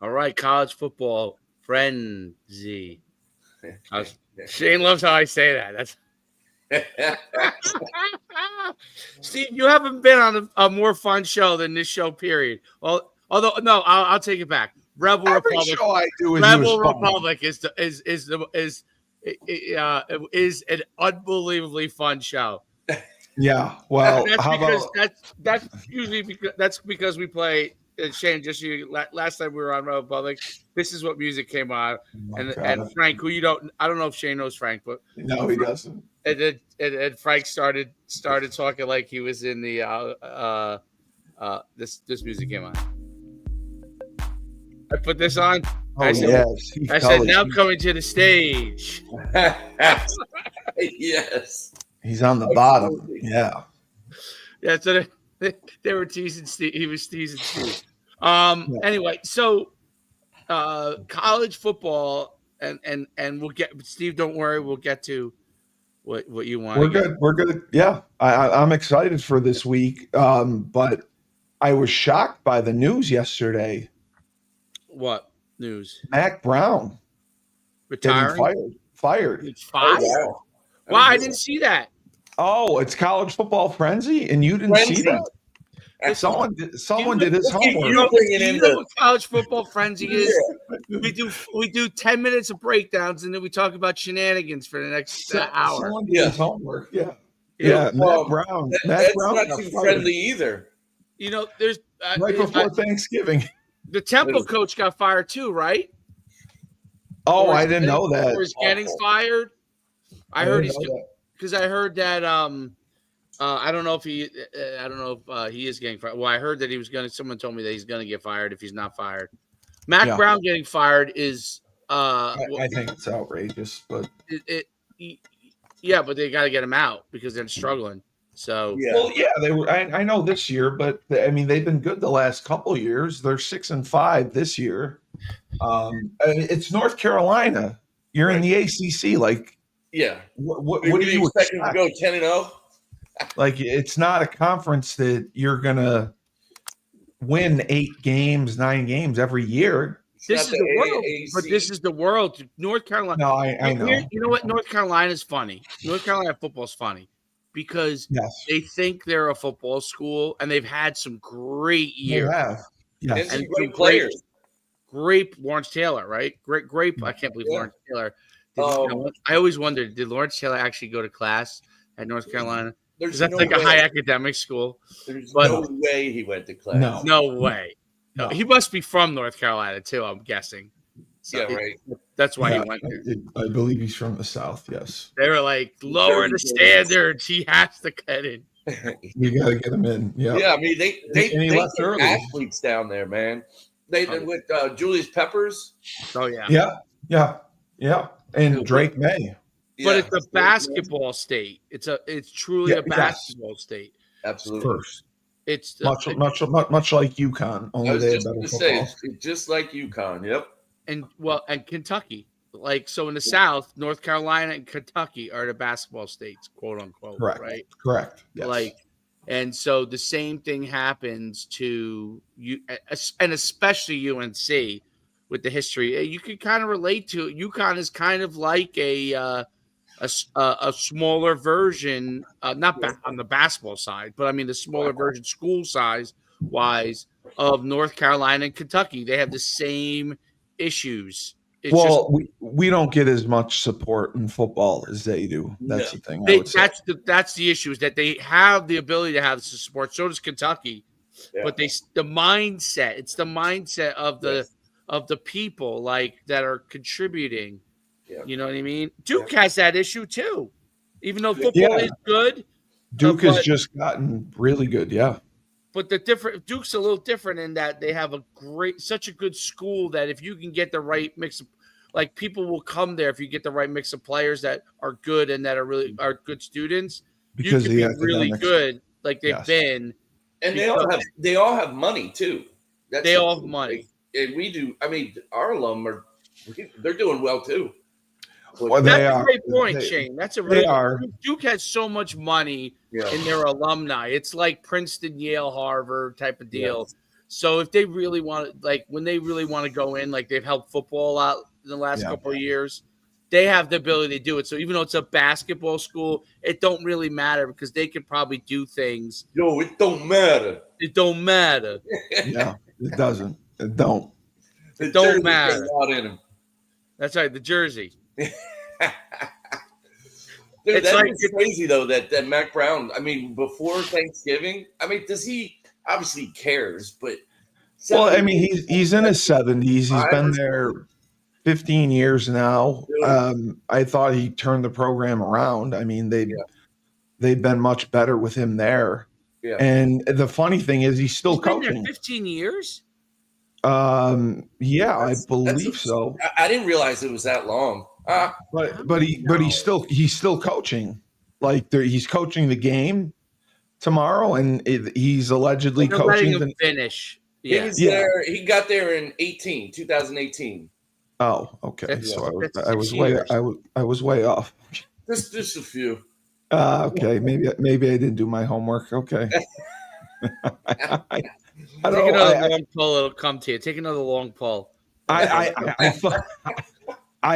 All right, college football frenzy. Shane loves how I say that. That's Steve, you haven't been on a more fun show than this show. Period. Well, although no, I'll take it back. Rebel Every Republic. show I do with Rebel you is fun. Republic is an unbelievably fun show. Yeah. Well, That's how because about that's usually because we play. Shane, just you. Last time we were on Rebel Republic, this is what music came on, and Frank, who I don't know if Shane knows Frank, but no, he doesn't. And Frank started talking like he was in the this music came on. I put this on. Oh, I said, yes. I said, now coming to the stage. Yes. He's on the bottom. Yeah. Yeah, so they were teasing Steve. He was teasing Steve. Anyway, so college football and we'll get Steve, don't worry, we'll get to what you want. We're good. Yeah. I'm excited for this week. But I was shocked by the news yesterday. What news? Mack Brown retiring? Fired. He's fired? Oh, wow. Wow, I didn't see that. Oh, it's college football frenzy, and you didn't see that. Someone did his homework. You know what college football frenzy is? We do 10 minutes of breakdowns, and then we talk about shenanigans for the next hour. Someone did his homework. Yeah. Yeah, Mack Brown. That's not too friendly either. You know, there's right before Thanksgiving. The Temple coach got fired too, right? Oh, I didn't know that. Or is getting fired? I heard he's because I heard that I don't know if he is getting fired. Well, I heard that he was gonna. Someone told me that he's gonna get fired if he's not fired. Mack Brown getting fired is. I think it's outrageous, but yeah, but they got to get him out because they're struggling. So well, yeah, they were. I know this year, but I mean they've been good the last couple of years. They're 6-5 this year. It's North Carolina. You're in the ACC, like. Yeah. What do you expect to go 10-0? Like, it's not a conference that you're gonna win 8 games, 9 games every year. This is the world, but this is the world. North Carolina. No, I know. You know what? North Carolina is funny. North Carolina football is funny because they think they're a football school, and they've had some great years. They have. Yes. And great players. Great Lawrence Taylor, right? Great. I can't believe Lawrence Taylor. I always wondered, did Lawrence Taylor actually go to class at North Carolina? Because that's like a high academic school. There's no way he went to class. No way. No. He must be from North Carolina too, I'm guessing. So right. That's why he went there. I believe he's from the South, yes. They were like, lower the standards. He has to get in. You got to get him in. Yeah, I mean, they take athletes down there, man. They did with Julius Peppers. Oh, yeah. Yeah. And Drake May. But it's a basketball state. It's truly a basketball state. Absolutely. First. It's much like UConn. Only they have better football. Just like UConn. Yep. And Kentucky. Like, so in the South, North Carolina and Kentucky are the basketball states, quote unquote. Correct. Right. Correct. Yes. And so the same thing happens to you, and especially UNC with the history. You can kind of relate to it. UConn is kind of like a smaller version, not on the basketball side, but I mean the smaller version, school size wise, of North Carolina and Kentucky. They have the same issues. We don't get as much support in football as they do. That's the thing. That's the issue, is that they have the ability to have the support. So does Kentucky, but the mindset. It's the mindset of the people that are contributing. Yeah. You know what I mean? Duke has that issue too, even though football is good. Duke has just gotten really good. Yeah. But Duke's a little different in that they have such a good school that if you can get the right mix of, people will come there if you get the right mix of players that are good and that are good students. Because you can be really good, like they've been. And they all have money too. They all have money, and we do. I mean, our alum they're doing well too. Well, that's a great point, Shane. That's a really Duke has so much money in their alumni. It's like Princeton, Yale, Harvard type of deal. So if they really want to, like when they really want to go in, like they've helped football a lot in the last couple of years, they have the ability to do it. So even though it's a basketball school, it don't really matter because they can probably do things. Yo, it don't matter. It don't matter. Yeah, it doesn't. It don't. It don't matter. Out in him. That's right, the jersey. Dude, It's like crazy though that Mack Brown. I mean, before Thanksgiving. I mean, does he obviously cares? But well, I mean, he's in his 70s. He's been there 15 years now. I thought he turned the program around. I mean, they've been much better with him there. Yeah. And the funny thing is, he's still coaching. Been there 15 years. Yeah, I believe so. I didn't realize it was that long. But he's still coaching. Like he's coaching the game tomorrow, and he's allegedly coaching the finish. Yeah. He was there. He got there in 2018. Oh, okay. So I was way off. Just a few. Okay, maybe I didn't do my homework. Okay. I don't Take another long pull. It'll come to you. Take another long pull. I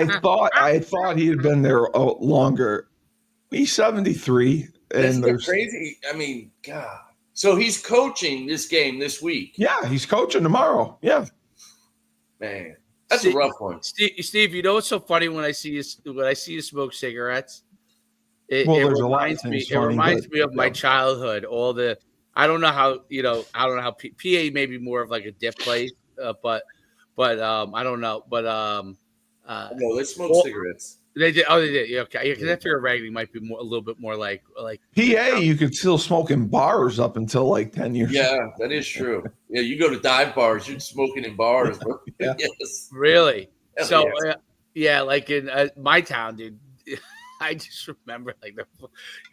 thought he had been there longer. He's 73, and there's crazy. I mean, God. So he's coaching this game this week. Yeah, he's coaching tomorrow. Yeah, man, that's a rough one. Steve, you know what's so funny when I see you smoke cigarettes? It reminds me of my childhood. I don't know how PA may be more of like a dip place, but I don't know. But no, they smoke cigarettes. They did. Oh, they did. Yeah, okay. Yeah, because I figure Raggedy might be a little bit more like PA. You could still smoke in bars up until like 10 years. Yeah, that is true. Yeah, you go to dive bars, you're smoking in bars. Yeah. Yes. Really? Hell so yeah, like in my town, dude. I just remember like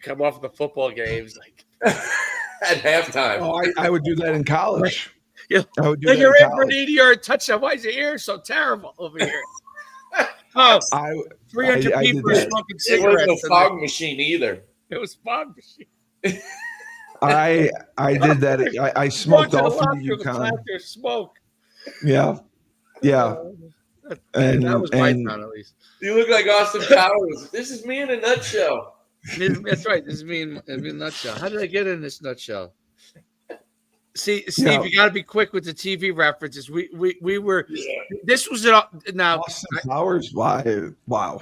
come off of the football games like at halftime. Oh, I would do that in college. Yeah, I would do like you're in for an 80-yard touchdown. Why is your ear so terrible over here? Oh, 300 people are smoking cigarettes. It wasn't a fog machine either. It was fog machine. I did that. I smoked off in the UConn. Smoke. Yeah. And that was my town, at least. You look like Austin Powers. This is me in a nutshell. That's right. This is me in a nutshell. How did I get in this nutshell? See, Steve, you got to be quick with the TV references. We were. Yeah. This was now. Austin Powers. Wow.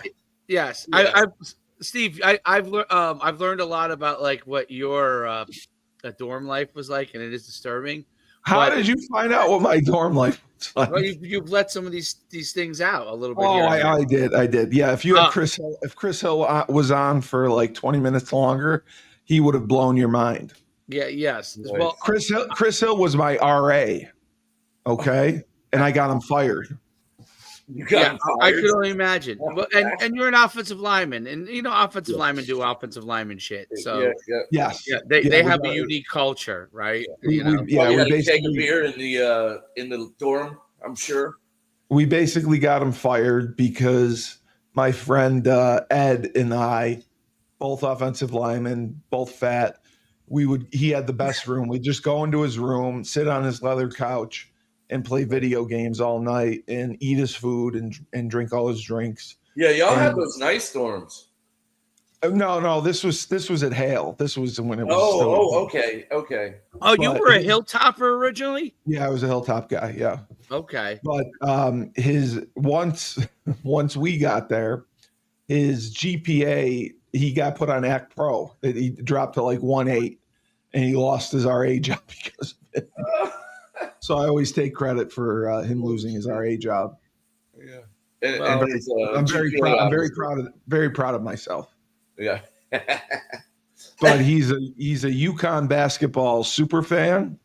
Yes, yeah. Steve, I've learned a lot about like what your dorm life was like, and it is disturbing. How did you find out what my dorm life was like? Well, you've let some of these things out a little bit. Oh, I did. Yeah, if you had Chris Hill was on for like 20 minutes longer, he would have blown your mind. Yeah. Yes. Right. Well, Chris Hill was my RA. Okay, and I got him fired. I could only imagine. Well, and you're an offensive lineman, and you know offensive linemen do offensive lineman shit. So they have a unique culture, right? We basically take a beer in the dorm. I'm sure we basically got him fired because my friend Ed and I, both offensive linemen, both fat. He had the best room. We'd just go into his room, sit on his leather couch, and play video games all night and eat his food and drink all his drinks. Yeah, y'all had those nice dorms. No, this was at Hale. This was when it was. Okay. Oh, you were a Hilltopper originally? Yeah, I was a Hilltop guy. Yeah. Okay. But once we got there, his GPA, he got put on Act Pro. He dropped to like 1.8, and he lost his RA job because of it. So I always take credit for him losing his RA job. Yeah, I'm very proud of myself. Yeah, but he's a UConn basketball super fan,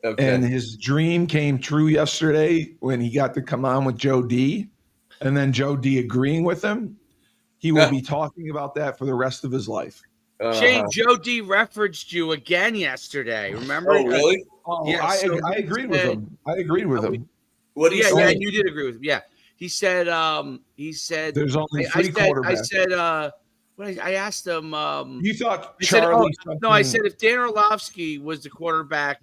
and his dream came true yesterday when he got to come on with Joe D, and then Joe D agreeing with him. He will be talking about that for the rest of his life. Shane, Joe D referenced you again yesterday. Remember? Oh, really? Yeah, I agreed with him. I agreed with him. What did he say? Yeah, you did agree with him. Yeah, he said. There's only three quarterbacks. I said. I asked him. You thought Charlie? No, I said if Dan Orlovsky was the quarterback,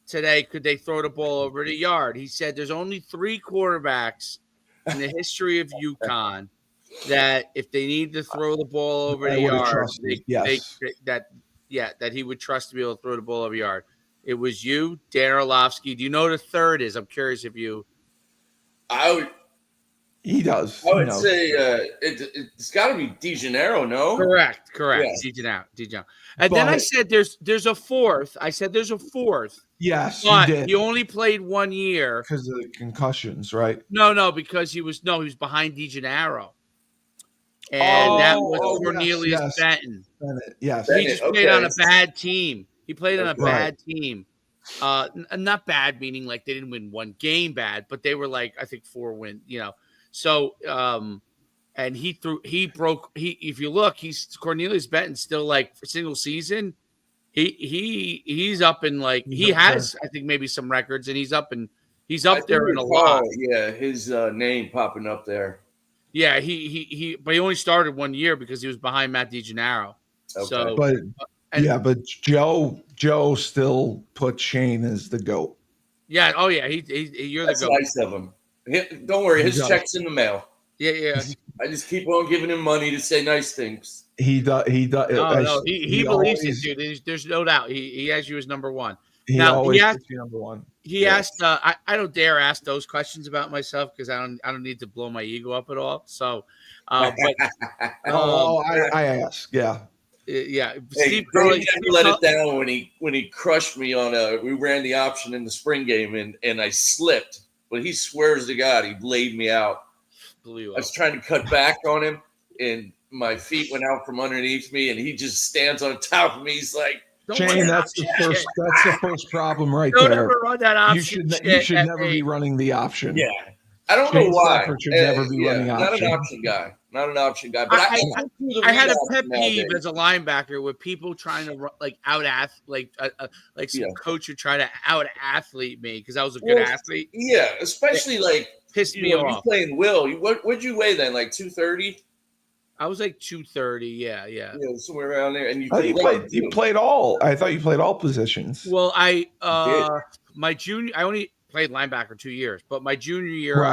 today, could they throw the ball over the yard? He said there's only 3 quarterbacks in the history of UConn that if they need to throw the ball over I the would have yard, trusted. Yes. that he would trust to be able to throw the ball over the yard. It was you, Dan Orlovsky. Do you know who the third is? I'm curious if you. I would He does. I He would knows. say it's got to be DeGennaro, no? Correct. Yeah. DJ. And then I said there's a fourth. I said there's a fourth. Yes, you But did. he only played 1 year. Because of the concussions, right? No, because he was behind DeGennaro. And that was Cornelius Benton. Yes. He just played on a bad team. Right. Team. Not bad meaning like they didn't win 1 game bad, but they were like I think 4 win, So and if you look, Cornelius Benton still like for single season, he's up in like he has I think maybe some records and he's up there in a lot. Yeah, his name popping up there. Yeah, but he only started 1 year because he was behind Matt DeGennaro. Okay. So but Joe still put Shane as the GOAT. Yeah, oh yeah, you're That's the GOAT. nice of him. Don't worry, his check's in the mail. Yeah. I just keep on giving him money to say nice things. He does. He believes it, dude. There's no doubt. He has you as number 1. He always puts you number 1. He asked. I don't dare ask those questions about myself because I don't need to blow my ego up at all. So, but I ask. Yeah. Yeah. Hey, Steve Curly never let it down when he crushed me on we ran the option in the spring game and I slipped, but he swears to God he laid me out. Blew I was trying to cut back on him and my feet went out from underneath me and he just stands on top of me. He's like, Shane, that's the first problem right don't there. Ever run that option. You should never be running the option. Yeah. I don't know why. Should never be running not option. an option guy. Not an option guy. But I had a pet peeve as a linebacker with people trying to like some coach would try to out athlete me because I was a good athlete. Yeah, especially like pissed me off. You playing Will. What'd you weigh then? Like 230? I was like 230. Yeah, somewhere around there. And you played all. I thought you played all positions. Well, my junior, I only played linebacker 2 years, but my junior year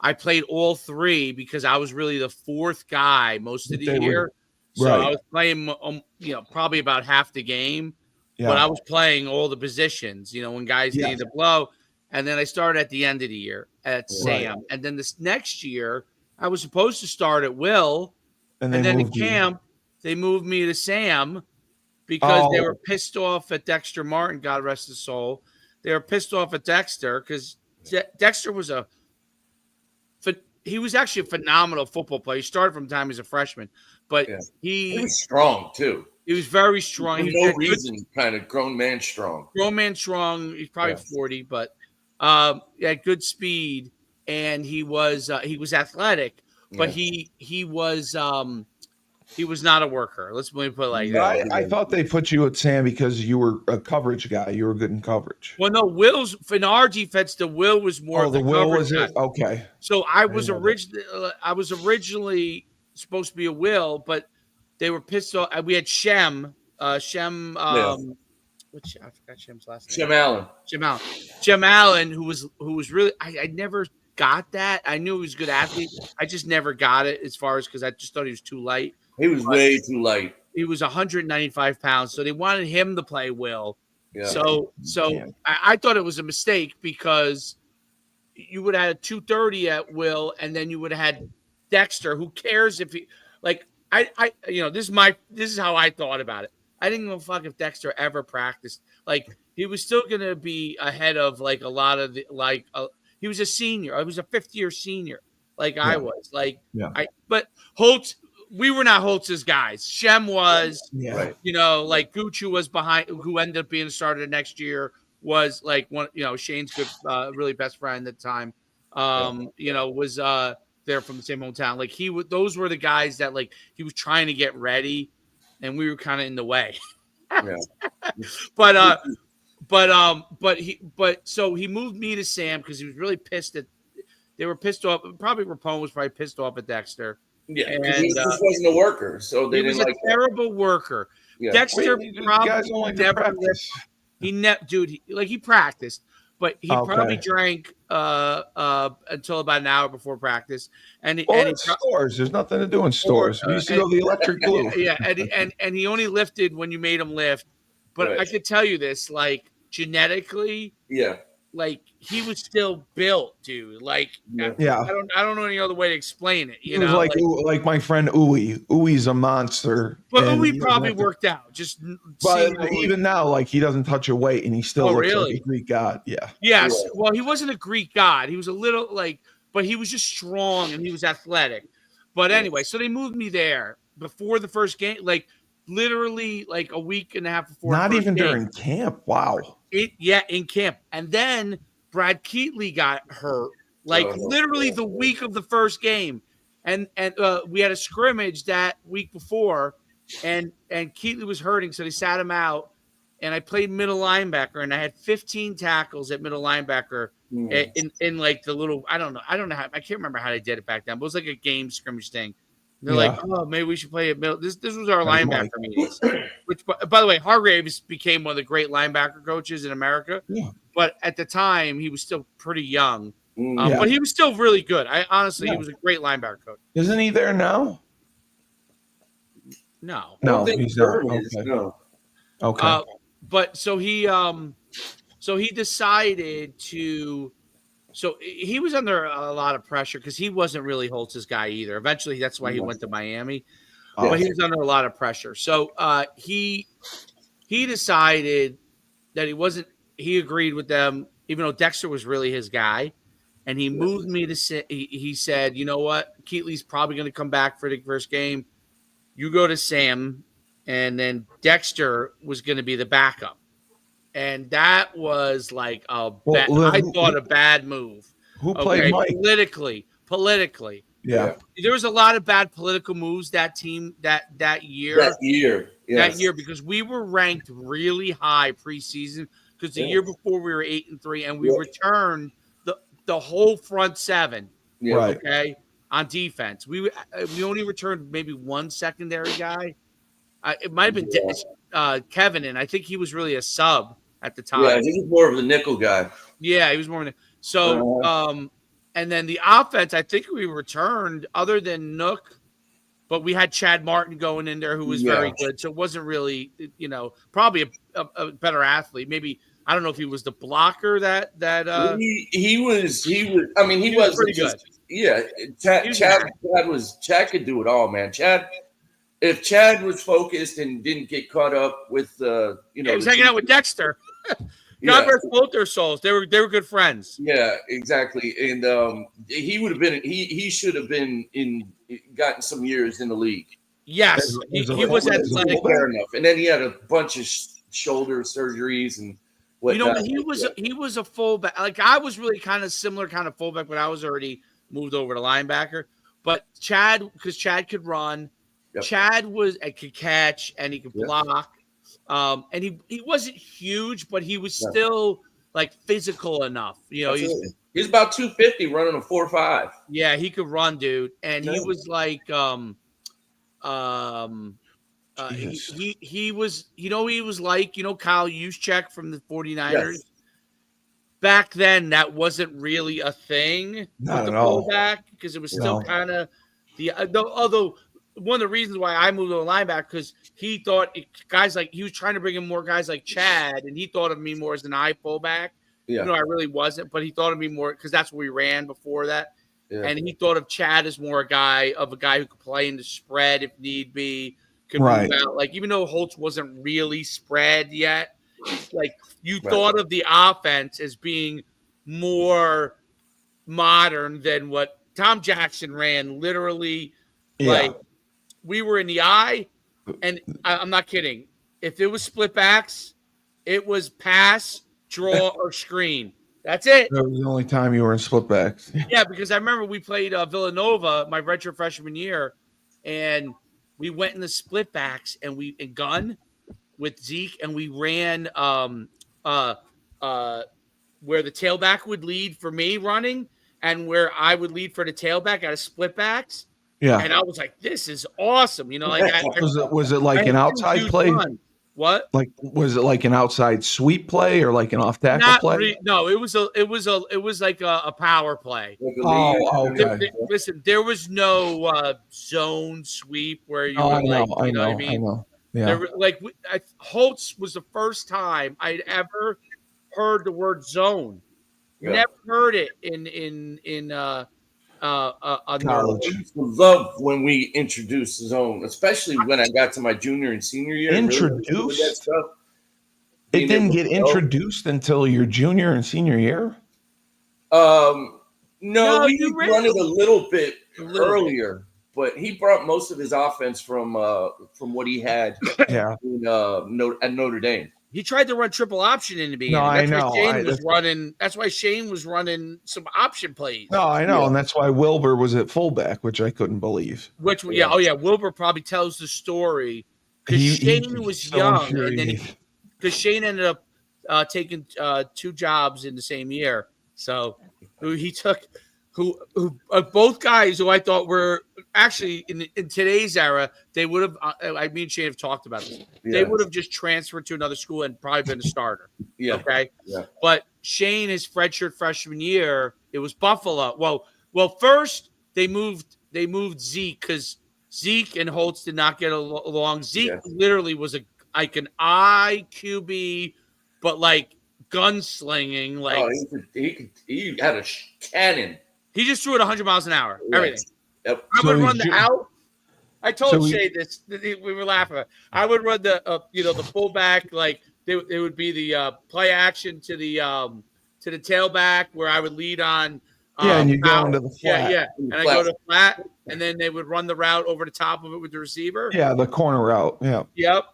I played all 3 because I was really the 4th guy most of the year. So I was playing, probably about half the game, but I was playing all the positions. When guys needed to blow, and then I started at the end of the year at Sam, and then this next year. I was supposed to start at Will, and then in camp, they moved me to Sam because they were pissed off at Dexter Martin, God rest his soul. They were pissed off at Dexter because Dexter was he was actually a phenomenal football player. He started from the time he was a freshman, but he was strong too. He was very strong. For no reason, kind of grown man strong. Grown man strong. He's probably 40, but he had good speed. And he was athletic, but he was not a worker. Let me put it like that. I thought they put you at Sam because you were a coverage guy. You were good in coverage. Well, no, in our defense, the Will was more of the Will coverage was it? guy. Okay. So I was originally supposed to be a Will, but they were pissed off. We had Shem. I forgot Shem's last name. Jim Allen, who was really I never got that. I knew he was a good athlete. I just never got it as far as because I just thought he was too light. He was way too light. He was 195 pounds, so they wanted him to play Will. Yeah. So I thought it was a mistake because you would have had 230 at Will, and then you would have had Dexter. Who cares if he like this is how I thought about it. I didn't give a fuck if Dexter ever practiced. Like he was still going to be ahead of like a lot of the he was a senior. I was a 5th-year senior, like I was. But Holtz, we were not Holtz's guys. Shem was, like Gucci was behind, who ended up being a starter the next year. Was like one, Shane's good, really best friend at the time. Was there from the same hometown. Like those were the guys that like he was trying to get ready, and we were kind of in the way. So he moved me to Sam because he was really pissed they were pissed off. Probably Rapone was probably pissed off at Dexter. Yeah, and he just wasn't a worker, so they didn't like. He was a terrible worker. Yeah. Dexter probably he practiced, but he probably Okay. drank until about an hour before practice, and Well, and he it's stores. There's nothing to do in or stores. We used to go to the electric blue. and he only lifted when you made him lift. But Right. I could tell you this, like genetically, Yeah. like he was still built, dude. Like Yeah. I don't know any other way to explain it, He was like my friend Uwe. Uwe's a monster. But And we he doesn't probably have to, worked out. Just but seeing Uwe. even now, like he doesn't touch a weight and he still Oh, looks like really? a Greek god. Yeah. Yes. Well, he wasn't a Greek god. He was a little but he was just strong and he was athletic. But anyway, so they moved me there before the first game, like literally like a week and a half before Not the first even game. during camp. Wow. In camp. And then Brad Keatley got hurt, like literally the week of the first game. And we had a scrimmage that week before, and Keatley was hurting, so they sat him out. And I played middle linebacker, and I had 15 tackles at middle linebacker in like the little I don't know how I can't remember how they did it back then, but it was like a game scrimmage thing. And they're like, oh, maybe we should play at middle. This was our linebacker meetings. Which, by the way, Hargraves became one of the great linebacker coaches in America. Yeah. But at the time, he was still pretty young. Yeah. But he was still really good. He was a great linebacker coach. Isn't he there now? No, he's not. Okay. No. Okay. But so he decided to. So he was under a lot of pressure because he wasn't really Holtz's guy either. Eventually, that's why he went to Miami. But he was under a lot of pressure. So he decided that he wasn't. He agreed with them, even though Dexter was really his guy, and he moved me to. He said, "You know what? Keatley's probably going to come back for the first game. You go to Sam, and then Dexter was going to be the backup." And that was like a bad move. Who played Mike? Politically. Yeah. There was a lot of bad political moves that team that year. That year, because we were ranked really high preseason because the year before we were 8-3 and we returned the whole front seven. Yeah. Right. Okay. On defense. We only returned maybe one secondary guy. It might have been Kevin, and I think he was really a sub at the time. Yeah, he was more of the nickel guy. Yeah, he was more of so and then the offense, I think we returned other than Nook, but we had Chad Martin going in there who was very good. So it wasn't really, probably a better athlete. Maybe I don't know if he was the blocker that he was. I mean, he was pretty good. Yeah, Chad could do it all, man. If Chad was focused and didn't get caught up with he was hanging out with Dexter. God rest both their souls. They were good friends. Yeah, exactly. And he would have been. He should have been gotten some years in the league. Yes, he was athletic. Fair enough. And then he had a bunch of shoulder surgeries and whatnot. He was a fullback. Like I was really kind of similar kind of fullback, but I was already moved over to linebacker. But because Chad could run, Chad could catch and he could block. And he wasn't huge, but he was still like physical enough. He's about 250 running a 4.5. Yeah, he could run, dude. And he was like he was, he was like, Kyle Juszczyk from the 49ers. Yes. Back then, that wasn't really a thing. Not at all. Fullback, because it was still kind of although one of the reasons why I moved to a linebacker because he thought he was trying to bring in more guys like Chad, and he thought of me more as an eye fullback. Yeah. I really wasn't, but he thought of me more because that's what we ran before that. Yeah. And he thought of Chad as more a guy who could play in the spread if need be, could move out. Like even though Holtz wasn't really spread yet, like you thought of the offense as being more modern than what Tom Jackson ran. Literally, like. We were in the eye, and I'm not kidding. If it was split backs, it was pass, draw, or screen. That's it. That was the only time you were in split backs. Yeah, because I remember we played Villanova my redshirt freshman year, and we went in the split backs and gun with Zeke, and we ran where the tailback would lead for me running, and where I would lead for the tailback out of split backs. Yeah, and I was like, "This is awesome!" Was it like an outside play? Run. What? Like, was it like an outside sweep play or like an off tackle play? No, it was like a power play. Like a lead. Oh, okay. Listen, there was no zone sweep where you Oh, were I know, like, I you know what I know, I mean? know. There Yeah. were like Holtz was the first time I'd ever heard the word zone. Yeah. Never heard it in under. College. I used to love when we introduced the zone, especially when I got to my junior and senior year. Introduced? With that stuff. It didn't get introduced until your junior and senior year? No, we you run it a little bit earlier. but he brought most of his offense from what he had Yeah. at Notre Dame. He tried to run triple option in the beginning. No, I That's know. why Shane was running. That's why Shane was running some option plays. No, I know, and that's why Wilbur was at fullback, which I couldn't believe. Wilbur probably tells the story because Shane was so young, and then because Shane ended up taking 2 jobs in the same year. So he took both guys who I thought were actually in today's era, they would have. I mean, Shane have talked about this. Yeah. They would have just transferred to another school and probably been a starter. Yeah. Okay. Yeah. But Shane, his redshirt freshman year, it was Buffalo. Well, first they moved Zeke because Zeke and Holtz did not get along. Zeke literally was an IQB, but like gunslinging. Like he had a cannon. He just threw it 100 miles an hour. Yes. Everything. Yep. I would run the out. I told Shay this. We were laughing. I would run the the fullback, like it would be the play action to the tailback where I would lead on. And you go into the flat. Yeah. And I go to flat, and then they would run the route over the top of it with the receiver. Yeah, the corner route. Yeah. Yep.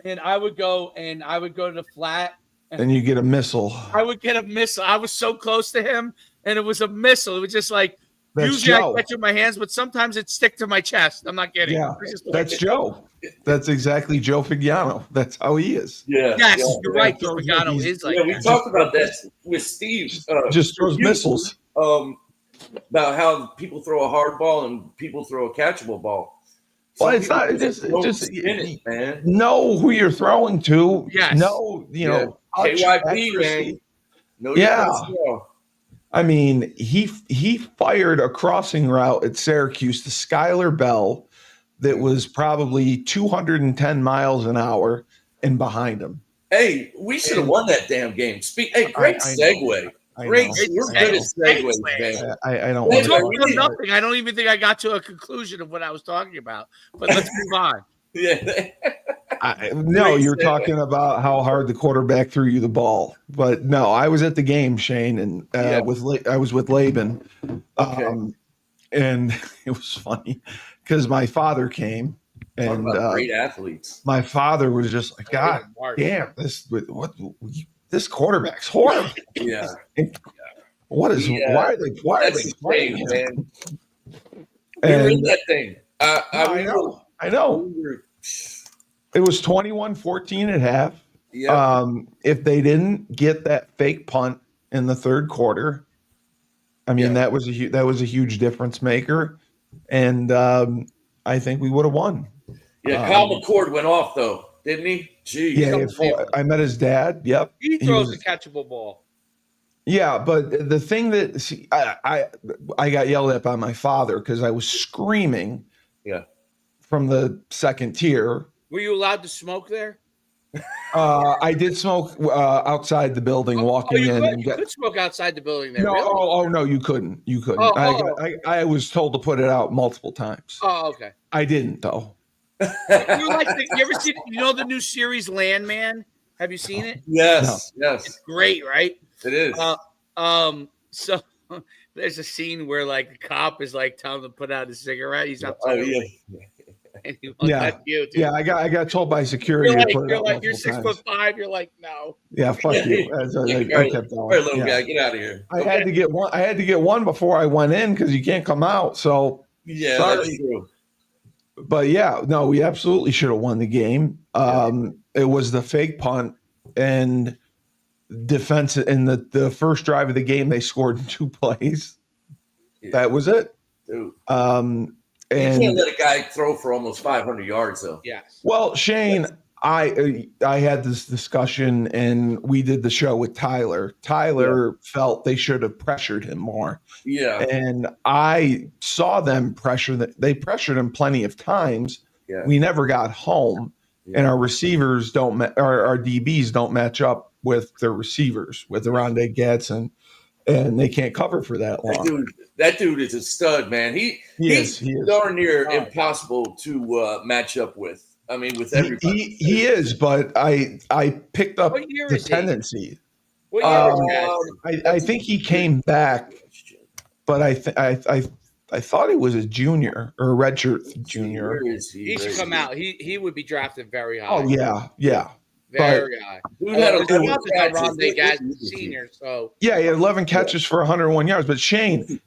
And I would go to the flat. And you get a missile. I would get a missile. I was so close to him, and it was a missile. It was just like, usually I catch it in my hands, but sometimes it stick to my chest. I'm not kidding. Yeah, that's Joe. That's exactly Joe Figliano. That's how he is. Yeah. Yes, you're right. Joe Figliano is like that. We talked about that with Steve. Just throws missiles. About how people throw a hard ball and people throw a catchable ball. Well, it's not just spin it, man. Know who you're throwing to. Yes. Know, know, KYP, man. I mean, he fired a crossing route at Syracuse to Skylar Bell that was probably 210 miles an hour and behind him. Hey, we should have won that damn game. Great segue. Great. We're good at segues, man. I don't want to nothing. I don't even think I got to a conclusion of what I was talking about. But let's move on. Yeah. No, you're talking about how hard the quarterback threw you the ball. But no, I was at the game, Shane, and I was with Laban. And it was funny because my father came and great athletes. My father was just like, God damn, this quarterback's horrible. Yeah. Why are they playing him? Man. We were in that thing. I know. It was 21-14 at half. Yeah. If they didn't get that fake punt in the third quarter, I mean that was a huge difference maker, and I think we would have won. Yeah, Kyle McCord went off though, didn't he? Jeez. I met his dad. Yep. He throws a catchable ball. Yeah, but the thing that I got yelled at by my father because I was screaming. Yeah. From the second tier. Were you allowed to smoke there? I did smoke outside the building, walking in. You could smoke outside the building there. No, really? No, you couldn't. You couldn't. I was told to put it out multiple times. Oh, okay. I didn't though. You ever seen? You know the new series Landman? Have you seen it? Yes. No. Yes. It's great, right? It is. So there's a scene where like a cop is like telling him to put out a cigarette. He's not. And he won't touch you, dude. Yeah, I got told by security. You're 6'5". You're like, no. Yeah, fuck you. I kept going. Little guy, get out of here. I had to get one. I had to get one before I went in because you can't come out. So that's true. But we absolutely should have won the game. It was the fake punt and defense in the first drive of the game. They scored in 2 plays. Yeah. That was it. Dude. And you can't let a guy throw for almost 500 yards, though. Yes. Well, Shane, I had this discussion and we did the show with Tyler. Tyler felt they should have pressured him more. Yeah. And I saw them they pressured him plenty of times. Yeah. We never got home. Yeah. And our receivers our DBs don't match up with their receivers, with Rondé Gadsden, and they can't cover for that long. That dude is a stud, man. He's darn near impossible to match up with. I mean, with everybody. He is, but I picked up the tendency. What year I think he came back, but I thought he was a junior or a redshirt junior. Where is he? He should come out. He would be drafted very high. Oh yeah. Very high. Dude had 11 catches. Senior, so yeah, he had 11 catches for 101 yards. But Shane,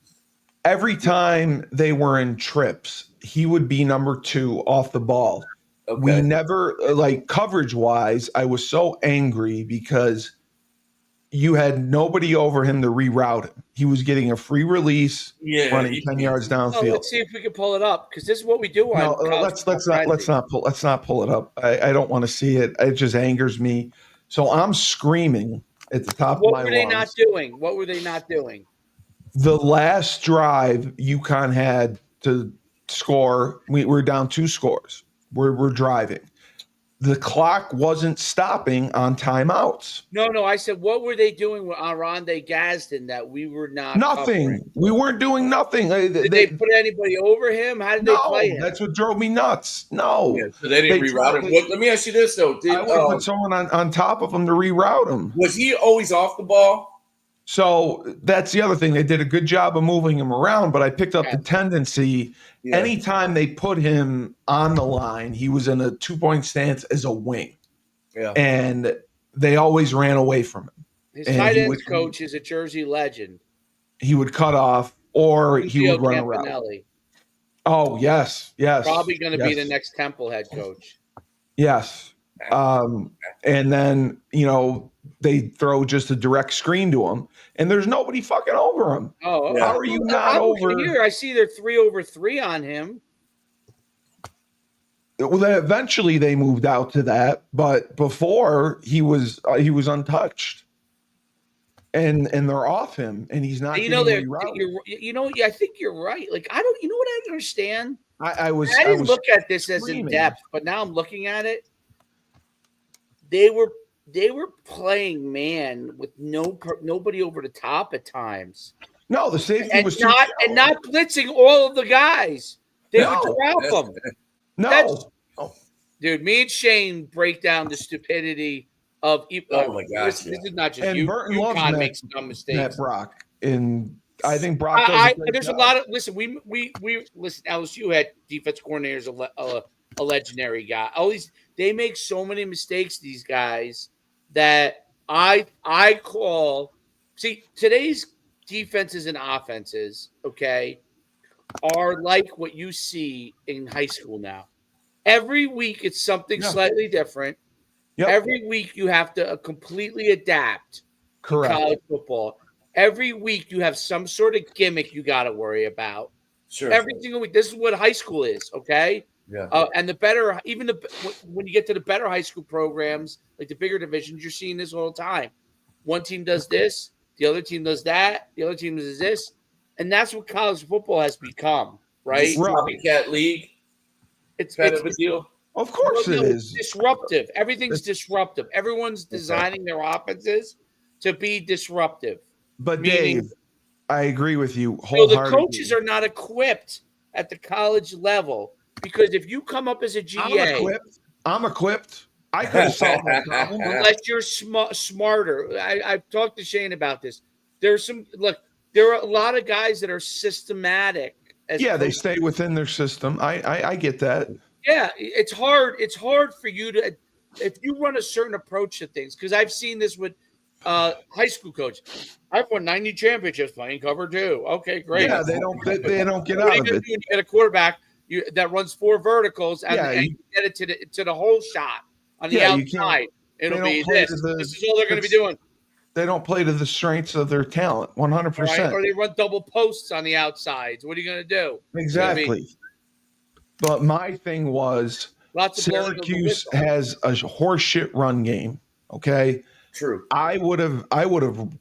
every time they were in trips, he would be number 2 off the ball. Okay. We never, like, coverage wise, I was so angry because you had nobody over him to reroute him. He was getting a free release, running 10 yards downfield. Let's see if we can pull it up, because this is what we do. Let's not pull it up. I don't want to see it. It just angers me. So I'm screaming at the top of my lungs. What were they not doing? What were they not doing? The last drive UConn had to score, we're down 2 scores. We're driving. The clock wasn't stopping on timeouts. No. I said, what were they doing on Rondé Gadsden that we were not nothing? Covering? We weren't doing nothing. Did they put anybody over him? How did they play him? That's what drove me nuts. No. Yeah, so they didn't reroute him. Let me ask you this, though. I would put someone on top of him to reroute him. Was he always off the ball? So that's the other thing. They did a good job of moving him around, but I picked up the tendency. Yeah. Anytime they put him on the line, he was in a 2-point stance as a wing. Yeah. And they always ran away from him. His tight ends coach is a Jersey legend. He would cut off or he would run around. Oh, yes. Probably going to be the next Temple head coach. Yes. And then, they throw just a direct screen to him, and there's nobody fucking over him. Oh, how are you not over? Here, I see they're 3-over-3 on him. Well, then eventually they moved out to that, but before he was untouched, and they're off him, and he's not. I think you're right. Like I don't. You know what I understand? I didn't look at this as in depth, but now I'm looking at it. They were playing man with nobody over the top at times. No, the safety was not blitzing all of the guys. They would drop them. No, dude. Me and Shane break down the stupidity of. Oh my gosh! This is not just and you. UConn makes dumb mistakes. Matt Brock, and I think Brock. There's a lot of listen. We listen. LSU had defense coordinators a legendary guy. They make so many mistakes. These guys. That I call today's defenses and offenses, okay, are like what you see in high school now. Every week it's something slightly different. Yep. Every week you have to completely adapt to college football. Every week you have some sort of gimmick you got to worry about. Sure. Every single week. This is what high school is, okay? Yeah. And when you get to the better high school programs, like the bigger divisions, you're seeing this all the time. One team does this, the other team does that, the other team does this, and that's what college football has become, right? Copycat league. It's kind of a deal. Of course it is. Disruptive. Everything's disruptive. Everyone's designing their offenses to be disruptive. But Dave, I agree with you wholeheartedly. So the coaches are not equipped at the college level. Because if you come up as a GA, I'm equipped. I could have solved that problem. Unless you're smarter. I've talked to Shane about this. There are a lot of guys that are systematic. They stay within their system. I get that. Yeah, it's hard. It's hard for you to, if you run a certain approach to things. Because I've seen this with high school coach. I've won 90 championships playing cover 2. Okay, great. Yeah, they don't get out of it. You get a quarterback. That runs 4 verticals and you get it to the whole shot on the outside. It'll be this. This is all they're going to be doing. They don't play to the strengths of their talent, 100%. Right? Or they run double posts on the outsides. What are you going to do? Exactly. But my thing was, Lots of blowing of the Syracuse whistle. has a horseshit run game. Okay, True. I would have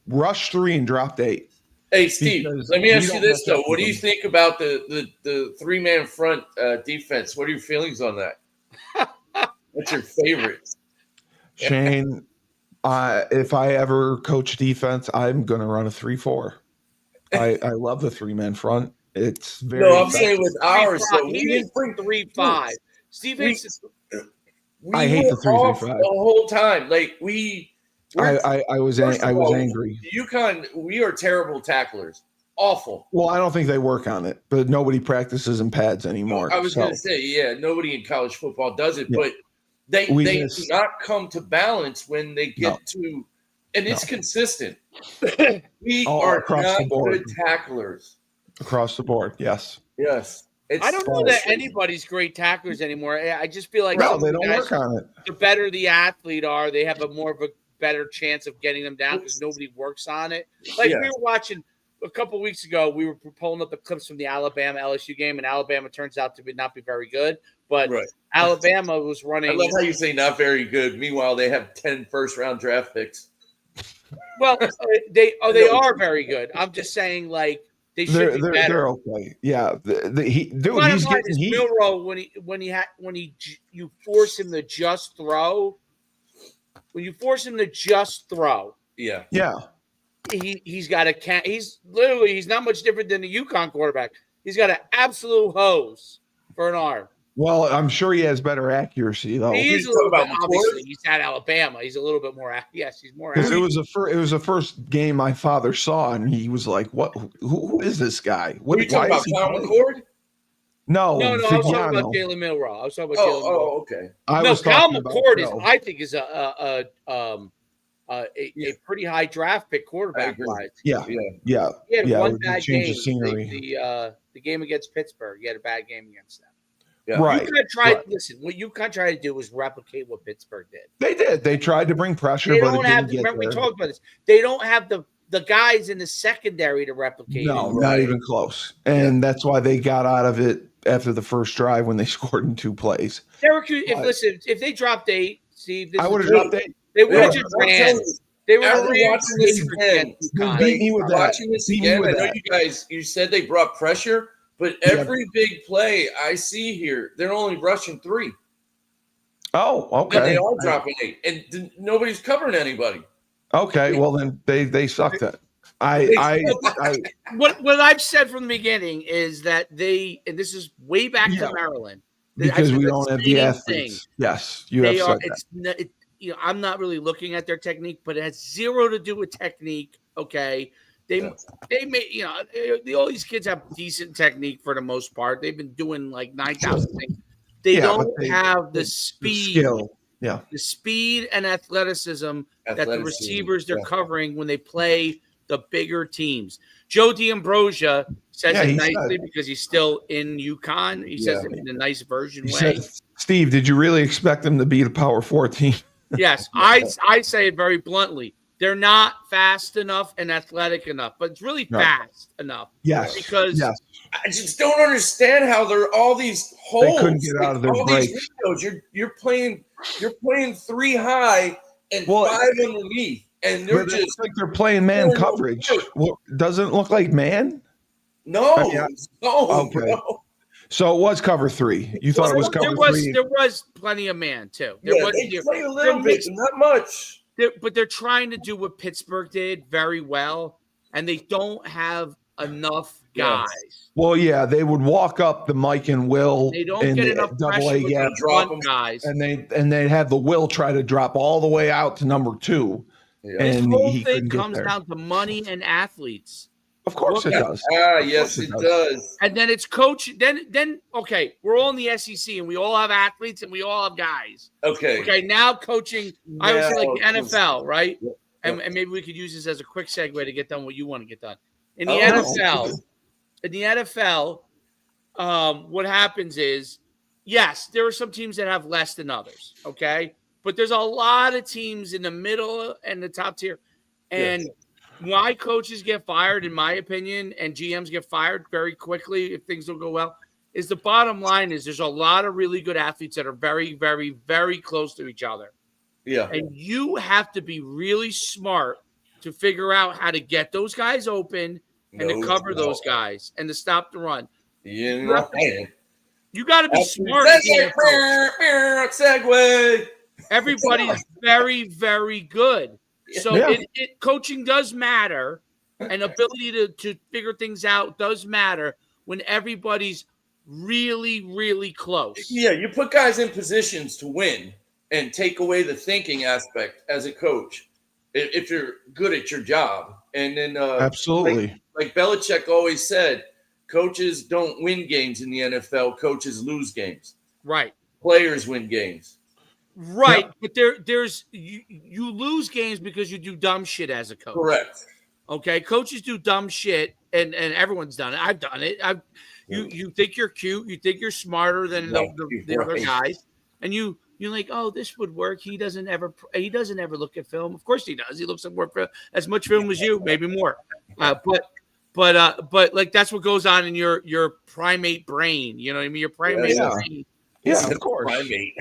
rushed 3 and dropped 8. Hey, Steve, Because let me we ask you don't this, match though. up What with do you them. think about the three-man front defense? What are your feelings on that? What's your favorite? Shane, if I ever coach defense, I'm going to run a 3-4. I love the 3-man front. It's very No, I'm effective. saying with ours, though. He hates 3-5. Steve hates it. I hate the were off 3-3-5. the whole time. Like I was first of all, angry. UConn, we are terrible tacklers. Awful. Well, I don't think they work on it, but nobody practices in pads anymore. I was going to say, yeah, nobody in college football does it, but they do not come to balance when they get to, and it's consistent. We are not good tacklers. Across the board, yes. Yes. I don't know that anybody's great tacklers anymore. I just feel like they don't work on it. The better the athlete are, they have more of a better chance of getting them down because nobody works on it. Like we were watching a couple of weeks ago, we were pulling up the clips from the Alabama LSU game, and Alabama turns out to not be very good. But Alabama was running. I love how you say not very good. Meanwhile, they have 10 first-round draft picks. Well, they are very good. I'm just saying, like they should be better. They're okay. Yeah, he's getting heat. Milroe you force him to just throw. When you force him to just throw, yeah. He's got he's not much different than the UConn quarterback. He's got an absolute hose for an arm. Well, I'm sure he has better accuracy though. He's a little bit, obviously. He's at Alabama. He's a little bit more. Yes, he's more. Because it was the first game my father saw, and he was like, "What? Who is this guy? What? Are you talking about Cal McCord? No, I was talking about Jalen Milroe. I was talking about Jalen Milroe. Oh, okay. Cal McCord I think is a pretty high draft pick quarterback wise. Yeah. He had one bad game. The game against Pittsburgh. He had a bad game against them. Yeah. Right. Listen, what UConn tried to do was replicate what Pittsburgh did. They did. They tried to bring pressure, they but don't have. Remember, we talked about this. They don't have the guys in the secondary to replicate. No, not even close. And that's why they got out of it after the first drive when they scored in 2 plays. Syracuse, if they dropped 8, Steve, I would have dropped 8. They would have just ran. They were watching this again. Beat me with that. Watching this again, I know you said they brought pressure, but every big play I see here, they're only rushing 3. Oh, okay. And they are dropping 8, and nobody's covering anybody. Okay, well then they sucked it. What I've said from the beginning is that and this is way back to Maryland. Because we don't have the athletes. Yes, you have said that. I'm not really looking at their technique, but it has zero to do with technique. Okay, they may all these kids have decent technique for the most part. They've been doing like 9,000 things. They don't have the speed, skill. The speed and athleticism that the receivers they're covering when they play the bigger teams. Joe D'Ambrosio says it nicely because he's still in UConn. He says it in a nice version way. Steve, did you really expect them to beat a Power 4 team? Yes, I say it very bluntly. They're not fast enough and athletic enough, but it's really fast enough. Yes, because I just don't understand how there are all these holes. They couldn't get out of their breaks. You're playing 3 high and 5 underneath, and they're just like they're playing man coverage. Doesn't it look like man? No, okay. No. So it was cover 3. You thought it was cover 3? There was plenty of man too. They play a little bit, not much. But they're trying to do what Pittsburgh did very well, and they don't have enough guys. Well, they would walk up the Mike and Will. They don't get enough pressure with the front guys, and they'd have the Will try to drop all the way out to number 2. Yeah. And the whole thing comes down to money and athletes. Of course it does. Yes, it does. And then it's coach. Then okay, we're all in the SEC, and we all have athletes, and we all have guys. Okay. Now coaching, I would say like the NFL, right? Yep. And maybe we could use this as a quick segue to get done what you want to get done. In the NFL, what happens is, yes, there are some teams that have less than others. Okay, but there's a lot of teams in the middle and the top tier, and. Yes. Why coaches get fired, in my opinion, and GMs get fired very quickly if things don't go well, is the bottom line is there's a lot of really good athletes that are very, very, very close to each other. Yeah. And you have to be really smart to figure out how to get those guys open and to cover those guys and to stop the run. You got to be smart. Segue. Everybody's very, very good. So coaching does matter, and ability to figure things out does matter when everybody's really, really close. Yeah, you put guys in positions to win and take away the thinking aspect as a coach if you're good at your job. And then absolutely, like Belichick always said, coaches don't win games in the NFL. Coaches lose games. Right. Players win games. Right. Yep. But there's you lose games because you do dumb shit as a coach. Correct. Okay. Coaches do dumb shit, and everyone's done it. I've done it. You think you're cute, you think you're smarter than the other guys, and you're like, oh, this would work. He doesn't ever look at film. Of course he does. He looks at as much film as you, maybe more. But like that's what goes on in your primate brain. You know what I mean? Your primate brain. Yeah, of course. Primate.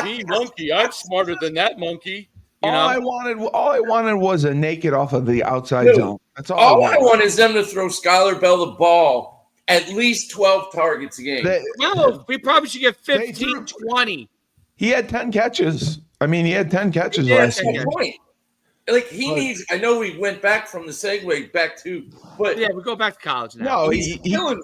Me, monkey, I'm smarter than that monkey. All I wanted was a naked off of the outside zone. That's all I want is them to throw Skylar Bell the ball at least 12 targets a game. No, we probably should get 15, 20. He had 10 catches. I mean, he had 10 catches last year. Like he needs. I know we went back from the segue back to, but yeah, we go back to college now. No, he did.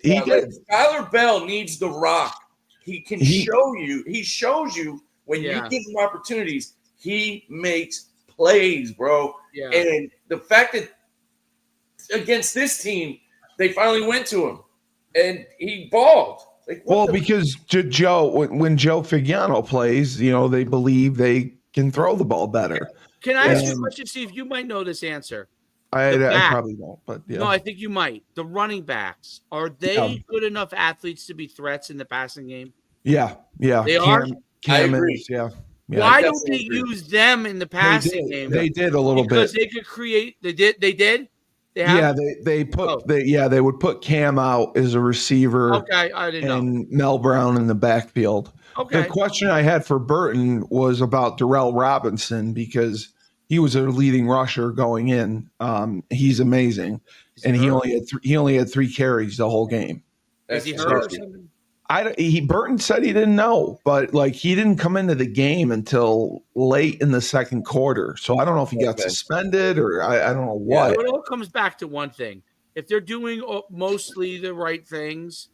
He did. Skylar Bell needs the rock. He can show you. He shows you when you give him opportunities. He makes plays, bro. Yeah. And the fact that against this team, they finally went to him, and he balled. Like, because Joe, when Joe Figiano plays, they believe they can throw the ball better. Can I ask you a question, Steve? You might know this answer. I probably won't, but yeah. No, I think you might. The running backs, are they good enough athletes to be threats in the passing game? Yeah. They are? I agree. Yeah. Why don't they use them in the passing game? They did a little bit. Because they could create – they did? They would put Cam out as a receiver. Okay, I didn't know. And Mel Brown in the backfield. Okay. The question I had for Burton was about Darrell Robinson because he was a leading rusher going in. He's amazing, and he only had 3 carries the whole game. Is he hurt or something? Burton said he didn't know, but he didn't come into the game until late in the second quarter. So I don't know if he got suspended or I don't know what. It all comes back to one thing: if they're doing mostly the right things,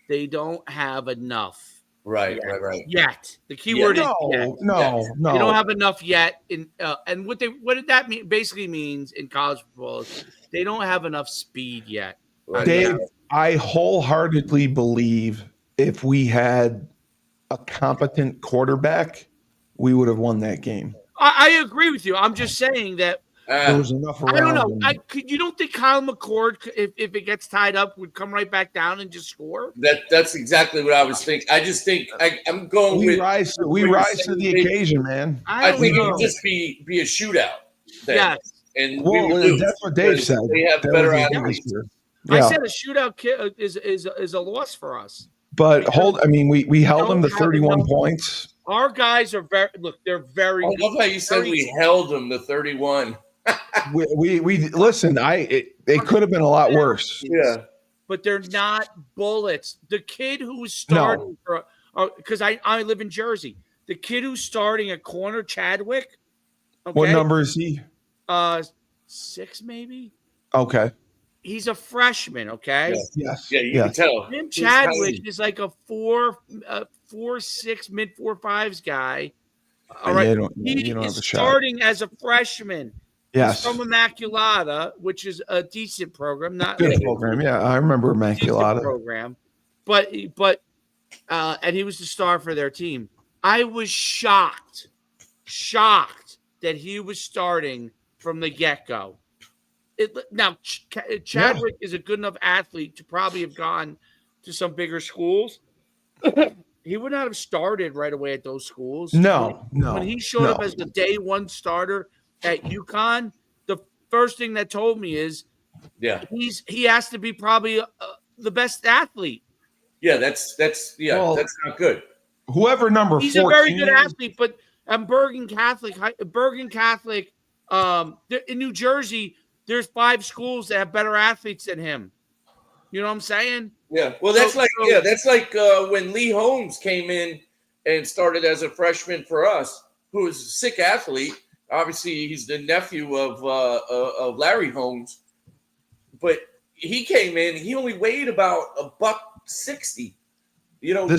they don't have enough. Right. Yet the key word is yet. No. They don't have enough yet. And what did that mean? Basically means in college football, they don't have enough speed yet. Dave, I wholeheartedly believe if we had a competent quarterback, we would have won that game. I agree with you. I'm just saying that there was enough around. I don't know. You don't think Kyle McCord, if it gets tied up, would come right back down and just score? That's exactly what I was thinking. I just think I'm going we rise to the occasion, man. I think it would just be a shootout. Yes. And that's what Dave said. They have better athletes. Yeah. I said a shootout is a loss for us. But we held them to 31 points. Our guys are they're very. I love how you said we held them to 31. we listen. It could have been a lot worse. Yeah, but they're not bullets. The kid who was starting because I live in Jersey. The kid who's starting at corner, Chadwick. Okay, what number is he? 6 maybe. Okay. He's a freshman, okay? Yes. Yeah, you can tell. Jim Chadwick is like a 4.6 mid 4.5s guy. All right. He is starting as a freshman. Yes. He's from Immaculata, which is a decent program. Not good program. Yeah, I remember Immaculata program. But and he was the star for their team. I was shocked that he was starting from the get-go. Now, Chadwick is a good enough athlete to probably have gone to some bigger schools. He would not have started right away at those schools. No. When he showed up as the day one starter at UConn, the first thing that told me is he has to be probably the best athlete. Yeah, that's not good. Whoever number 14 he's a very good athlete, but Bergen Catholic, in New Jersey, there's 5 schools that have better athletes than him. You know what I'm saying? Yeah. Well, that's like when Lee Holmes came in and started as a freshman for us, who was a sick athlete. Obviously, he's the nephew of Larry Holmes, but he came in. He only weighed about $160.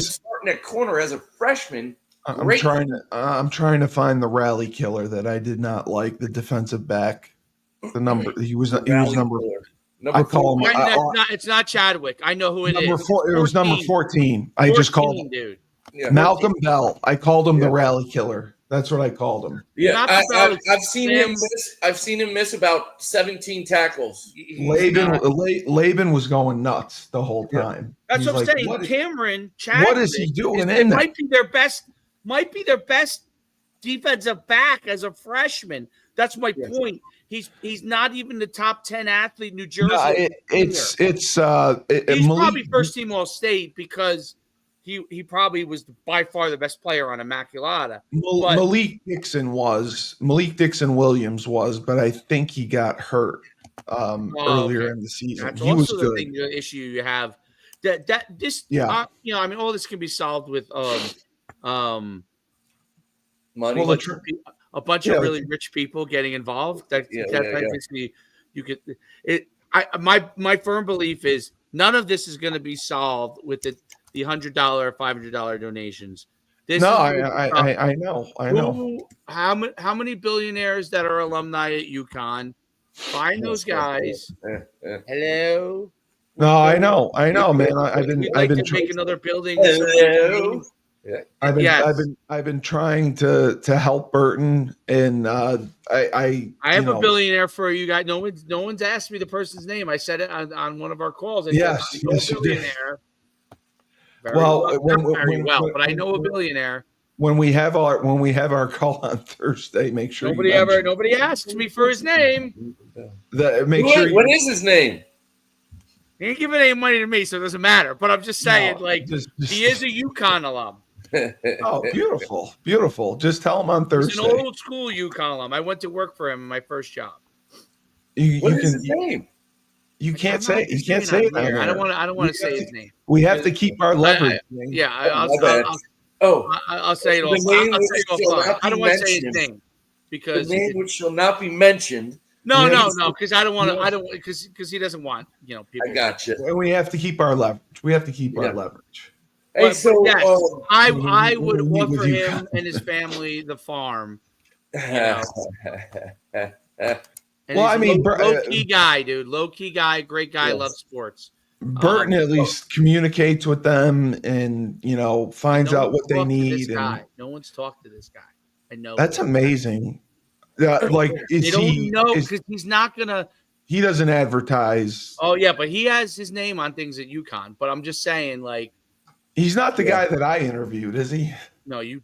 Starting at corner as a freshman. I'm trying to find the rally killer that I did not like. The defensive back. The number he was number. I call him. It's not Chadwick. I know who it is. It was number 14. I just called him. Dude. Yeah, Malcolm Bell. I called him the rally killer. That's what I called him. Yeah, I've seen him miss. I've seen him miss about 17 tackles. Laban was going nuts the whole time. That's what I'm saying. Cameron Chadwick. What is he doing in there? Might be their best defensive back as a freshman. That's my point. He's not even the top 10 athlete in New Jersey. He's probably first team All State because he probably was by far the best player on Immaculata. Malik Dixon Williams was, but I think he got hurt earlier in the season. That's he also was the good. thing, the issue you have. All this can be solved with money. Well, a bunch of really rich people getting involved. You could. My firm belief is none of this is going to be solved with the $100, $500 donations. I know. How many billionaires that are alumni at UConn? Find those guys. Hello. No, I know, man. I've been make another building. Hello. Yeah. I've been trying to help Burton, and I have a billionaire for you guys. No one's asked me the person's name. I said it on one of our calls. Yes, you did. But I know a billionaire. When we have our call on Thursday, make sure nobody asks me for his name. What is his name? He ain't giving any money to me, so it doesn't matter. But I'm just saying, he is a UConn alum. Oh, beautiful. Just tell him on Thursday. He's an old school UConn alum. I went to work for him in my first job. What is his name? You can't say it. I don't want to say his name. We have to keep our leverage. I'll say it all. I don't want to say his name because the name which shall not be mentioned. No, because I don't want to. Because he doesn't want people. I got you. And we have to keep our leverage. Our leverage. Hey, so yes, I would offer him and his family the farm. Low key guy, dude. Low key guy, great guy, loves sports. Burton at least communicates with them and finds out what they need. No one's talked to this guy. I know that's amazing. They don't know because he's not gonna. He doesn't advertise. Oh yeah, but he has his name on things at UConn. But I'm just saying, he's not the guy that I interviewed, is he? No, he's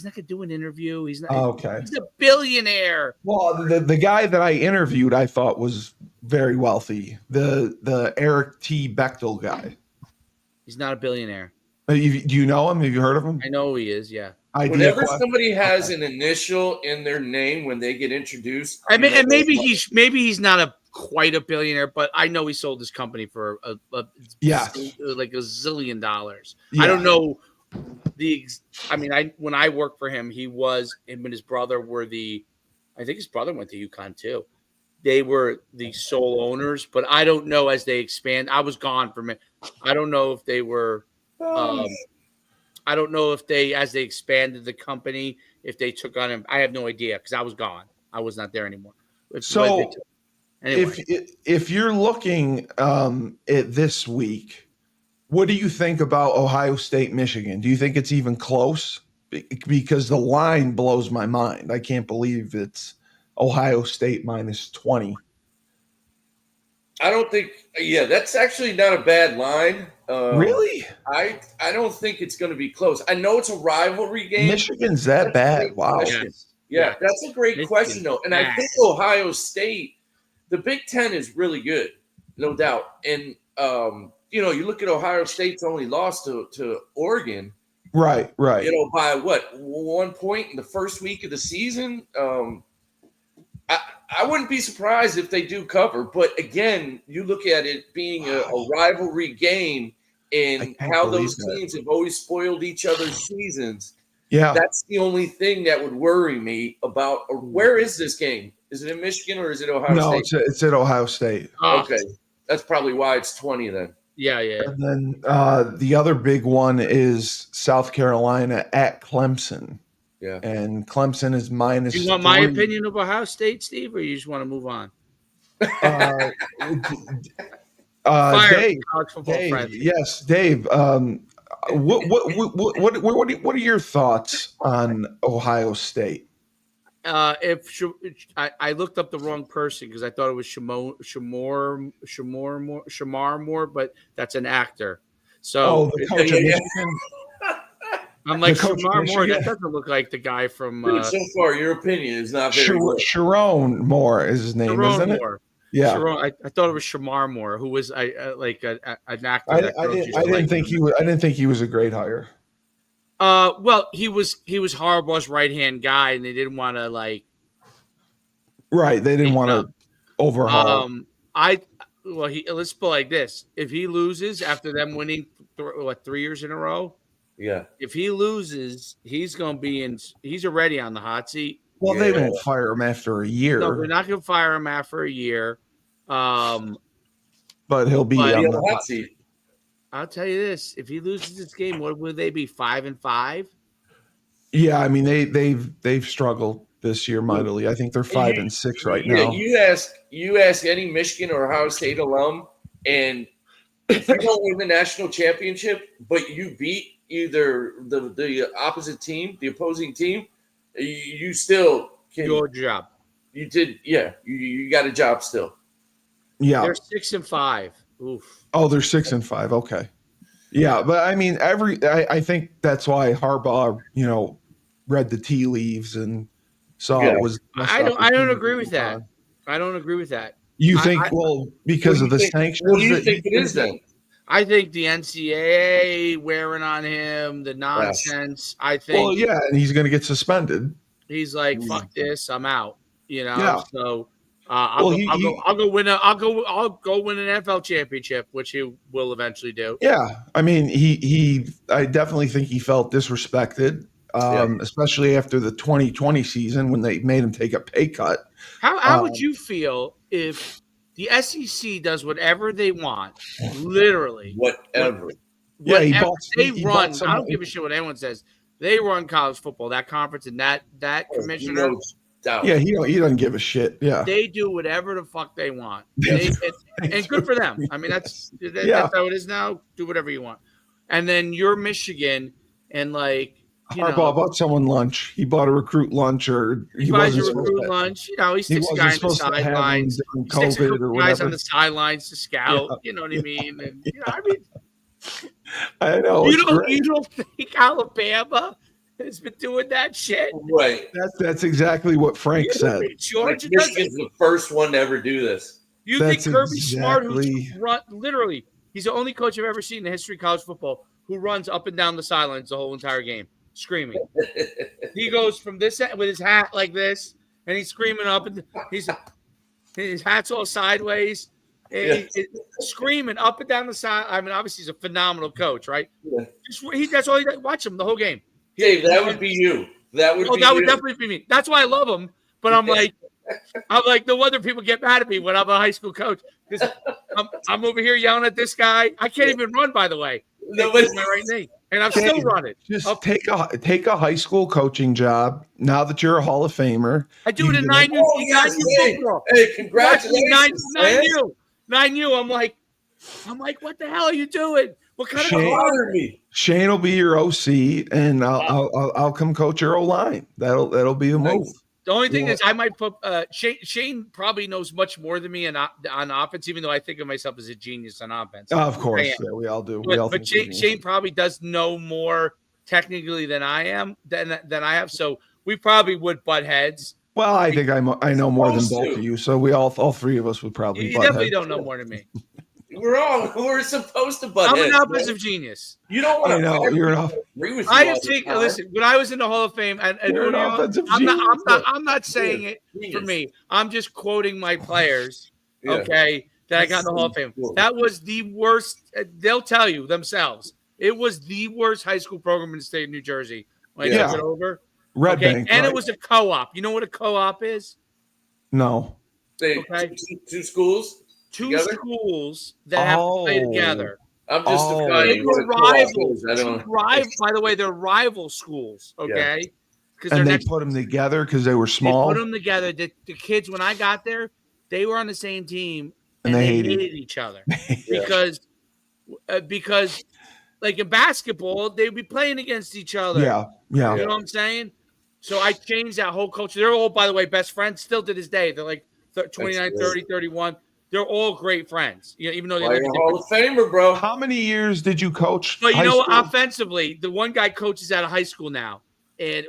not gonna do an interview. He's not. Oh, okay. He's a billionaire. Well, the guy that I interviewed, I thought was very wealthy. The Eric T. Bechtel guy. He's not a billionaire. Do you know him? Have you heard of him? I know who he is. Yeah. Whenever somebody has an initial in their name when they get introduced, and maybe he's not quite a billionaire, but I know he sold his company for like $1 zillion. Yeah. I don't know when I worked for him, him and his brother were I think his brother went to UConn too. They were the sole owners, but I don't know as they expand. I was gone from it. I don't know if they were. I don't know if as they expanded the company, if they took on him. I have no idea because I was gone. I was not there anymore. If you're looking at this week, what do you think about Ohio State, Michigan? Do you think it's even close? Because the line blows my mind. I can't believe it's Ohio State -20. I don't think. Yeah, that's actually not a bad line. Really? I don't think it's going to be close. I know it's a rivalry game. Michigan's that bad? Wow. Yeah, that's a great question, though. And I think Ohio State, the Big Ten is really good, no doubt. And you look at Ohio State's only loss to Oregon. Right. By what, 1 point in the first week of the season. I wouldn't be surprised if they do cover, but again, you look at it being a rivalry game and how those teams have always spoiled each other's seasons. Yeah, that's the only thing that would worry me about. Where is this game? Is it in Michigan or is it Ohio State? No, it's at Ohio State. Okay, that's probably why it's 20 then. Yeah. And then the other big one is South Carolina at Clemson. Yeah. And Clemson is minus. Do you want my opinion of Ohio State, Steve, or you just want to move on? Dave, yes, Dave. What are your thoughts on Ohio State? I looked up the wrong person because I thought it was Shamar Moore, but that's an actor. So the coach of Michigan. I'm like, Shamar Moore, that doesn't look like the guy from. So far, your opinion is not very good. Sharon Moore is his name, isn't it? Yeah, Sharon, I thought it was Shamar Moore, who was like an actor. I didn't think he was a great hire. Well, he was Harbaugh's right hand guy, and they didn't want to like. Right, they didn't want to overhaul. Let's put it like this: if he loses after them winning 3 years in a row. Yeah. If he loses, he's going to be he's already on the hot seat. Well, they won't fire him after a year. No, they're not going to fire him after a year. But he'll be on the hot seat. I'll tell you this: if he loses this game, what would they be? 5-5? Yeah, I mean they've struggled this year mightily. I think they're 5-6 right now. You ask any Michigan or Ohio State alum, and if you don't win the national championship, but you beat either the opposite team, the opposing team, you still can. Your job. You did, yeah. You got a job still. Yeah, they're 6-5. Oof. Oh, they're 6-5. Okay. Yeah, but I mean, I think that's why Harbaugh, read the tea leaves and saw it was. I don't agree with that. I don't agree with that. You think because of the sanctions? What do you think it is then? I think the NCAA wearing on him, the nonsense. I think. Well, yeah, and he's going to get suspended. He's like, "Fuck this, I'm out." Yeah. So I'll go win an NFL championship, which he will eventually do. Yeah, I mean, I definitely think he felt disrespected, especially after the 2020 season when they made him take a pay cut. How would you feel if the SEC does whatever they want, literally whatever? They run. I don't give a shit what anyone says. They run college football, that conference, and that commissioner. Yeah, he doesn't give a shit. Yeah, they do whatever the fuck they want, and good for them. I mean, that's how it is now. Do whatever you want, and then you're Michigan, and like. Harbaugh bought someone lunch. He bought a recruit lunch, or he buys a recruit lunch. He sticks a guy on the sidelines. He sticks a couple guys on the sidelines to scout. Yeah. You know what I mean? And, I know. You don't think Alabama has been doing that shit? Right. That's exactly what Frank said. Georgia Michigan's the first one to ever do this. You think Kirby Smart, who's literally, he's the only coach I've ever seen in the history of college football who runs up and down the sidelines the whole entire game. Screaming. He goes from this with his hat like this, and he's screaming up, and his hat's all sideways, and he's screaming up and down the side. I mean, obviously, he's a phenomenal coach, right? Yeah. That's all he does. Watch him the whole game. Dave, that would be you. That would definitely be me. That's why I love him. But I'm like, no wonder people get mad at me when I'm a high school coach because I'm over here yelling at this guy. I can't even run, by the way. Nobody's my right knee. And I'm still running. Just take a high school coaching job now that you're a Hall of Famer. I do it in 9U football. Hey, congratulations. 9U. I'm like, what the hell are you doing? What kind of Shane will be your OC, and I'll come coach your O-line. That'll be a move. The only thing is, I might put Shane probably knows much more than me on offense, even though I think of myself as a genius on offense. Of course, we all do. But Shane probably does know more technically than I am than I have. So we probably would butt heads. Well, I think I know more than both of you. So we all three of us would probably. You definitely don't know more than me. We're supposed to butt I'm heads, an offensive genius. You don't want to. I know you're enough. Agree with you. I have taken. Listen, when I was in the Hall of Fame, and you're an offensive I'm genius. not saying it for me. I'm just quoting my players. Okay, that I got in the Hall of Fame. That was the worst. They'll tell you themselves. It was the worst high school program in the state of New Jersey when I took it over. Red Bank, and it was a co-op. You know what a co-op is? No. Two schools. Two schools that have to play together. I'm just they were rivals. By the way, they're rival schools. Okay, and they put them together because they were small. They put them together. The kids, when I got there, they were on the same team, and they hated each other because, like in basketball, they'd be playing against each other. Yeah. You know what I'm saying? So I changed that whole culture. They're all, by the way, best friends still to this day. They're like 29, 30, 31. They're all great friends. Even though they're Hall of Famer, bro. How many years did you coach? But you know what? Offensively, the one guy coaches out of high school now, and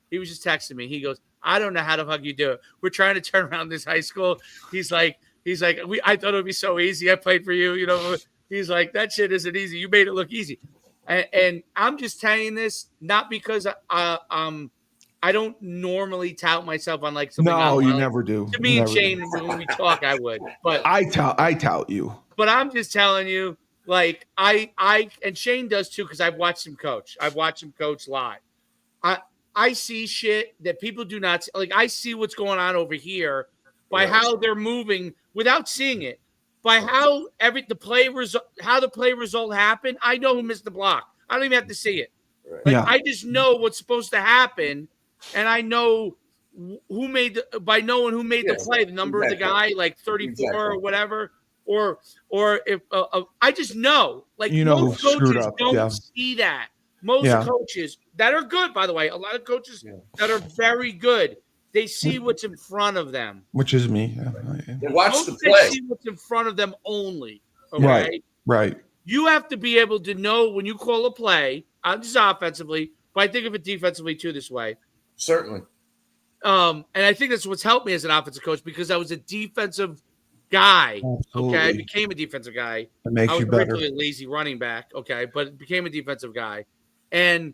he was just texting me. He goes, "I don't know how the fuck you do it. We're trying to turn around this high school." He's like, I thought it would be so easy. I played for you. He's like, that shit isn't easy. You made it look easy. And I'm just telling you this not because I don't normally tout myself on like something. No, you never do. To me and Shane, when we talk, I would. But I tout you. But I'm just telling you, like I and Shane does too, because I've watched him coach. I've watched him coach live. I see shit that people do not see. Like I see what's going on over here by how they're moving without seeing it. By how the play result happened. I know who missed the block. I don't even have to see it. I just know what's supposed to happen. And I know who made by knowing who made the play, the number of the guy, like 34 or whatever, or if I just know, like most coaches don't see that. Most coaches that are good, by the way, a lot of coaches that are very good, they see what's in front of them, which is me. They watch the play. They see what's in front of them only. Okay? Right. You have to be able to know when you call a play. Just offensively, but I think of it defensively too. This way. Certainly. And I think that's what's helped me as an offensive coach because I was a defensive guy. Absolutely. Okay. I became a defensive guy. That makes you better. I was originally a lazy running back. Okay. But became a defensive guy. And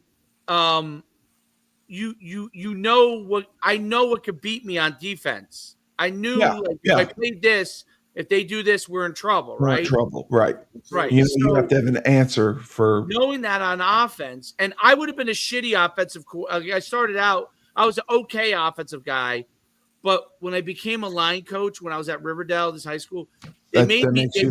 you know what could beat me on defense. I knew if I played this, if they do this, we're in trouble, right? We're in trouble, right. You have to have an answer for knowing that on offense. And I would have been a shitty offensive. I started out, I was an okay offensive guy, but when I became a line coach, when I was at Riverdale, this high school, they made me do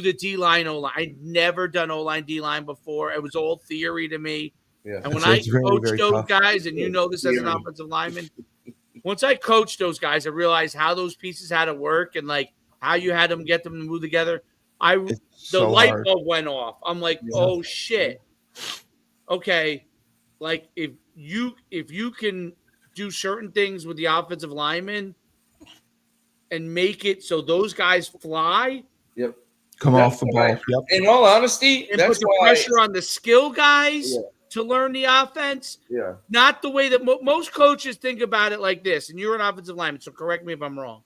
the D-line, O-line. I'd never done O-line, D-line before. It was all theory to me. Yeah. And when I coached those guys, and you know this as an offensive lineman, once I coached those guys, I realized how those pieces had to work and like how you had them get them to move together. The light bulb went off. I'm like, oh shit. Okay. Like if you can do certain things with the offensive linemen and make it so those guys fly. Yep. Come off the ball. Yep. In all honesty, and put the pressure on the skill guys to learn the offense. Yeah. Not the way that most coaches think about it like this. And you're an offensive lineman, so correct me if I'm wrong.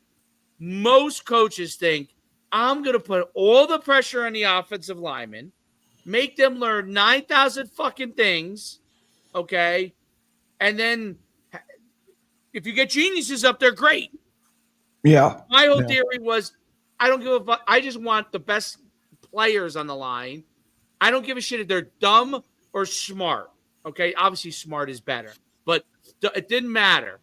Most coaches think, I'm going to put all the pressure on the offensive linemen, make them learn 9,000 fucking things, okay? And then if you get geniuses up there, great. Yeah. My whole theory was, I don't give a fuck. I just want the best players on the line. I don't give a shit if they're dumb or smart, okay? Obviously, smart is better, but it didn't matter.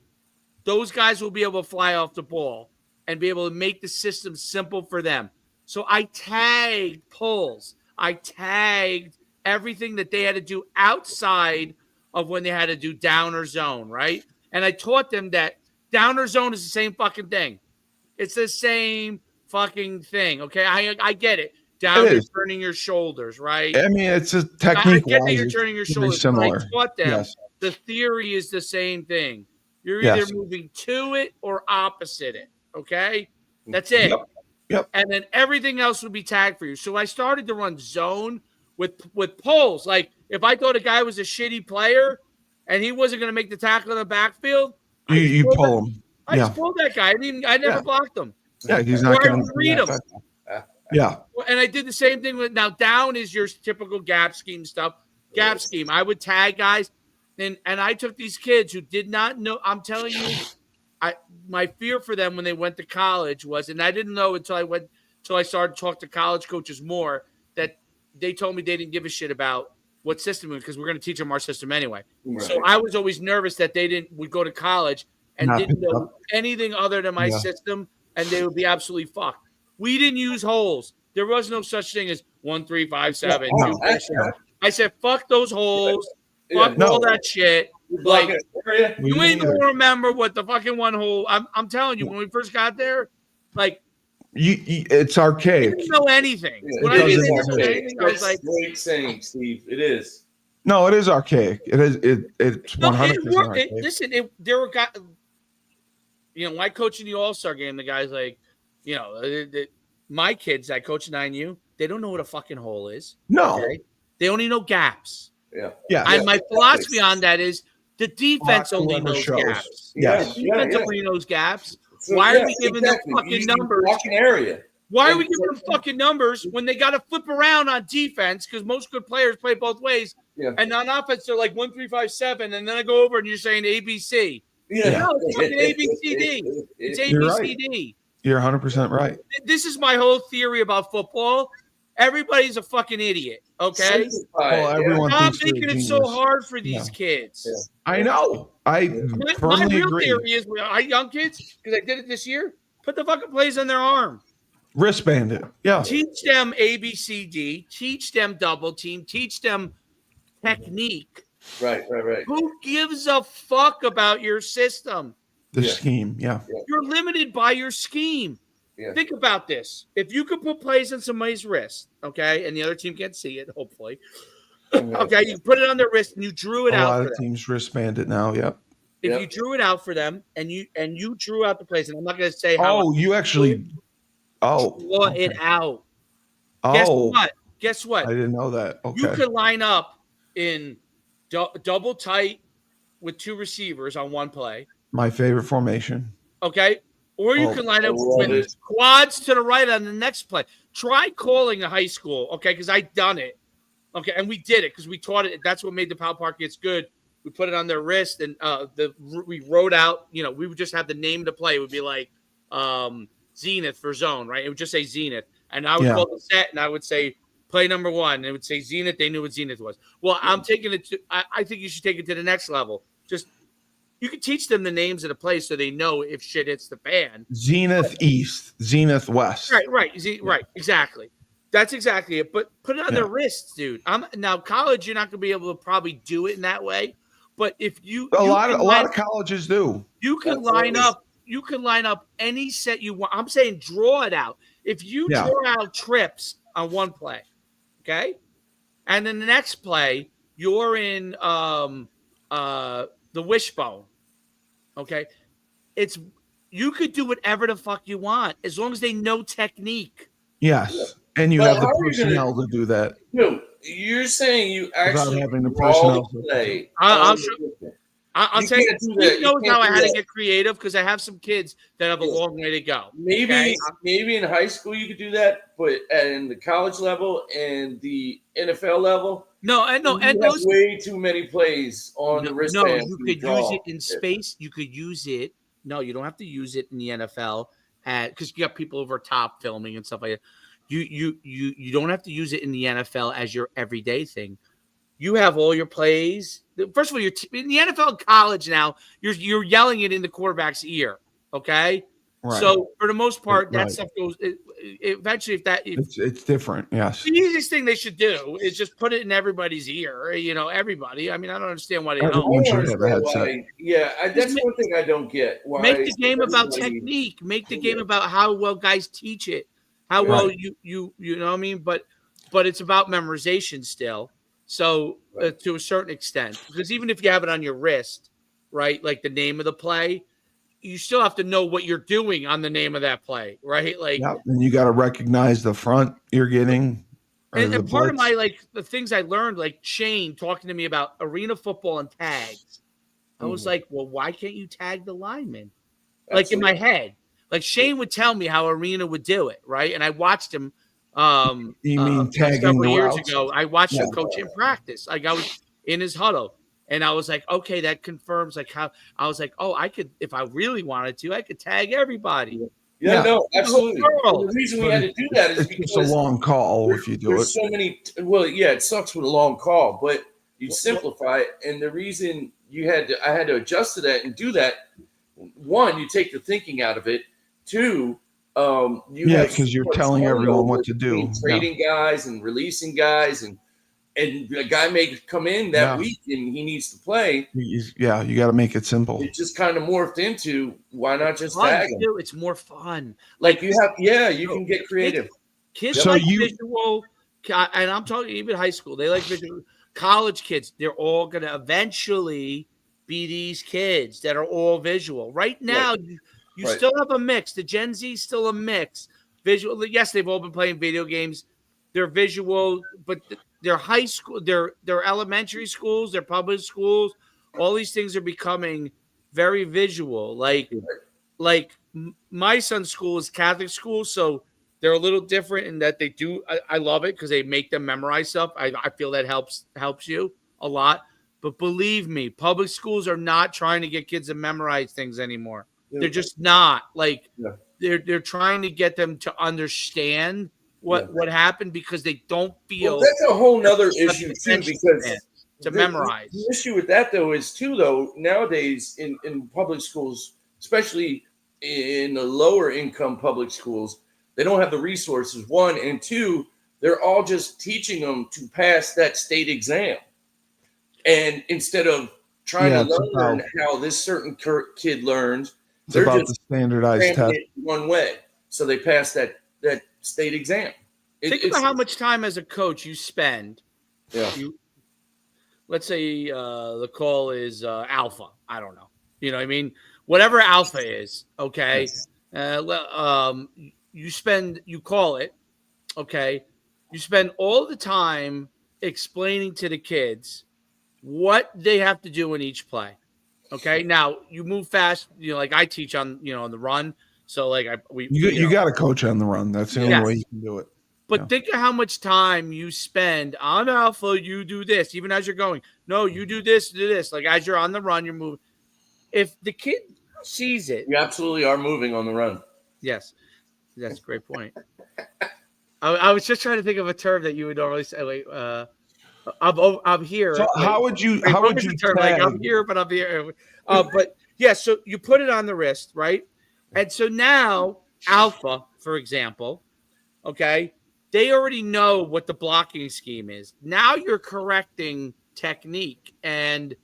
Those guys will be able to fly off the ball and be able to make the system simple for them. So I tagged pulls. I tagged everything that they had to do outside of when they had to do down or zone, right? And I taught them that down or zone is the same fucking thing. It's the same fucking thing, okay? I get it. Down, you're turning your shoulders, right? I mean, it's a technique. I get that you're turning your shoulders. Similar. I taught them the theory is the same thing. You're either moving to it or opposite it. Okay, that's it. Yep. And then everything else would be tagged for you. So I started to run zone with pulls. Like if I thought a guy was a shitty player and he wasn't going to make the tackle in the backfield, you pull him. I just pulled that guy. I never blocked him. Yeah, he's not going to read him. Yeah. And I did the same thing with now. Down is your typical gap scheme stuff. Gap scheme. I would tag guys, and I took these kids who did not know. I'm telling you, my fear for them when they went to college was, and I didn't know until I started to talk to college coaches more, that they told me they didn't give a shit about what system, because we're going to teach them our system anyway. Right. So I was always nervous that would go to college and didn't know anything other than my system, and they would be absolutely fucked. We didn't use holes. There was no such thing as 1, 3, 5, 7. I said, fuck those holes. Fuck all that shit. Like, you ain't gonna remember what the fucking one hole. I'm telling you, when we first got there, like, it's archaic. I didn't know anything. When I didn't know anything, I was like, great saying, Steve. It is. No, it is archaic. It is. It's 100% archaic. Listen, there were guys. When I coach in the All-Star game, the guys like, my kids I coach in INU, they don't know what a fucking hole is. No, okay? They only know gaps. Yeah. And my philosophy on that is the defense only knows gaps. Yeah. The defense only knows gaps. So, why are we giving them fucking numbers? Why are we giving them fucking numbers when they got to flip around on defense? Because most good players play both ways. Yeah. And on offense, they're like 1, 3, 5, 7. And then I go over and you're saying ABC. No, it's fucking ABCD. It's ABCD. You're 100% right. This is my whole theory about football. Everybody's a fucking idiot. Okay. Well, everyone Stop making it so hard for these kids. Yeah. I know. My real theory is, young kids, because I did it this year, put the fucking plays on their arm. Wristband it. Yeah. Teach them ABCD. Teach them double team. Teach them technique. Right. Who gives a fuck about your system? The scheme. Yeah. You're limited by your scheme. Yeah. Think about this. If you could put plays on somebody's wrist, okay, and the other team can't see it, hopefully. Okay, you put it on their wrist and you drew it out. A lot of teams wristband it now. Yep. If you drew it out for them and you drew out the plays, and I'm not going to say how. Oh, you actually. Oh. Draw it out. Oh. Guess what? I didn't know that. Okay. You could line up in double tight with 2 receivers on one play. My favorite formation. Okay. Or you can line up with quads to the right on the next play. Try calling a high school, okay, because I've done it. Okay, and we did it because we taught it. That's what made the Power Park gets good. We put it on their wrist, and we wrote out, we would just have the name of the play. It would be like Zenith for zone, right? It would just say Zenith. And I would call the set, and I would say play number 1. And it would say Zenith. They knew what Zenith was. Well, I'm taking it to – I think you should take it to the next level. Just – you can teach them the names of the place so they know if shit hits the fan. Zenith East, Zenith West. Right, right, exactly. That's exactly it. But put it on their wrists, dude. Now college, you're not going to be able to probably do it in that way. But if you a lot of colleges do. You can line up. You can line up any set you want. I'm saying draw it out. If you draw out trips on one play, okay, and then the next play you're in the wishbone. Okay, you could do whatever the fuck you want as long as they know technique. Yes, and you have the personnel to do that. No, you're saying you actually having the personnel play. I'm saying he knows how I had to get creative because I have some kids that have a long way to go. Maybe in high school you could do that, but in the college level and the NFL level. And those way too many plays on the wristband. No, you could use it in space. You could use it. No, you don't have to use it in the NFL because you got people over top filming and stuff like that. You don't have to use it in the NFL as your everyday thing. You have all your plays. First of all, in the NFL and college now, you're yelling it in the quarterback's ear. Okay. Right. So for the most part, that stuff goes. Eventually, it's different. Yes. The easiest thing they should do is just put it in everybody's ear. Everybody. I mean, I don't understand why they don't. That's one thing I don't get. Why make the game about technique. Make the game about how well guys teach it. How well you know what I mean. But it's about memorization still. So to a certain extent, because even if you have it on your wrist, right, like the name of the play. You still have to know what you're doing on the name of that play, right? Like, and you got to recognize the front you're getting. And part of my the things I learned, like Shane talking to me about arena football and tags. I was like, well, why can't you tag the lineman? Like in my head, like Shane would tell me how arena would do it, right? And I watched him You mean tagging several the years routes? ago. I watched him coach in practice. Like I was in his huddle, and I was like, okay, that confirms like how I was like, oh, I could if I really wanted to, I could tag everybody. Yeah, no, absolutely. The reason we had to do that is it's because just a long call if you do there's it. so many. Well, yeah, it sucks with a long call, but you simplify it. And the reason I had to adjust to that and do that. One, you take the thinking out of it. Two, because you're telling everyone what to do. Trading guys and releasing guys, and a guy may come in that week and he needs to play. You got to make it simple. It just kind of morphed into why not just tag him? It's more fun. Like you can get creative. Kids like visual, and I'm talking even high school. They like visual. College kids, they're all going to eventually be these kids that are all visual. Right now, you still have a mix. The Gen Z still a mix. Visual. Yes, they've all been playing video games. They're visual, but they're high school. They're elementary schools. They're public schools. All these things are becoming very visual. Like my son's school is Catholic school, so they're a little different in that they do. I love it because they make them memorize stuff. I feel that helps you a lot. But believe me, public schools are not trying to get kids to memorize things anymore. They're just not. They're trying to get them to understand what happened because they don't feel. Well, that's a whole nother issue too, because to memorize. The issue with that is nowadays in public schools, especially in the lower income public schools, they don't have the resources. One, and two, they're all just teaching them to pass that state exam. And instead of trying to learn how this certain kid learns, they're about just the standardized test one way. So they pass that state exam. Think about how much time as a coach you spend. Yeah. Let's say the call is alpha. I don't know. You know what I mean? Whatever alpha is, okay? You call it, okay? You spend all the time explaining to the kids what they have to do in each play. Okay, now you move fast. Like I teach on on the run, so you got to coach on the run. That's the only way you can do it. But think of how much time you spend on alpha. You do this even as you're going. No, you do this, do this. Like as you're on the run, you're moving. If the kid sees it, you absolutely are moving on the run. Yes, that's a great point. I was just trying to think of a term that you would normally say. I'm here. So how would you turn? Like I'm here, but I'm here. But yeah, so you put it on the wrist, right? And so now alpha, for example, okay, they already know what the blocking scheme is. Now you're correcting technique and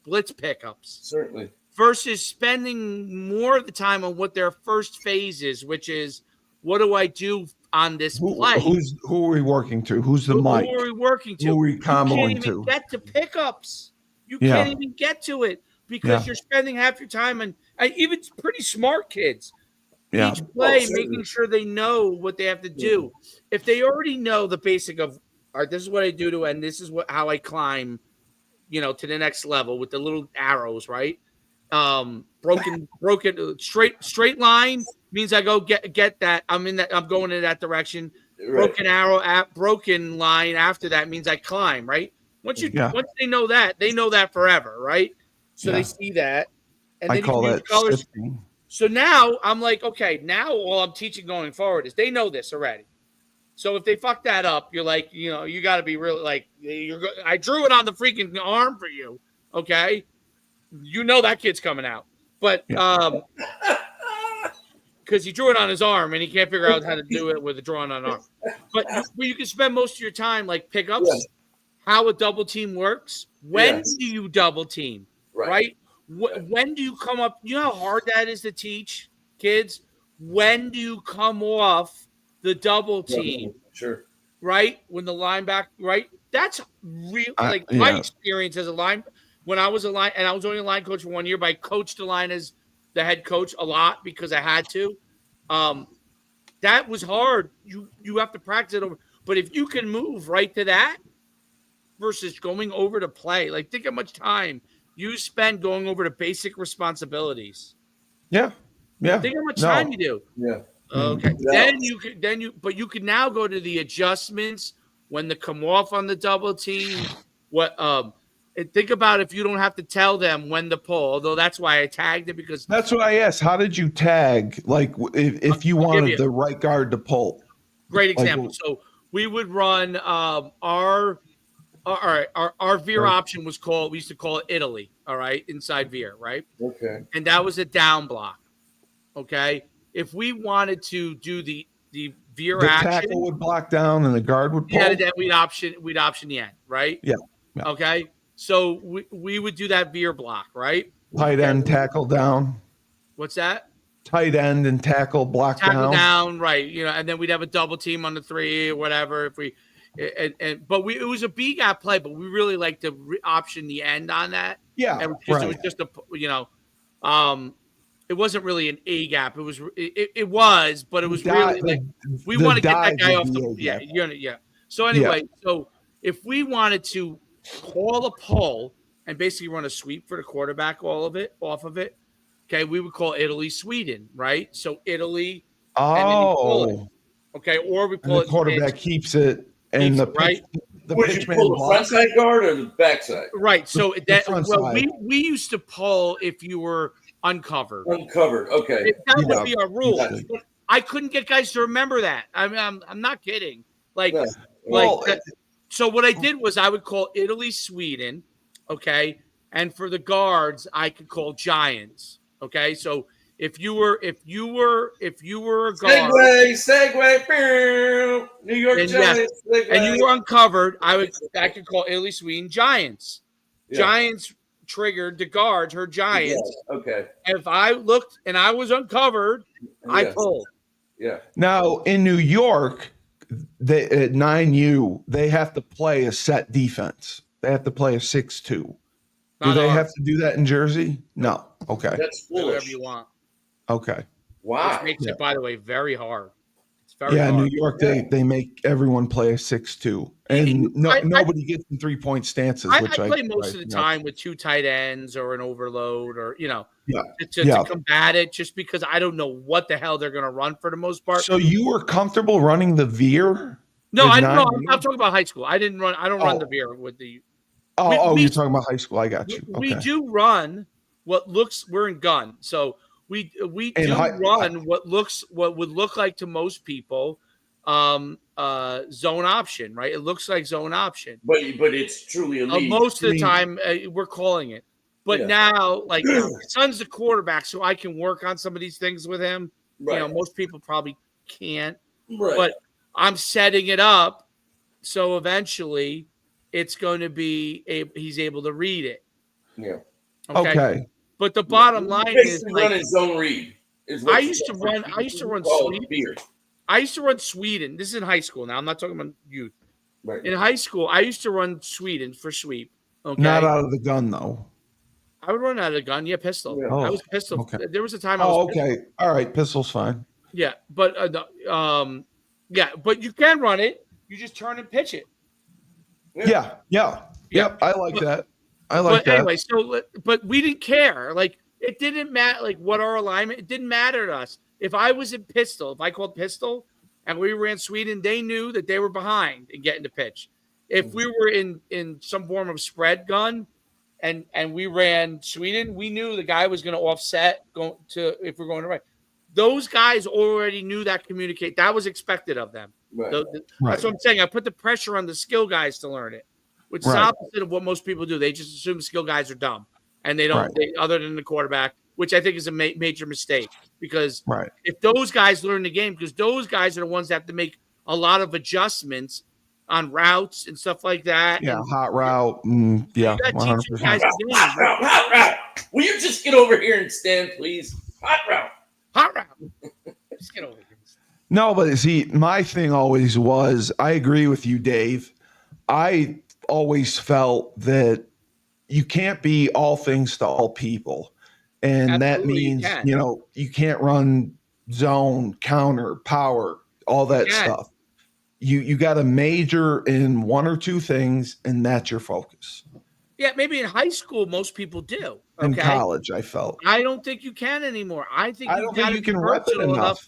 blitz pickups. Certainly. Versus spending more of the time on what their first phase is, which is what do I do on this play? Who are we working to? Who's the mic? Who are we working to? Who are we comboing you can't even get to pickups. You Yeah. can't even get to it because you're spending half your time on even pretty smart kids. Yeah. Each play, making sure they know what they have to do. If they already know the basic of, all right, this is what I do to, and this is how I climb, to the next level with the little arrows, right? Broken, straight line means I go get that. I'm going in that direction. Right. Broken arrow, broken line after that means I climb, right? Once they know that forever, right? So they see that. And I then call that colors. shifting. So now I'm like, okay, now all I'm teaching going forward is they know this already. So if they fuck that up, you're like, you got to be really like, I drew it on the freaking arm for you, okay? That kid's coming out, but because he drew it on his arm and he can't figure out how to do it with a drawing on an arm. But you can spend most of your time like pickups, how a double team works. When do you double team? Right? When do you come up? You know how hard that is to teach kids? When do you come off the double team? Sure. Right? When the linebacker, right? That's real. My experience as a line, when I was a line, and I was only a line coach for 1 year, but I coached the line as the head coach a lot because I had to. That was hard. You have to practice it over. But if you can move right to that versus going over to play, like think how much time you spend going over to basic responsibilities. Yeah. Think how much time you do. Yeah. Okay. But you can now go to the adjustments when they come off on the double team. And think about if you don't have to tell them when to pull. Although that's why I tagged it, because that's what I asked. How did you tag? Like if you wanted the right guard to pull? Great example. So we would run our veer option was we used to call it Italy. All right, inside veer, right? Okay. And that was a down block. Okay. If we wanted to do the veer action, the tackle would block down and the guard would pull. Yeah, then we'd option the end, right? Yeah. Okay. So we would do that veer block, right? Tight end tackle down. What's that? Tight end and tackle block down, right? And then we'd have a double team on the 3 or whatever. If we it was a B gap play, but we really like to option the end on that. Yeah, because it was just it wasn't really an A gap. It was, but it was really we want to get that guy off the yeah. So anyway, so if we wanted to call a pull and basically run a sweep for the quarterback, off of it, okay, we would call Italy Sweden, right? So Italy. Oh. Okay, or we pull the quarterback keeps it and the right. Would you pull the front side guard or the back side? Right. So we used to pull if you were uncovered. Okay. That would be our rule. I couldn't get guys to remember that. I'm not kidding. So what I did was I would call Italy Sweden, okay, and for the guards I could call Giants, okay. So if you were a guard, segue, New York Giants, and you were uncovered, I could call Italy Sweden Giants. Yeah. Giants triggered the guards, her Giants. Yeah. Okay. And if I looked and I was uncovered, I pulled. Yeah. Now in New York, at 9U, they have to play a set defense. They have to play a 6-2. Do they have to do that in Jersey? No. Okay. That's foolish. Whatever you want. Okay. Wow. Which makes it, by the way, very hard. It's very hard. New York, they make everyone play a 6-2. And nobody gets in 3-point stances. I play most of the time with 2 tight ends or an overload or, to combat it, just because I don't know what the hell they're going to run for the most part. So you were comfortable running the veer? No, I don't know. I'm talking about high school. I don't run the veer with the. You're talking about high school. I got you. We do run we're in gun. So we do run what would look like to most people zone option, right? It looks like zone option, but it's truly elite. Most of the time we're calling it, but now son's the quarterback, so I can work on some of these things with him. Right. Most people probably can't, but I'm setting it up so eventually it's going to be he's able to read it. Yeah. Okay. But the bottom line is running zone read. I used to run Sweden. I used to run Sweden. This is in high school now. I'm not talking about youth. Right. In high school, I used to run Sweden for sweep. Okay. Not out of the gun though. I would run out of the gun. Yeah, pistol. Yeah. I was pistol. Okay. There was a time I was okay. Pistol. All right, pistol's fine. Yeah, but but you can run it. You just turn and pitch it. Yeah. Yep. I like that. But anyway, but we didn't care. It didn't matter. What our alignment, it didn't matter to us. If I was in pistol, if I called pistol and we ran Sweden, they knew that they were behind in getting the pitch. If we were in some form of spread gun and we ran Sweden, we knew the guy was going to offset if we're going to right. Those guys already knew that communicate. That was expected of them. Right. That's what I'm saying. I put the pressure on the skill guys to learn it, which is opposite of what most people do. They just assume skill guys are dumb, and they don't. Other than the quarterback, which I think is a major mistake, because if those guys learn the game, because those guys are the ones that have to make a lot of adjustments on routes and stuff like that. Yeah, hot route. 100%. Hot route. Will you just get over here and stand, please? Hot route. Just get over here. No, but see, my thing always was, I agree with you, Dave. I always felt that you can't be all things to all people. And that means, you can't run zone, counter, power, all that stuff. You got to major in one or two things, and that's your focus. Yeah, maybe in high school, most people do. In college, I felt. I don't think you can anymore. I don't think you can rep it enough.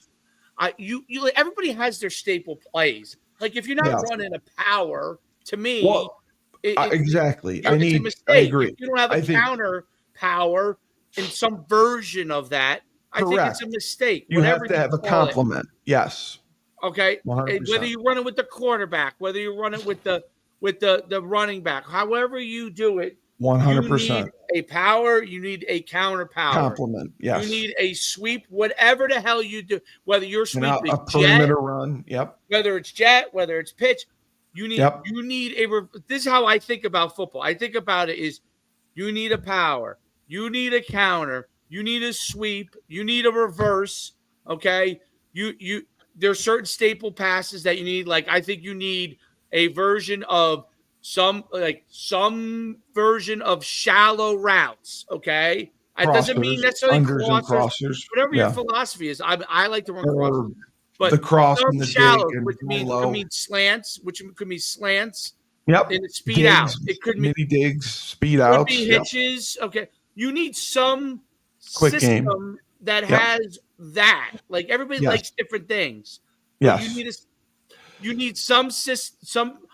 everybody has their staple plays. Like if you're not running a power, to me, well, exactly. It's a mistake. I agree. If you don't have a counter power in some version of that, I think it's a mistake. You have to have a complement. Yes. Okay. 100%. Whether you run it with the quarterback, whether you run it with the running back, however you do it, 100%. You need a power. You need a counter power. Complement. Yes. You need a sweep. Whatever the hell you do, whether you're sweeping a perimeter run. Yep. Whether it's jet, whether it's pitch, you need this is how I think about football. I think about it is you need a power, you need a counter, you need a sweep, you need a reverse. Okay. There's certain staple passes that you need. Like I think you need a version of some version of shallow routes. Okay. It doesn't mean necessarily crossers. Whatever your philosophy is. I like to run crossers. But the cross and the shallow, dig which means slants, which could be slants. Yep. And speed out. It could be mini digs, speed out. Could be hitches. Yep. Okay. You need some quick system game that has that. Like everybody likes different things. Yes. You need some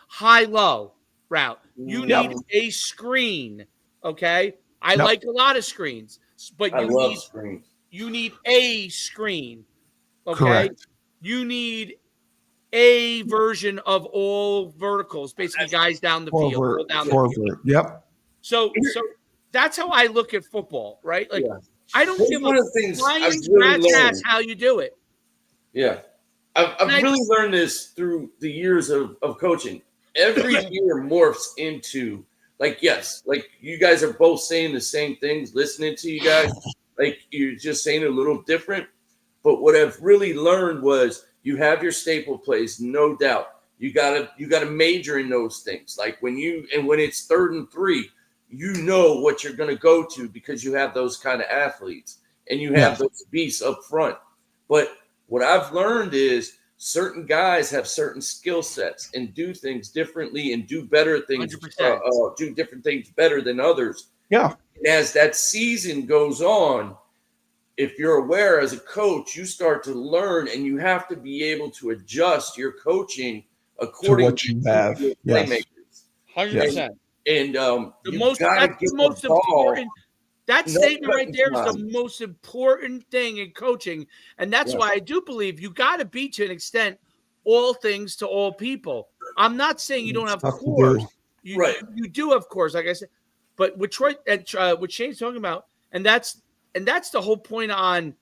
high-low route. You need a screen. Okay. I like a lot of screens, but screens. You need a screen. Okay. Correct. You need a version of all verticals, basically guys down the field. Yep. So that's how I look at football, right? Like I don't give a flying ass how you do it. Yeah. I've really learned this through the years of coaching. Every year morphs into like you guys are both saying the same things, listening to you guys, like you're just saying a little different. But what I've really learned was you have your staple plays, no doubt. You gotta major in those things. Like when it's 3rd and 3, you know what you're gonna go to because you have those kind of athletes and you have those beasts up front. But what I've learned is certain guys have certain skill sets and do things differently and do better things, do different things better than others. Yeah. And as that season goes on, if you're aware as a coach, you start to learn and you have to be able to adjust your coaching according to what you have. Your playmakers. 100%. And that's the most important. That statement right there is the most important thing in coaching. And that's why I do believe you got to be, to an extent, all things to all people. I'm not saying you don't have cores. You do have cores, like I said. But what Shane's talking about, and that's the whole point on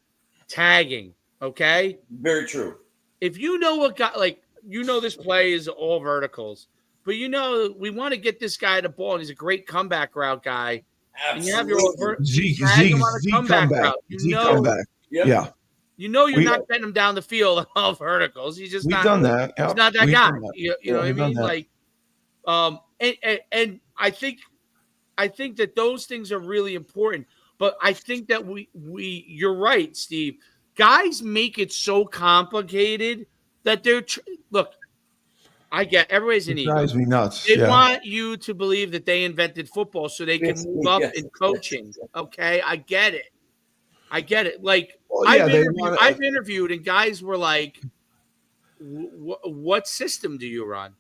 tagging, okay? Very true. If you know what guy, like, this play is all verticals, but we want to get this guy the ball, and he's a great comeback route guy. Absolutely. And you have your comeback route. Comeback. Yeah. You're not getting him down the field on verticals. He's just not. Done that. Yep. He's not that guy. You know what I mean? Like, and I think that those things are really important. But I think that you're right, Steve. Guys make it so complicated that look. I get everybody's an ego. It drives me nuts. They want you to believe that they invented football so they can move up in coaching. Okay, I get it. Like I've interviewed, and guys were like, "What system do you run?"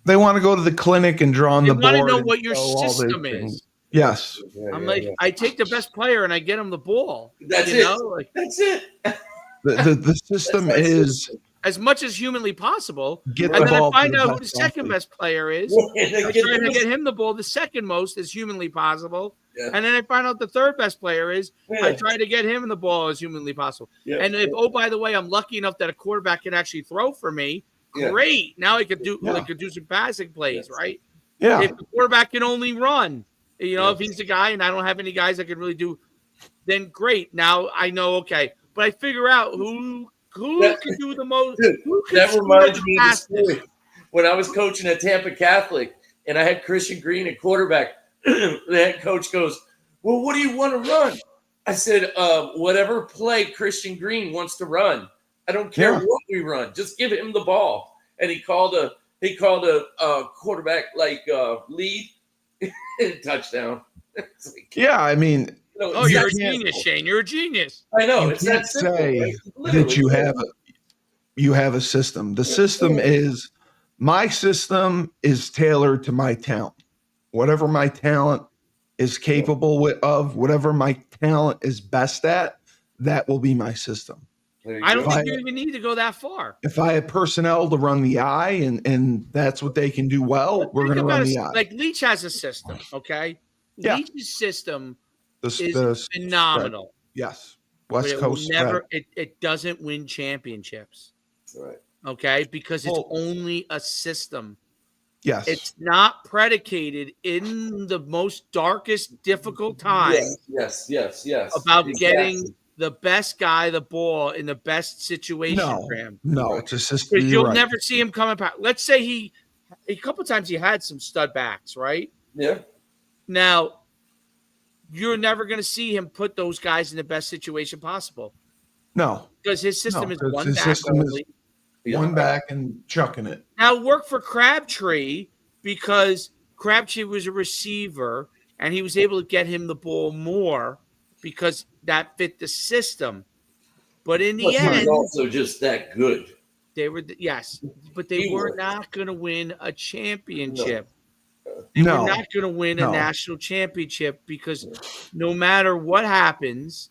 They want to go to the clinic and draw on the board. They want to know what your system is. Yes. I'm like, I take the best player and I get him the ball. That's it. That's it. The system is as much as humanly possible. And then I find out who the second best player is. I try to get him the ball the second most as humanly possible. Yeah. And then I find out the third best player is. I try to get him the ball as humanly possible. Yeah. And if, by the way, I'm lucky enough that a quarterback can actually throw for me, great. Now I could do some passing plays, right? Yeah. If the quarterback can only run, if he's the guy and I don't have any guys that can really do, then great. Now I know, okay. But I figure out who can do the most. That reminds me of the story. When I was coaching at Tampa Catholic and I had Christian Green at quarterback, the head coach goes, "Well, what do you want to run?" I said, "Whatever play Christian Green wants to run. I don't care what we run. Just give him the ball." And he called a quarterback lead touchdown. I mean. You're a genius, Shane. You're a genius. I know. You can't say that you have you have a system. The system is my system is tailored to my talent. Whatever my talent is capable of, whatever my talent is best at, that will be my system. I don't think you even need to go that far. If I have personnel to run the eye and that's what they can do well, we're going to run the eye. Like Leach has a system, okay? Yeah. Leach's system is the phenomenal. Spread. Yes. West Coast spread. It doesn't win championships. Right. Okay? Because it's only a system. Yes. It's not predicated in the most darkest, difficult times. Yes. About getting the best guy the ball in the best situation for him. No, it's a system. Because you'll never see him coming back. Let's say a couple times he had some stud backs, right? Yeah. Now, you're never going to see him put those guys in the best situation possible. No. Because his system is one back only. One back and chucking it. Now, it worked for Crabtree because Crabtree was a receiver and he was able to get him the ball more because that fit the system. But in the end, he was also just that good. They were, but they were not going to win a championship. They were not going to win a national championship because no matter what happens,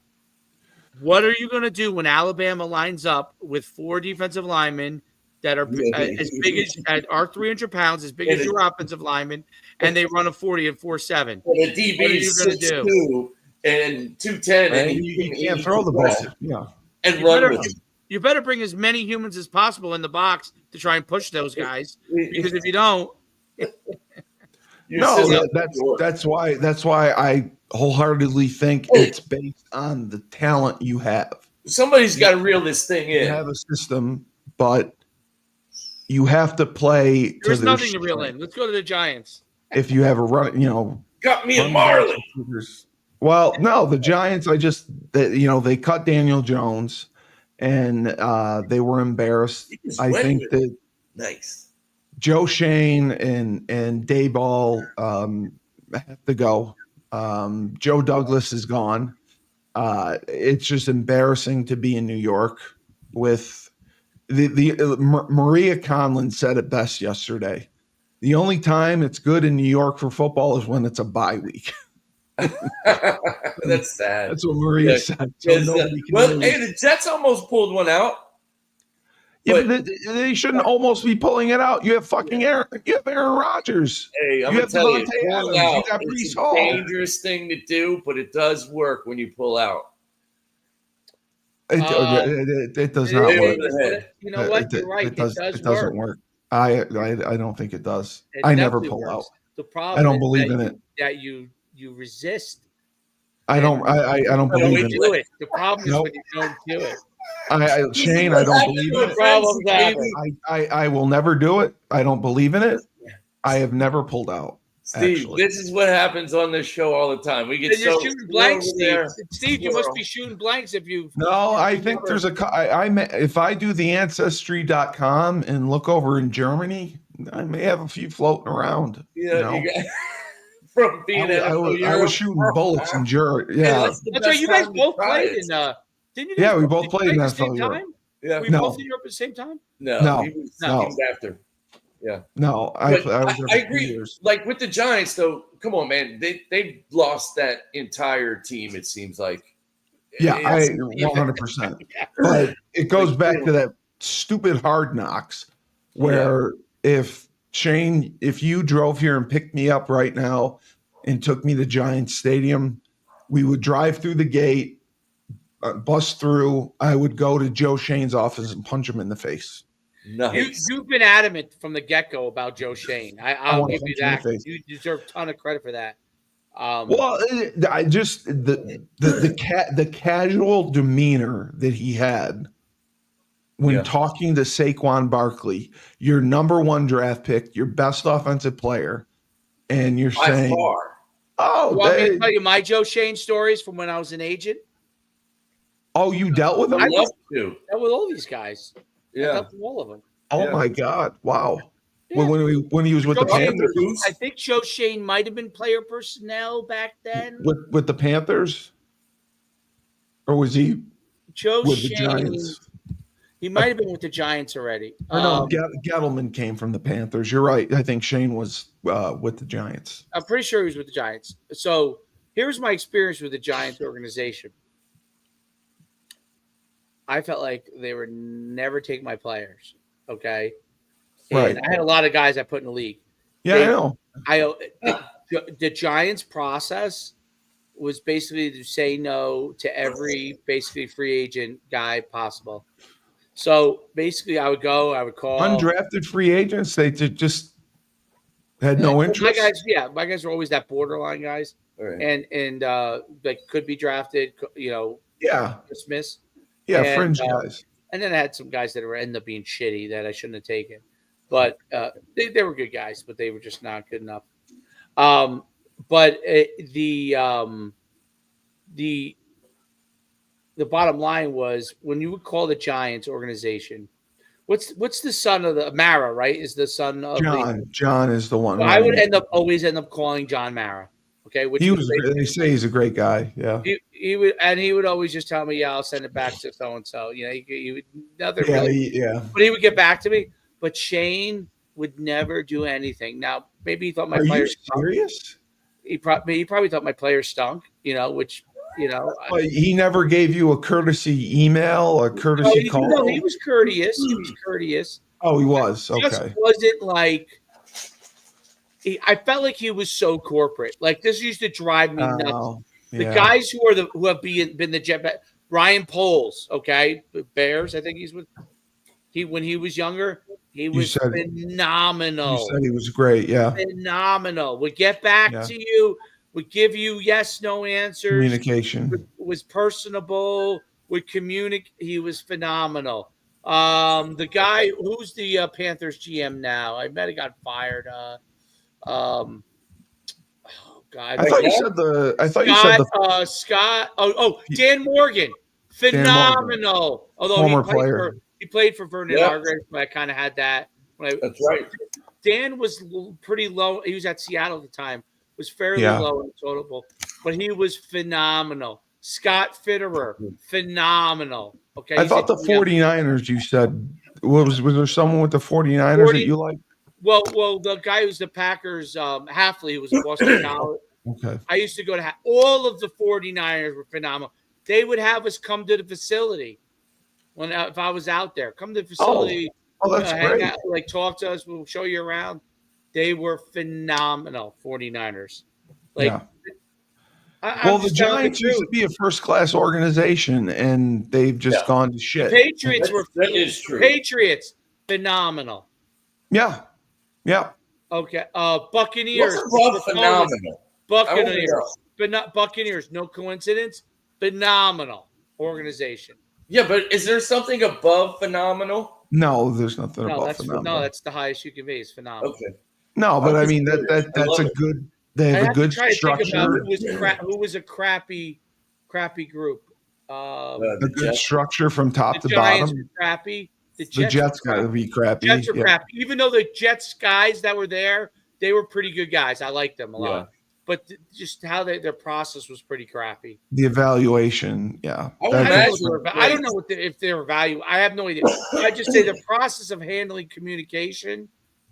what are you going to do when Alabama lines up with 4 defensive linemen that are as big as are 300 pounds, as big as your offensive linemen, and they run a 40 and 4.7? And the DB is 6'2" and 210, and you can't throw the ball. Yeah, and run with him. You better bring as many humans as possible in the box to try and push those guys, because if you don't, that's why I wholeheartedly think it's based on the talent you have. Somebody's got to reel this thing in. You have a system, but you have to play. There's nothing to reel in. Let's go to the Giants. If you have a run, got me a Marley. Well, no, the Giants. They cut Daniel Jones, and they were embarrassed. I think that Joe Shane and Dayball have to go. Joe Douglas is gone. It's just embarrassing to be in New York with Maria Conlon said it best yesterday. The only time it's good in New York for football is when it's a bye week. That's sad. That's what Maria said. So the Jets almost pulled one out. Yeah, but they shouldn't almost be pulling it out. You have fucking Aaron. You have Aaron Rodgers. Hey, I'm gonna tell you, it's a dangerous thing to do, but it does work when you pull out. It does not work. You know what? You're right. It doesn't work. I don't think it does. I never pull out. The problem I don't believe in it. That you resist. I don't believe in it. The problem is when you don't do it. Shane, I don't believe in it. I will never do it. I don't believe in it. I have never pulled out. Steve, this is what happens on this show all the time. We get you're shooting blanks, Steve, you must be shooting blanks if you. No, I think there's if I do the ancestry.com and look over in Germany, I may have a few floating around. Yeah, from being I was shooting bullets in Germany. Yeah, that's right. You guys both played in. Didn't you? Yeah, we both played in NFL Europe. Yeah, we both in Europe at the same time. No, he was after. Yeah. No, I agree. Like with the Giants, though, come on, man. They've lost that entire team, it seems like. Yeah, 100%. But it goes back to that stupid Hard Knocks where if you drove here and picked me up right now and took me to Giants Stadium, we would drive through the gate, bust through. I would go to Joe Shane's office and punch him in the face. Nice. You've been adamant from the get-go about Joe Shane. I'll give you that. You deserve a ton of credit for that. I just the casual demeanor that he had when talking to Saquon Barkley, your number 1 draft pick, your best offensive player, and you're saying, "Oh, you want me to tell you my Joe Shane stories from when I was an agent?" Oh, you dealt with him? I love to. Dealt with all these guys. Yeah, all of them. Oh my God! Wow. Yeah. When he was with the Panthers, I think Joe Shane might have been player personnel back then. With the Panthers, or was he Joe with Shane, the Giants? He might have been with the Giants already. Or no, Gettleman came from the Panthers. You're right. I think Shane was with the Giants. I'm pretty sure he was with the Giants. So here's my experience with the Giants organization. I felt like they would never take my players. Okay. And right. I had a lot of guys I put in the league. Yeah, I know. The Giants process was basically to say no to every basically free agent guy possible. So basically, I would call undrafted free agents. They just had no interest. My guys were always that borderline guys, right. and like could be drafted, dismissed. Fringe guys. And then I had some guys that ended up being shitty that I shouldn't have taken, but they were good guys, but they were just not good enough. But the bottom line was when you would call the Giants organization, what's the son of the Mara, right? Is the son of John is the one. I would always end up calling John Mara. Okay, they say he's a great guy. Yeah, he would always just tell me, I'll send it back to so and so. He would nothing. But he would get back to me. But Shane would never do anything. Now maybe he thought my players. Are you serious? He probably thought my players stunk. Which. But he never gave you a courtesy email, a courtesy call. No, he was courteous. He was courteous. Oh, he was. Okay. Just wasn't like. I felt like he was so corporate. Like this used to drive me nuts. The guys who have been the Jet, Ryan Poles, okay, Bears. I think he's with. When he was younger, he was phenomenal. You said he was great. Yeah, phenomenal. Would get back to you. Would give you yes, no answers. Communication. Was personable. Would communicate. He was phenomenal. The guy who's the Panthers GM now, I bet he got fired. Oh God! I thought you said Scott. Dan Morgan, phenomenal. Although former player, he played for Vernon Hargreaves, but I kind of had that. That's right. Dan was pretty low. He was at Seattle at the time. Was fairly low in total, but he was phenomenal. Scott Fitterer, phenomenal. Okay, I thought the 49ers. You said was there someone with the 49ers that you like? Well, the guy who's the Packers, Halfley, who was in Boston College. Okay. I used to go to all of the 49ers were phenomenal. They would have us come to the facility if I was out there. Come to the facility. Oh, that's great. Hang out, talk to us. We'll show you around. They were phenomenal, 49ers. The Giants used to be a first-class organization, and they've just gone to shit. The Patriots that is true. Patriots, phenomenal. Yeah. Okay. Buccaneers. Phenomenal. Buccaneers. No coincidence. Phenomenal organization. Yeah, but is there something above phenomenal? No, there's nothing above phenomenal. No, that's the highest you can be. Is phenomenal. Okay. No, but I mean that's a good. They have a good structure. Who was a crappy group? A good structure from top to Giants bottom. Were crappy. The Jets got to be crappy. Jets are crappy. Even though the Jets guys that were there, they were pretty good guys. I liked them a lot. But just how their process was pretty crappy. The evaluation, I don't know if they were value. I have no idea. I just say the process of handling communication.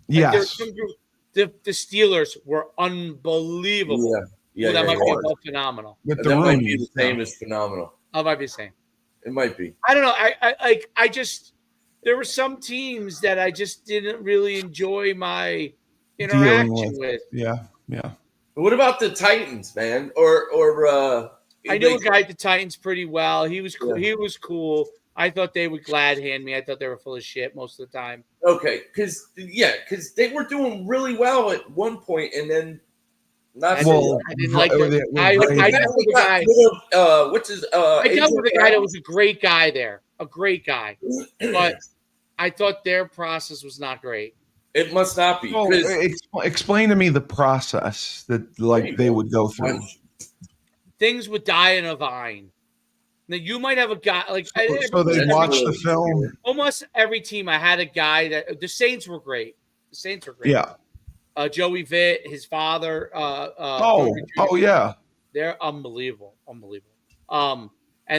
Yes. The Steelers were unbelievable. Yeah. That might be phenomenal. That might be the same as phenomenal. It might be the same. It might be. I don't know. I just there were some teams that I just didn't really enjoy my interaction with. Yeah. What about the Titans, man? Or I know a guy at the Titans pretty well. He was cool. He was cool. I thought they would glad hand me. I thought they were full of shit most of the time. Okay, because they were doing really well at one point, and then not. Well, I didn't like them. I dealt with the guy. What's his? I dealt with a guy that was a great guy there, a great guy, but I thought their process was not great. It must not be. Well, explain to me the process that they would go through. Things would die in a vine. Now you might have a guy so they watch the film. Almost every team I had a guy that the Saints were great. Yeah. Joey Vitt, his father. Yeah. They're unbelievable. And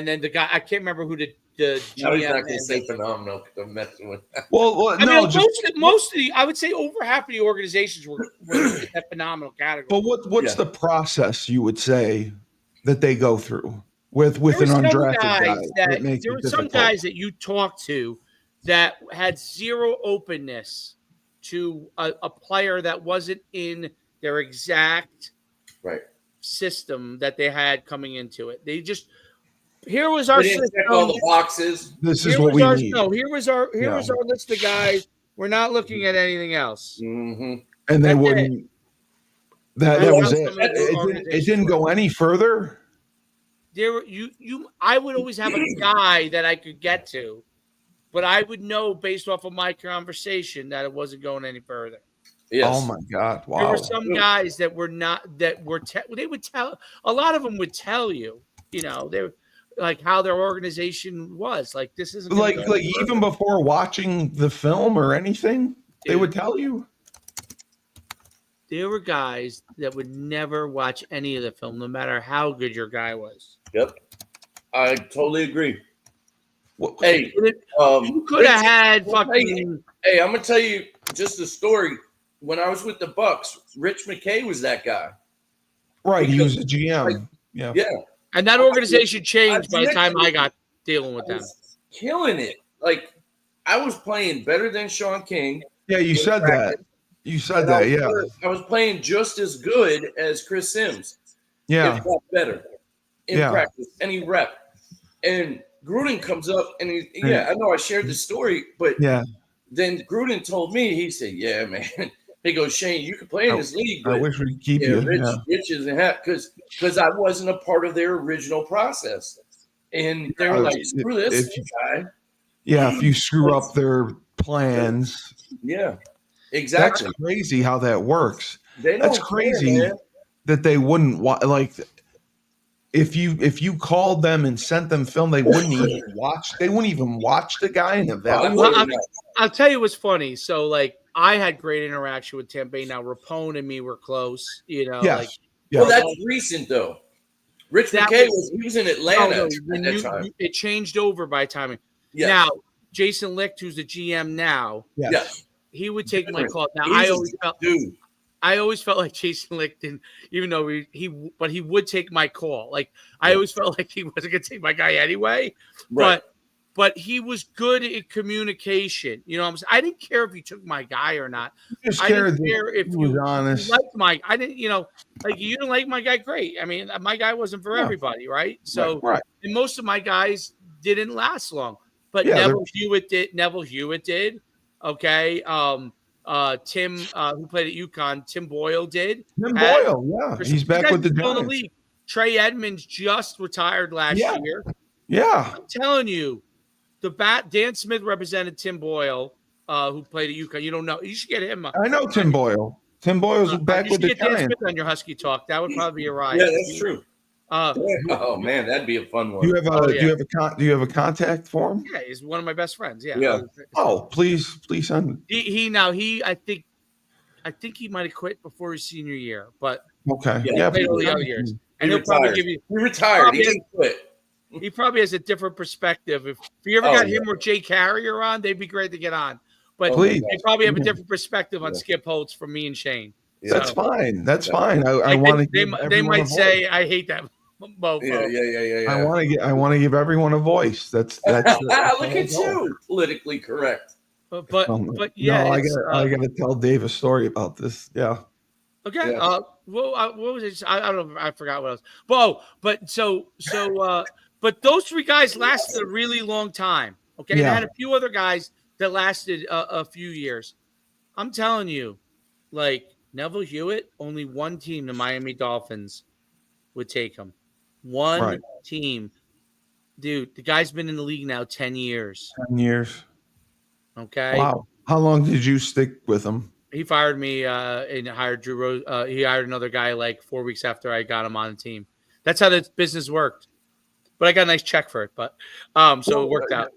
then the guy I can't remember who the Now he's GM. not going to say phenomenal because I'm messing with that. Well, I no, mean, most of the, I would say over half of the organizations were in that phenomenal category. But what's the process you would say that they go through with an undrafted guy? There were some guys that you talked to that had zero openness to a player that wasn't in their exact system that they had coming into it. They just here was our system. Check all the boxes. This is what we need. No, here was our list of guys. We're not looking at anything else. Mm-hmm. And they wouldn't. That was it. It didn't go any further. I would always have a guy that I could get to, but I would know based off of my conversation that it wasn't going any further. Yes. Oh my God! Wow. There were some guys that were not they would tell. A lot of them would tell you, they like how their organization was. Like this isn't like even before watching the film or anything, they would tell you. There were guys that would never watch any of the film, no matter how good your guy was. Yep, I totally agree. Well, hey, you could have had fucking. Hey, I'm gonna tell you just a story. When I was with the Bucks, Rich McKay was that guy. Right, he was a GM. Yeah. And that organization changed by the time I got dealing with them. Killing it. Like, I was playing better than Sean King. Yeah, you said that. You said that, yeah. I was playing just as good as Chris Sims. Yeah. If not better in practice, any rep. And Gruden comes up and I know I shared the story, but then Gruden told me, he said, yeah, man. He goes, Shane, you can play in this league, but I wish we could keep you. Rich isn't because I wasn't a part of their original process. And they were like, screw this guy. Yeah, if you screw up their plans. Yeah, exactly. That's crazy how that works. That's crazy that they wouldn't like if you called them and sent them film, they wouldn't even watch. They wouldn't even watch the guy and evaluate. I'll tell you what's funny. So like I had great interaction with Tim Bay. Now Rapone and me were close, Yes. Well, that's recent though. Rich McKay was in Atlanta at that time. It changed over by timing. Yes. Now Jason Licht, who's the GM now, he would take my call. Now I always felt like Jason Licht didn't, even though he would take my call. Like I always felt like he wasn't going to take my guy anyway. Right. But he was good at communication. I didn't care if you took my guy or not. I didn't care if you liked I didn't, like you didn't like my guy. Great. I mean, my guy wasn't for everybody, right? So, and most of my guys didn't last long. But Neville Hewitt did. Okay. Tim, who played at UConn, Tim Boyle did. He's back with the Giants. League. Trey Edmonds just retired last year. Yeah. I'm telling you. Dan Smith represented Tim Boyle, who played at UConn. You don't know. You should get him. I know Tim Boyle. Tim Boyle's back with the Giants. Dan Smith on your Husky Talk. That would probably be a ride. Yeah, that's true. Oh man, that'd be a fun one. Do you have a contact for him? Yeah, he's one of my best friends. Yeah. Oh, please send. I think he might have quit before his senior year, but okay. Yeah, played all the other years, and he'll probably give you. He retired. He didn't quit. He probably has a different perspective. If you ever got him or Jay Carrier on, they'd be great to get on. But they probably have a different perspective on Skip Holtz from me and Shane. That's fine. That's fine. I want to. They might say I hate that mofo. Yeah. I want to give everyone a voice. That's look at you, politically correct. But yeah. No, I got to tell Dave a story about this. Yeah. Okay. Yeah. What was it? I don't know. I forgot what else. Well, but those three guys lasted a really long time. Okay. And I had a few other guys that lasted a few years. I'm telling you, like Neville Hewitt, only one team, the Miami Dolphins, would take him. One team. Dude, the guy's been in the league now 10 years. 10 years. Okay. Wow. How long did you stick with him? He fired me and hired Drew Rose. He hired another guy like 4 weeks after I got him on the team. That's how the business worked. But I got a nice check for it. But so it worked out.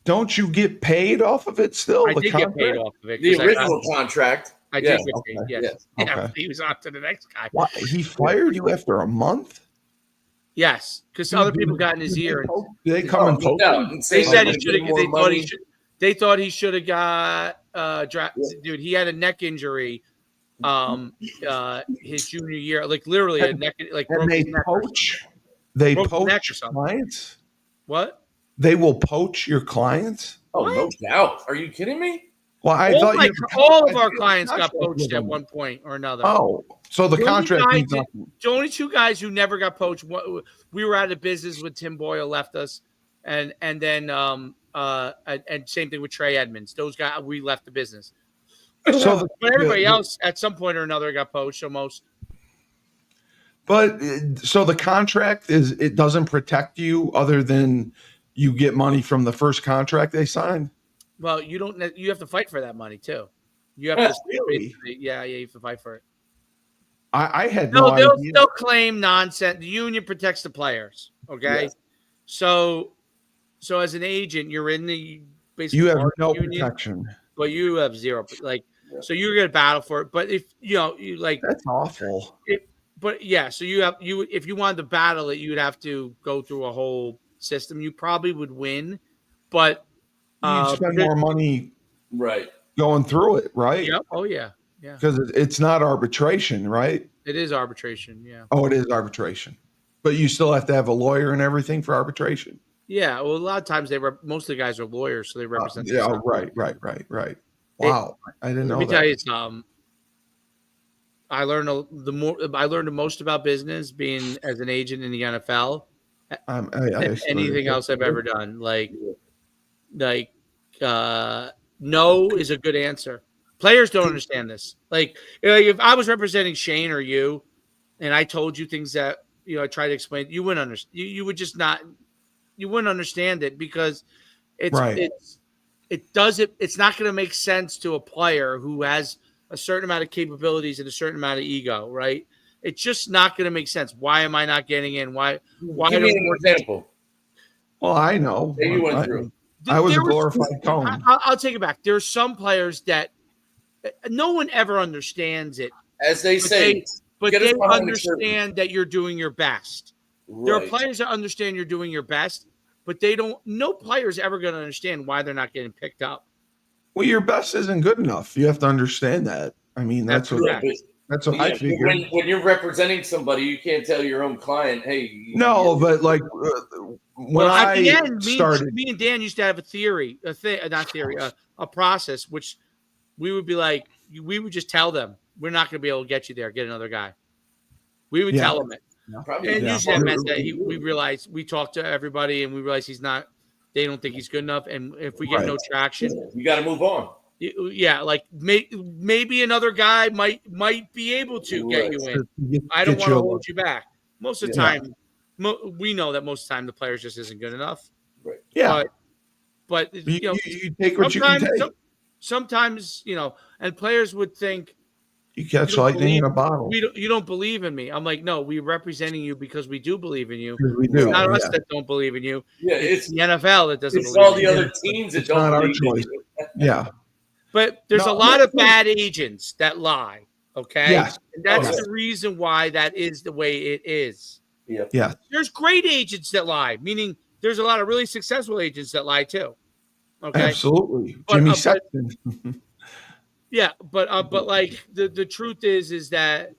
Don't you get paid off of it still? I did get paid off of it. The original contract. I did get paid, yes. Okay. Yeah, he was on to the next guy. What? He fired you after a month? Yes, because other people got in his ear. They come and poke him? They said he should have. They thought he should have got drafted. Dude, he had a neck injury his junior year, like literally a neck, like broke his neck. They poach clients? What? They will poach your clients? Oh, no doubt. Are you kidding me? Well, I thought all of our clients got poached at one point or another. Oh, so the contract means nothing. The only two guys who never got poached, we were out of business when Tim Boyle left us, and then and same thing with Trey Edmonds. Those guys, we left the business. So but everybody else at some point or another got poached, so most. But so the contract it doesn't protect you other than you get money from the first contract they signed? Well, you don't. You have to fight for that money too. You have to. Really? Yeah, you have to fight for it. I had no idea. They'll claim nonsense. The union protects the players. Okay, yes. So as an agent, you're in the basically you have no union, protection, but you have zero. Like, so you're gonna battle for it. But if you like, that's awful. But yeah, so if you wanted to battle it, you would have to go through a whole system. You probably would win, but. You spend more money going through it, right? Yep. Oh, yeah. Yeah. Because it's not arbitration, right? It is arbitration, yeah. Oh, it is arbitration. But you still have to have a lawyer and everything for arbitration? Yeah. Well, a lot of times most of the guys are lawyers, so they represent right. Wow. I didn't know that. Let me tell you, I learned the most about business being as an agent in the NFL than anything else I've ever done. Like no is a good answer. Players don't understand this. Like if I was representing Shane or you, and I told you things that I tried to explain, you wouldn't understand. You would just not. You wouldn't understand it because it's not going to make sense to a player who has a certain amount of capabilities and a certain amount of ego, right? It's just not going to make sense. Why am I not getting in? Why? Give me an example. Well, I know. That you went through. I was a glorified cone. I'll take it back. There's some players that no one ever understands it. As they say. But they understand that you're doing your best. Right. There are players that understand you're doing your best, but no player's ever going to understand why they're not getting picked up. Well, your best isn't good enough. You have to understand that. I mean, that's what I figure. When you're representing somebody, you can't tell your own client, hey. No, but like when at the end, me and Dan used to have a process, which we would be like, we would just tell them, we're not going to be able to get you there. Get another guy. We would tell them it. Usually that meant that we realized we talked to everybody and we realized they don't think he's good enough. And if we get no traction, you got to move on. Yeah. Like maybe another guy might be able to get you in. I don't want to hold you back. Most of the time, we know that most of the time the player just isn't good enough. Right. Yeah. But you take what you can take. Sometimes, and players would think, you catch lightning in a bottle. You don't believe in me. I'm like, no, we're representing you because we do believe in you. We do. It's not us that don't believe in you. Yeah, it's the NFL that doesn't believe in you. It's all the other teams that don't believe in you. Yeah. But there's a lot of bad agents that lie, okay? Yes. And that's the reason why that is the way it is. Yeah. There's great agents that lie, meaning there's a lot of really successful agents that lie too. Okay. Absolutely. Jimmy Sexton. Yeah, but like the truth is that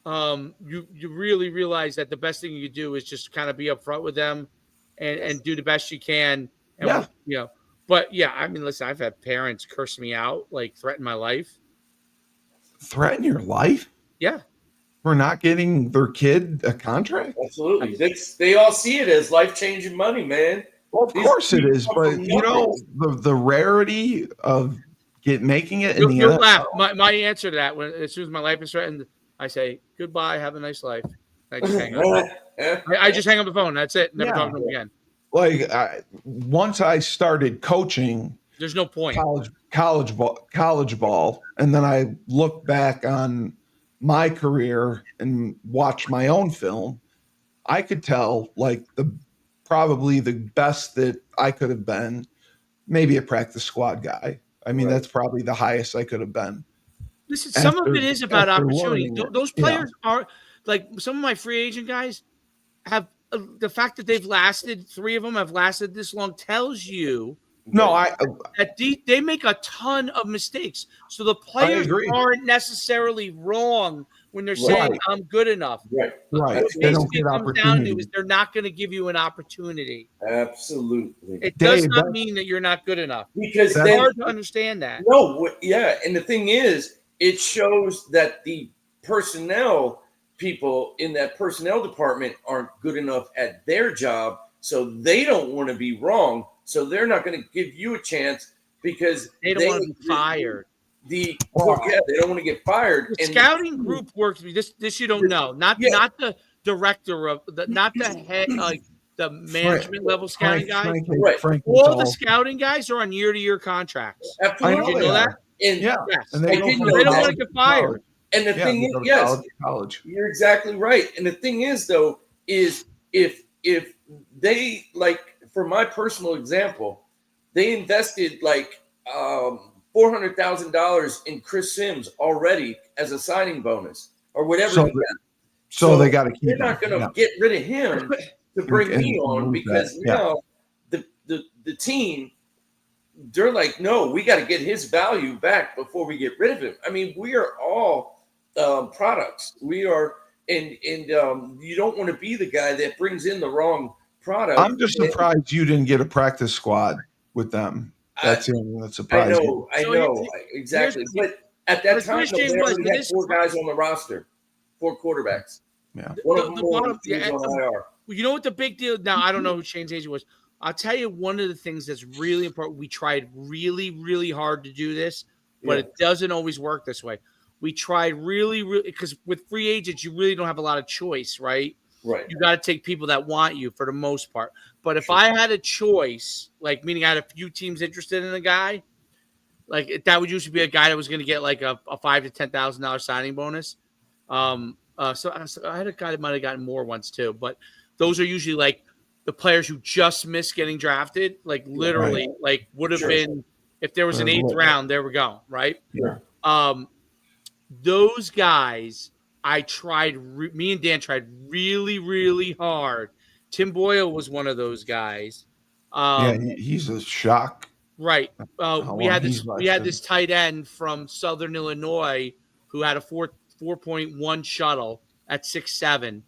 you really realize that the best thing you do is just kind of be upfront with them and do the best you can. And, but yeah, I mean, listen, I've had parents curse me out, like threaten my life. Threaten your life? Yeah. For not getting their kid a contract? Absolutely. They all see it as life-changing money, man. Well, of course it is, but the rarity of making it in the you'll laugh. My answer to that, as soon as my life is threatened, I say goodbye, have a nice life. I just hang up. I just hang up the phone. That's it. Never talk to them again. Like once I started coaching, there's no point. College ball, and then I look back on my career and watch my own film. I could tell like probably the best that I could have been, maybe a practice squad guy. I mean, that's probably the highest I could have been. Listen, some of it is about opportunity. Those players are like some of my free agent guys have the fact that they've lasted, 3 of them have lasted this long, tells you that they make a ton of mistakes. So the players aren't necessarily wrong when they're saying I'm good enough. Right. What basically it comes down to is they're not going to give you an opportunity. Absolutely. It does not mean that you're not good enough. Because it's hard to understand that. No, yeah. And the thing is, it shows that the personnel people in that personnel department aren't good enough at their job. So they don't want to be wrong. So they're not going to give you a chance because they don't want to be fired. They don't want to get fired. The scouting group works. This you don't know. Not the director of not the head, like the management level scouting guys. All the scouting guys are on year-to-year contracts. Absolutely, you know that. And they don't want to get fired. And the thing is, you're exactly right. And the thing is, though, is if they, like, for my personal example, they invested like $400,000 in Chris Sims already as a signing bonus or whatever. So they got to keep. They're not going to get rid of him to bring me on because now the team, they're like, no, we got to get his value back before we get rid of him. I mean, we are all products. We are, and you don't want to be the guy that brings in the wrong product. I'm just surprised you didn't get a practice squad with them. That's surprising. I know, exactly. But at that time, they only had 4 guys on the roster, 4 quarterbacks. Yeah. One of them was on IR. You know what the big deal? Now, I don't know who Shane's agent was. I'll tell you one of the things that's really important. We tried really, really hard to do this, but it doesn't always work this way. We tried really, really, because with free agents, you really don't have a lot of choice, right? Right. You got to take people that want you for the most part. But if I had a choice, like meaning I had a few teams interested in a guy, like that would usually be a guy that was going to get like a $5,000 to $10,000 signing bonus. So I had a guy that might have gotten more once too, but those are usually like the players who just missed getting drafted, like literally, like would have been if there was an 8th round. There we go, right? Yeah. Those guys, I tried. Me and Dan tried really, really hard. Tim Boyle was one of those guys. He's a shock. Right. We had this tight end from Southern Illinois who had a 4.1 shuttle at 6'7".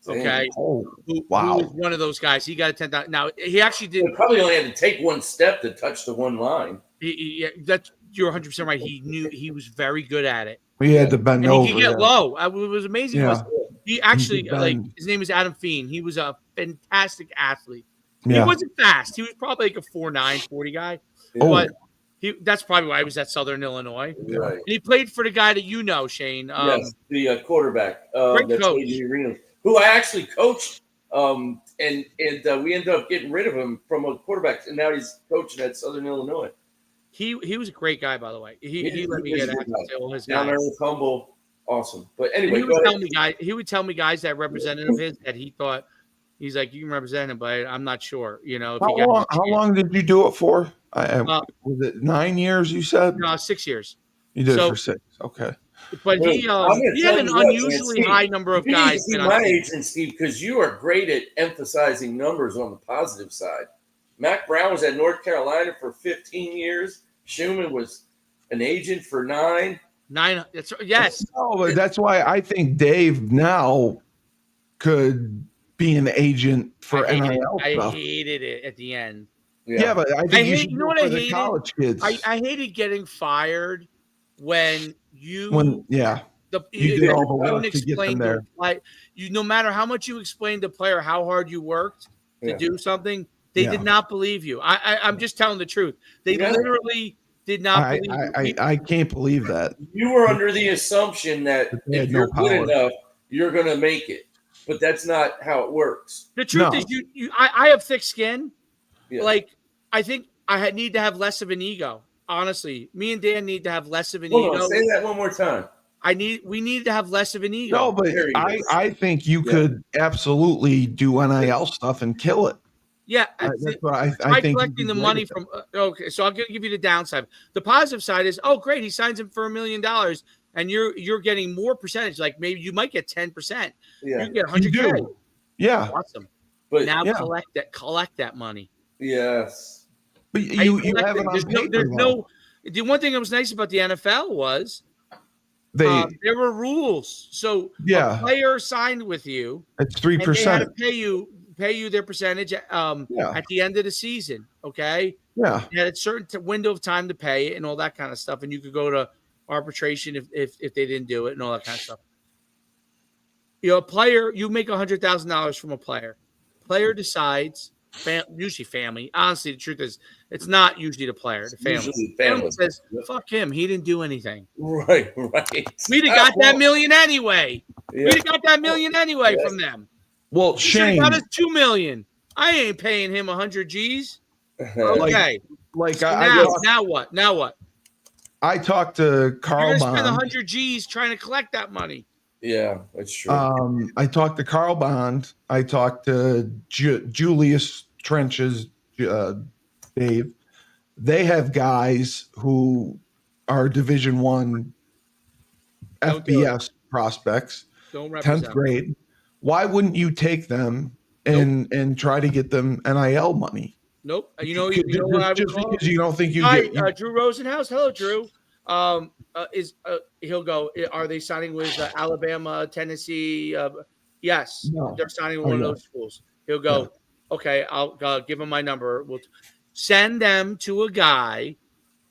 Okay. Oh, who was one of those guys. He got a 10,000. Now he actually did. He probably only had to take one step to touch the one line. You're 100% right. He knew he was very good at it. He had to bend over. He could get low. It was amazing. Yeah. He actually, his name is Adam Feen. He was a fantastic athlete. Yeah. He wasn't fast. He was probably like a 4'9", 40 guy. But that's probably why he was at Southern Illinois. Right. And he played for the guy that you know, Shane. Yes, the quarterback. Great coach. Who I actually coached. And we ended up getting rid of him from a quarterback. And now he's coaching at Southern Illinois. He was a great guy, by the way. He let me get access to all his guys. Down there with humble. Awesome. But anyway, he would tell me guys that represented him that he thought he's like, you can represent him, but I'm not sure. You know, how long did you do it for? Was it 9 years? You said 6 years. You did it for 6. Okay. But he had an unusually high number of guys. You need to be my agent, Steve, because you are great at emphasizing numbers on the positive side. Mack Brown was at North Carolina for 15 years. Schuman was an agent for 9. Yes. No, but that's why I think Dave now could be an agent for NIL stuff. I hated it at the end. Yeah, but I think you should do it for the college kids. I hated getting fired when you did all the work to get them there. No matter how much you explained to the player how hard you worked to do something, they did not believe you. I'm just telling the truth. They literally did not believe you. I can't believe that. You were under the assumption that if you're good enough, you're going to make it. But that's not how it works. The truth is I have thick skin. Yeah. Like, I think I need to have less of an ego. Honestly, me and Dan need to have less of an ego. Say that one more time. We need to have less of an ego. No, but I think you could absolutely do NIL stuff and kill it. Yeah, that's what I think. Collecting the money from. Okay, so I'll give you the downside. The positive side is, great, he signs him for $1 million, and you're getting more percentage. Like maybe you might get 10%. Yeah, you get 100K. Yeah, awesome. But now collect that money. Yes. But you have it on paper. There's no. The one thing that was nice about the NFL was there were rules. So a player signed with you. It's 3%. And they had to pay you their percentage at the end of the season. Okay. Yeah. You had a certain window of time to pay it and all that kind of stuff, and you could go to arbitration if they didn't do it and all that kind of stuff. A player, you make $100,000 from a player. Player decides, usually family. Honestly, the truth is, it's not usually the player, the family. Family says, "Fuck him, he didn't do anything." Right. We'd have got that million anyway. Yeah. We'd have got that million anyway from them. Well, Shane got us $2 million. I ain't paying him 100 G's. Okay. Now what? Now what? I talked to Carl. You're gonna spend 100 G's trying to collect that money. Yeah, that's true. I talked to Carl Bond. I talked to Julius Trench's Dave. They have guys who are Division I FBS prospects, 10th grade. Why wouldn't you take them and try to get them NIL money? Nope. You know what I would call? Because you don't think you get Drew Rosenhaus. Hello, Drew. He'll go. Are they signing with Alabama, Tennessee? Yes, they're signing with one of those schools. He'll go. Okay, I'll give him my number. We'll send them to a guy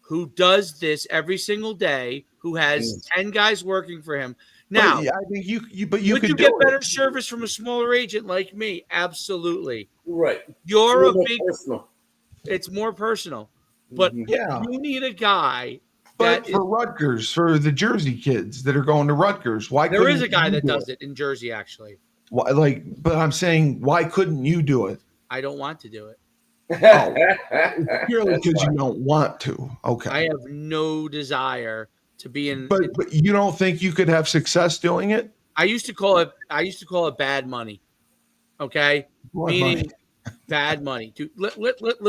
who does this every single day, who has 10 guys working for him. Now, I think you could get better service from a smaller agent like me? Absolutely. Right. You're a big. Personal. It's more personal, but you need a guy. But for Rutgers, for the Jersey kids that are going to Rutgers, why? There is a guy that does it in Jersey, actually. Why, but I'm saying, why couldn't you do it? I don't want to do it. Purely because you don't want to. Okay. I have no desire to be in. But you don't think you could have success doing it? I used to call it bad money. Okay, meaning bad money. Dude, let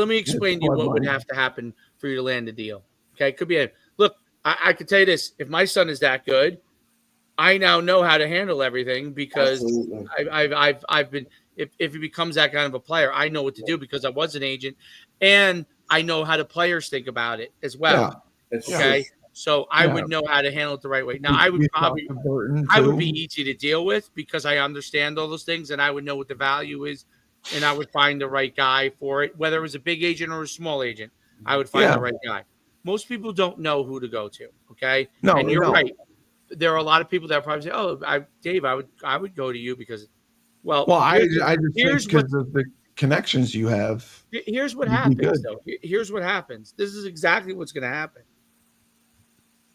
me explain to you what would have to happen for you to land a deal. Okay, it could be look. I could tell you this: if my son is that good, I now know how to handle everything because I've been. If he becomes that kind of a player, I know what to do because I was an agent, and I know how the players think about it as well. Yeah, okay. So I would know how to handle it the right way. Now I would be easy to deal with because I understand all those things and I would know what the value is and I would find the right guy for it. Whether it was a big agent or a small agent, I would find the right guy. Most people don't know who to go to. Okay. No, and you're right. There are a lot of people that probably say, "Oh, Dave, I would go to you because." I just think because of the connections you have. Here's what happens, though. Here's what happens. This is exactly what's going to happen.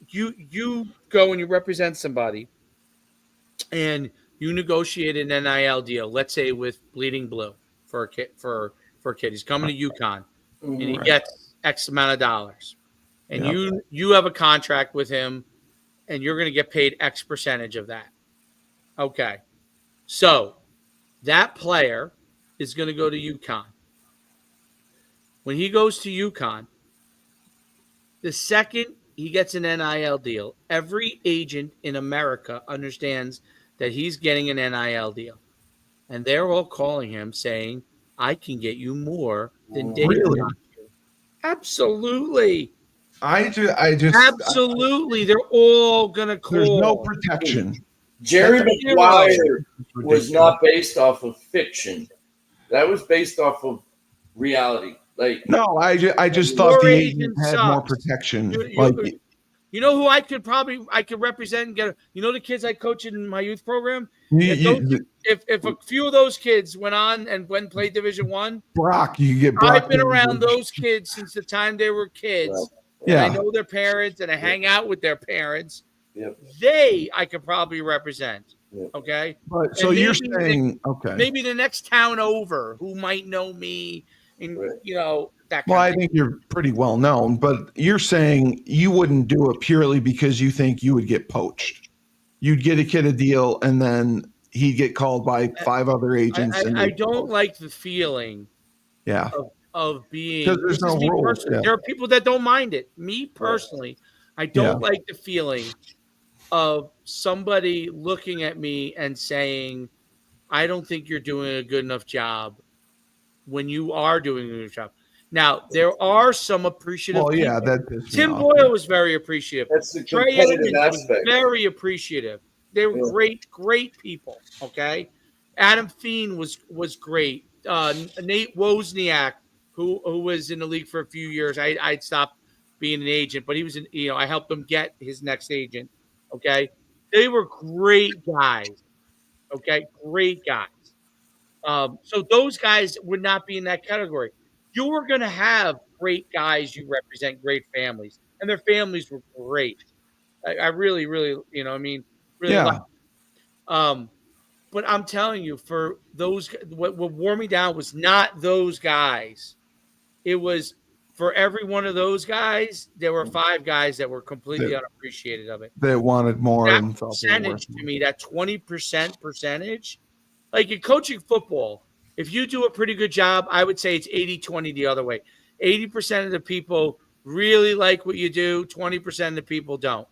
You go and you represent somebody, and you negotiate an NIL deal. Let's say with Bleeding Blue for a kid. For a kid, he's coming to UConn, and he gets X amount of dollars, and you have a contract with him, and you're going to get paid X percentage of that. Okay, so. That player is going to go to UConn. When he goes to UConn, the second he gets an NIL deal, every agent in America understands that he's getting an NIL deal. And they're all calling him saying, I can get you more than Dave got you. Absolutely. I just absolutely. They're all going to call. There's no protection. Jerry Maguire was not based off of fiction. That was based off of reality. No, I just thought the agent had more protection. You know who I could represent and get. You know the kids I coach in my youth program. If a few of those kids went on and played Division I, Brock, you get Brock. I've been around those kids since the time they were kids. I know their parents and I hang out with their parents. Yep. I could probably represent. Yep. Okay. But so you're saying, maybe the next town over who might know me and that kind I think you're pretty well known, but you're saying you wouldn't do it purely because you think you would get poached. You'd get a kid a deal and then he'd get called by 5 other agents. I don't like the feeling of being because there's no rules. There are people that don't mind it. Me personally, I don't like the feeling of somebody looking at me and saying, I don't think you're doing a good enough job when you are doing a good job. Now, there are some appreciative people. that Tim Boyle was very appreciative. That's the Trey competitive Edmonds was aspect. very appreciative. They were great people. Okay, Adam Feen was great. Nate Wozniak, who was in the league for a few years, I'd stopped being an agent, but he was I helped him get his next agent. Okay, they were great guys. Okay, great guys. So those guys would not be in that category. You're going to have great guys you represent, great families, and their families were great. I really, really, really like. Yeah. But I'm telling you, for those, what wore me down was not those guys. It was for every one of those guys, there were 5 guys that were completely unappreciated of it. They wanted more That and felt percentage to me, that 20% percentage, like in coaching football, if you do a pretty good job, I would say it's 80-20 the other way. 80% of the people really like what you do, 20% of the people don't.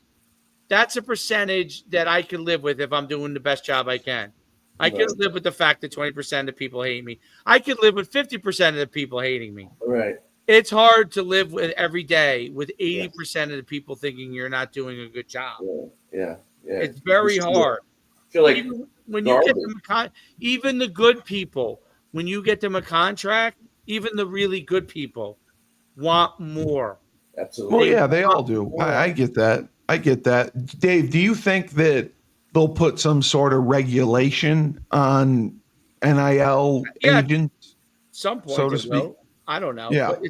That's a percentage that I can live with if I'm doing the best job I can. I can live with the fact that 20% of the people hate me. I could live with 50% of the people hating me. Right. It's hard to live with every day with 80% of the people thinking you're not doing a good job. Yeah. It's very hard. Feel like even when you get them even the good people, when you get them a contract, even the really good people want more. Absolutely. Well, yeah, they all do. I get that. Dave, do you think that they'll put some sort of regulation on NIL agents? Some point, so to speak. I don't know. Yeah. But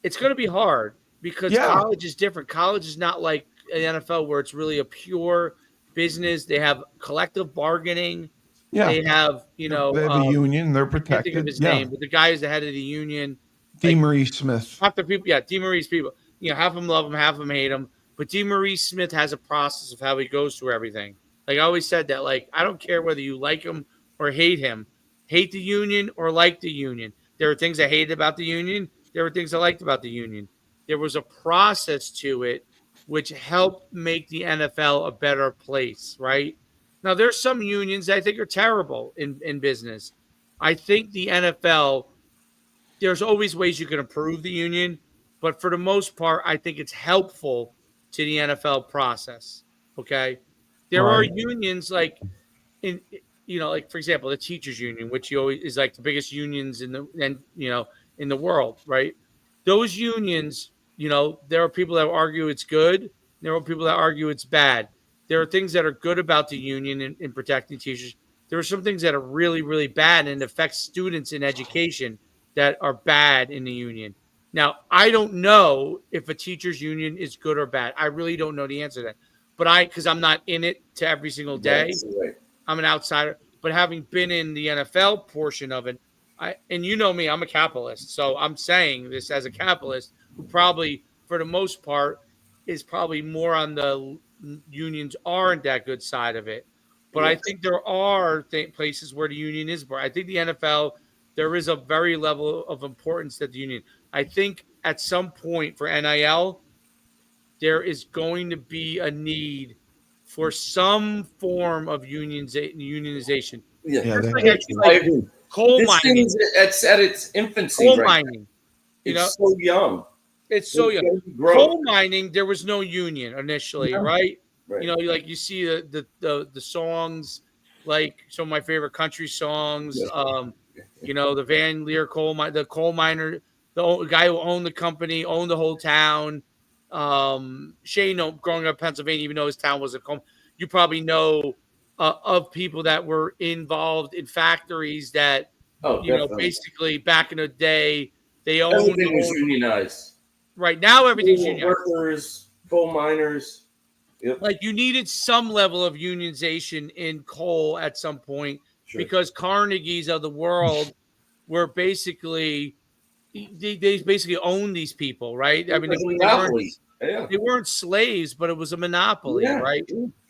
it's going to be hard because college is different. College is not like the NFL where it's really a pure business. They have collective bargaining. Yeah. They have, they have a union. They're protected. I can't think of his name, but the guy who's the head of the union. D'Ambrosio Smith. Half the people, D'Ambrosio people. Half of them love him, half of them hate him. But D'Ambrosio Smith has a process of how he goes through everything. Like I always said that, like, I don't care whether you like him or hate him, hate the union or like the union. There are things I hated about the union. There were things I liked about the union. There was a process to it which helped make the NFL a better place, right? Now, there's some unions that I think are terrible in business. I think the NFL, there's always ways you can improve the union, but for the most part, I think it's helpful to the NFL process, okay? There are unions like like for example, the teachers union, which is like the biggest unions in the world, right? Those unions, there are people that argue it's good. There are people that argue it's bad. There are things that are good about the union in protecting teachers. There are some things that are really, really bad and affect students in education that are bad in the union. Now, I don't know if a teachers union is good or bad. I really don't know the answer to that. But because I'm not in it to every single day, I'm an outsider. But having been in the NFL portion of it, and you know me, I'm a capitalist. So I'm saying this as a capitalist who probably, for the most part, is probably more on the unions aren't that good side of it. But I think there are places where the union is. I think the NFL, there is a very level of importance to the union. I think at some point for NIL, there is going to be a need for some form of unionization. Yeah, like coal mining. It's at its infancy. Coal mining. It's so young. It's so young. Coal mining, there was no union initially, right? Like you see the songs, like some of my favorite country songs. The Van Leer coal mine, the coal miner, the guy who owned the company, owned the whole town. Shane, growing up in Pennsylvania, even though his town was a coal, you probably know of people that were involved in factories that, basically back in the day, they owned. Everything was unionized. Right now, everything's unionized. Workers, coal miners. Yep. Like you needed some level of unionization in coal at some point because Carnegies of the world were basically they basically owned these people, right? I mean, they weren't slaves, but it was a monopoly, right?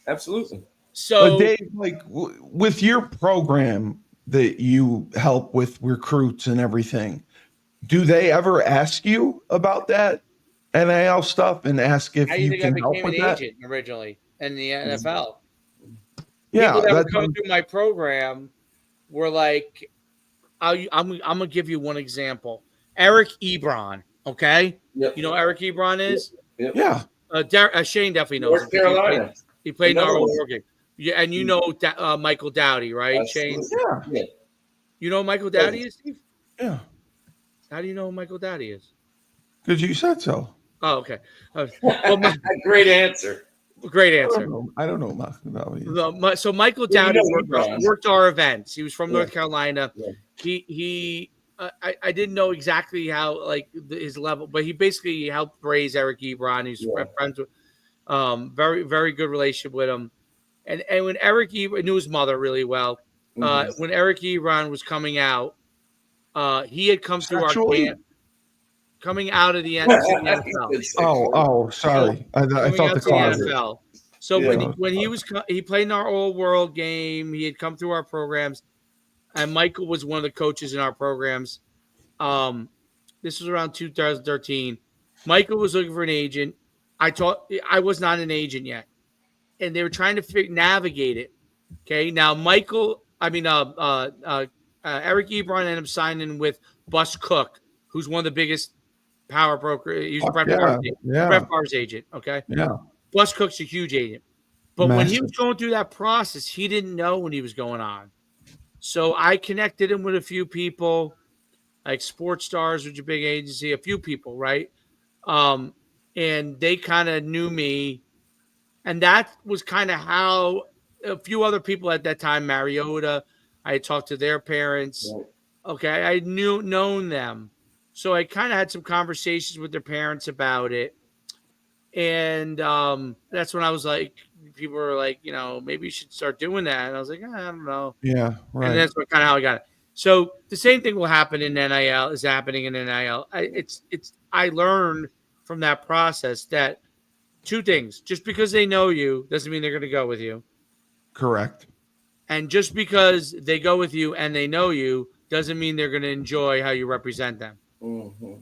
Absolutely. So, but Dave, like with your program that you help with recruits and everything, do they ever ask you about that NIL stuff and ask if you can help with that? I became an agent originally in the NFL. Yeah, people that would come through my program were like, I'm gonna give you one example. Eric Ebron. Okay, Yep. you know who Eric Ebron is. Yep. Yeah. Shane definitely knows North him. Carolina. He played in our Another one. war game. Yeah, and you know Michael Dowdy, right, Shane? Yeah. You know who Michael Dowdy is, Steve? Yeah. How do you know who Michael Dowdy is? Because you said so. Oh, okay. Great answer. Great answer. I don't know Dowdy. So Michael Well, Dowdy you know worked our events. He was from Yeah. North Carolina. Yeah. He I didn't know exactly how his level, but he basically helped raise Eric Ebron. He's friends with very very good relationship with him. And when Eric Ebron knew his mother really well, when Eric Ebron was coming out, he had come through our camp, coming out of the NFL. Oh, sorry. I thought the closet. NFL. So when he played in our All World game, he had come through our programs, and Michael was one of the coaches in our programs. This was around 2013. Michael was looking for an agent. I was not an agent yet, and they were trying to navigate it. Okay, now Eric Ebron ended up signing with Bus Cook, who's one of the biggest power broker. He's Brett Favre's agent. Okay, yeah. Bus Cook's a huge agent, but when he was going through that process, he didn't know when he was going on. So I connected him with a few people, like Sports Stars, which is a big agency, a few people, right? And they kind of knew me. And that was kind of how a few other people at that time, Mariota, I had talked to their parents. Right. Okay, I known them. So I kind of had some conversations with their parents about it. And that's when I was like, people were like, maybe you should start doing that. And I was like, I don't know. Yeah, right. And that's kind of how I got it. So the same thing will happen in NIL, is happening in NIL. I learned from that process that two things: just because they know you doesn't mean they're going to go with you. Correct. And just because they go with you and they know you doesn't mean they're going to enjoy how you represent them. Mm-hmm.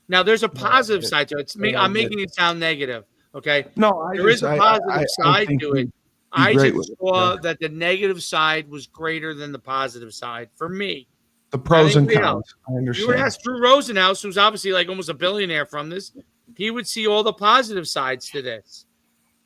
Now, there's a positive side to it. I'm making it sound negative, okay? No, there is a positive side to it. I just saw that the negative side was greater than the positive side for me. The pros and cons. I understand. You would ask Drew Rosenhaus, who's obviously like almost a billionaire from this, he would see all the positive sides to this.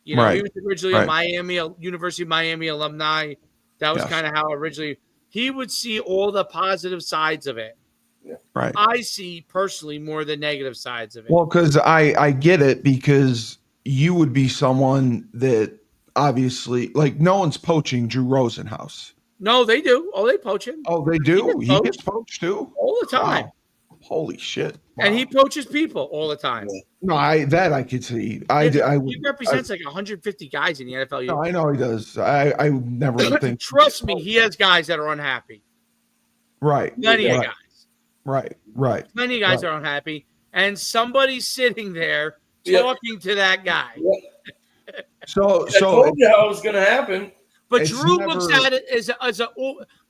He was originally a University of Miami alumni. That was kind of how originally he would see all the positive sides of it. Yeah. Right. I see personally more the negative sides of it. Well, because I get it, because you would be someone that obviously, like, no one's poaching Drew Rosenhaus. No, they do. Oh, they poach him. Oh, they do? He gets poached too? All the time. Wow. Holy shit. Wow. And he poaches people all the time. No, I could see. He represents like 150 guys in the NFL. No, I know he does. I never would think. Trust me, he has guys that are unhappy. Right. Plenty of guys. Right. Plenty of guys are unhappy. And somebody's sitting there talking to that guy. So I told you how it was going to happen. But Drew looks at it as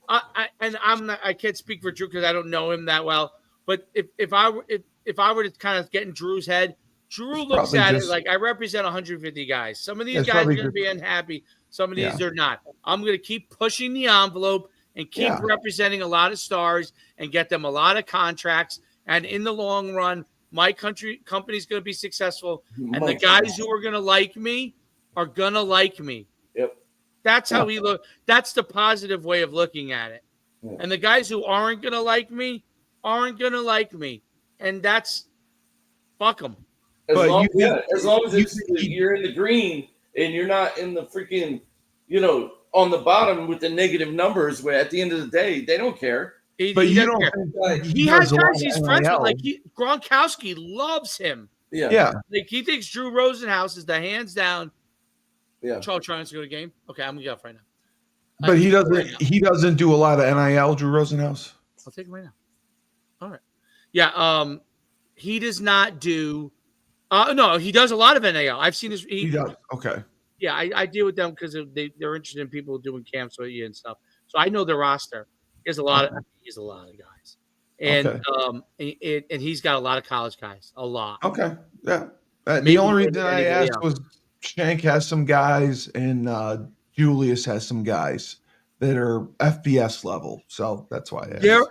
I can't speak for Drew because I don't know him that well. But if I were to kind of get in Drew's head, Drew looks at it like, I represent 150 guys. Some of these guys are going to be unhappy. Some of these are not. I'm going to keep pushing the envelope and keep representing a lot of stars and get them a lot of contracts. And in the long run, my company's going to be successful. And the guys who are going to like me are going to like me. Yep. That's how he look. That's the positive way of looking at it. Yeah. And the guys who aren't going to like me aren't going to like me. And that's fuck them. As long as you're in the green and you're not in the freaking, on the bottom with the negative numbers, where at the end of the day, they don't care. He has guys he's friends with. Like Gronkowski loves him. Yeah. Like he thinks Drew Rosenhaus is the hands down. Yeah. Charles trying to go to the game. Okay, I'm gonna get off right now. But he doesn't. He doesn't do a lot of NIL. Drew Rosenhaus. I'll take him right now. All right. Yeah. He does not do. No, he does a lot of NIL. I've seen his. He does. Okay. Yeah, I deal with them because they're interested in people doing camps with you and stuff. So I know their roster. He's a lot of guys, and and he's got a lot of college guys. A lot. Okay. Yeah. The only reason I asked was Shank has some guys and Julius has some guys that are FBS level. So that's why their